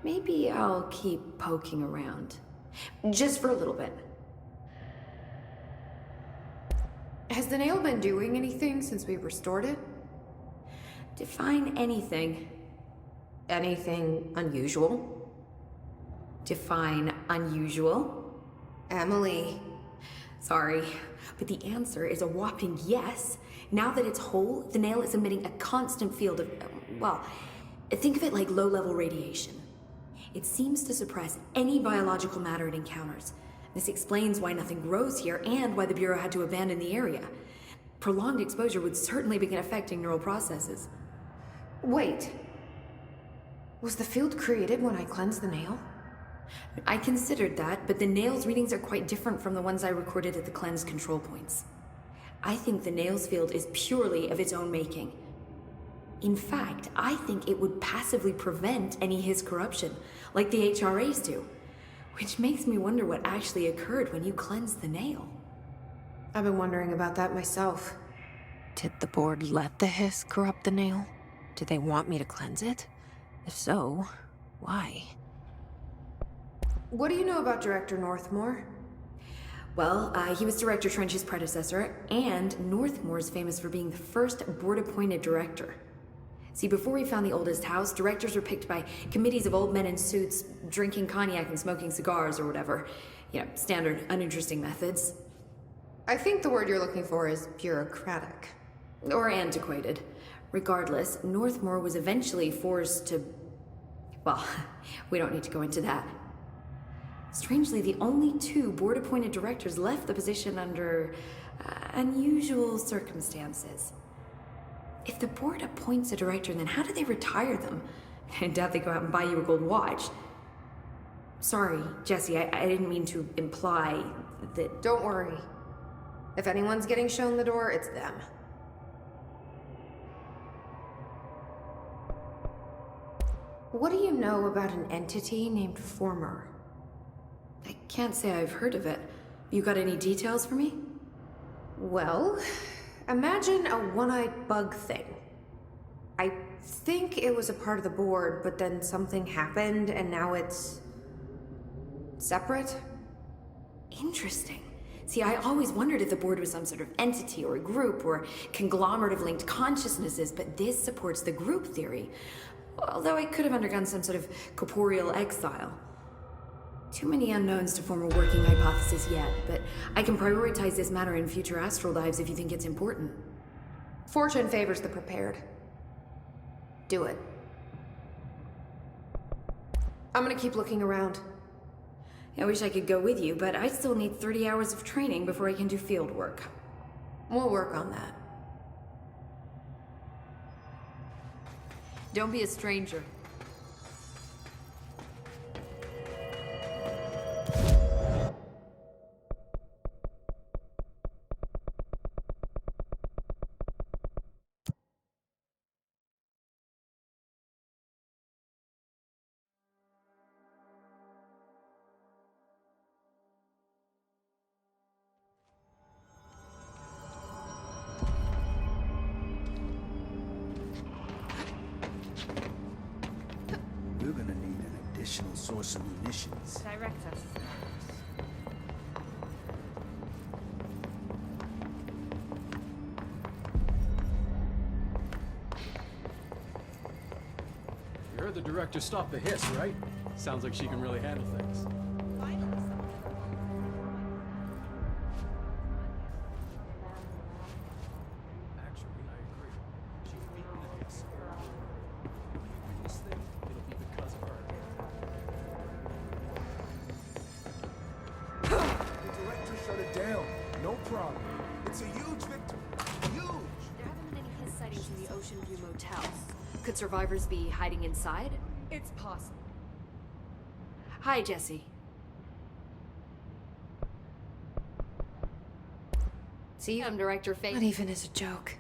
maybe I'll keep poking around. Just for a little bit. Has the nail been doing anything since we restored it? Define anything. Anything unusual? Define unusual. Emily. Sorry, but the answer is a whopping yes. Now that it's whole, the nail is emitting a constant field of, well, think of it like low-level radiation. It seems to suppress any biological matter it encounters, This explains why nothing grows here and why the Bureau had to abandon the area. Prolonged exposure would certainly begin affecting neural processes. Wait. Was the field created when I cleansed the nail? I considered that, but the nail's readings are quite different from the ones I recorded at the cleanse control points. I think the nail's field is purely of its own making. In fact, I think it would passively prevent any Hiss corruption, like the HRAs do. Which makes me wonder what actually occurred when you cleansed the nail. I've been wondering about that myself. Did the board let the Hiss corrupt the nail? Did they want me to cleanse it? If so, why? What do you know about Director Northmore? Well, he was Director Trench's predecessor, and Northmore's famous for being the first board-appointed director. See, before we found the oldest house, directors were picked by committees of old men in suits, drinking cognac and smoking cigars or whatever. You know, standard, uninteresting methods. I think the word you're looking for is bureaucratic. Or antiquated. Regardless, Northmore was eventually forced to... Well, we don't need to go into that. Strangely, the only two board-appointed directors left the position under unusual circumstances. If the board appoints a director, then how do they retire them? I doubt they go out and buy you a gold watch. Sorry, Jesse, I didn't mean to imply that... Don't worry. If anyone's getting shown the door, it's them. What do you know about an entity named Former? I can't say I've heard of it. You got any details for me? Well, imagine a one-eyed bug thing. I think it was a part of the board, but then something happened and now it's... separate? Interesting. See, I always wondered if the board was some sort of entity or a group or conglomerate of linked consciousnesses, but this supports the group theory. Although it could have undergone some sort of corporeal exile. Too many unknowns to form a working hypothesis yet, but I can prioritize this matter in future astral dives if you think it's important. Fortune favors the prepared. Do it. I'm gonna keep looking around. I wish I could go with you, but I still need 30 hours of training before I can do field work. We'll work on that. Don't be a stranger. We're gonna need an additional source of munitions. Direct us. You heard the director stop the Hiss, right? Sounds like she can really handle things. Actually, I agree. She's beaten the Hiss. If we win this thing, it'll be because of her. The director shut it down. No problem. It's a huge victory. Huge! There haven't been any Hiss sightings in the Ocean View Motel. Could survivors be hiding inside? It's possible. Hi, Jesse. See, I'm Director Faith. not even as a joke.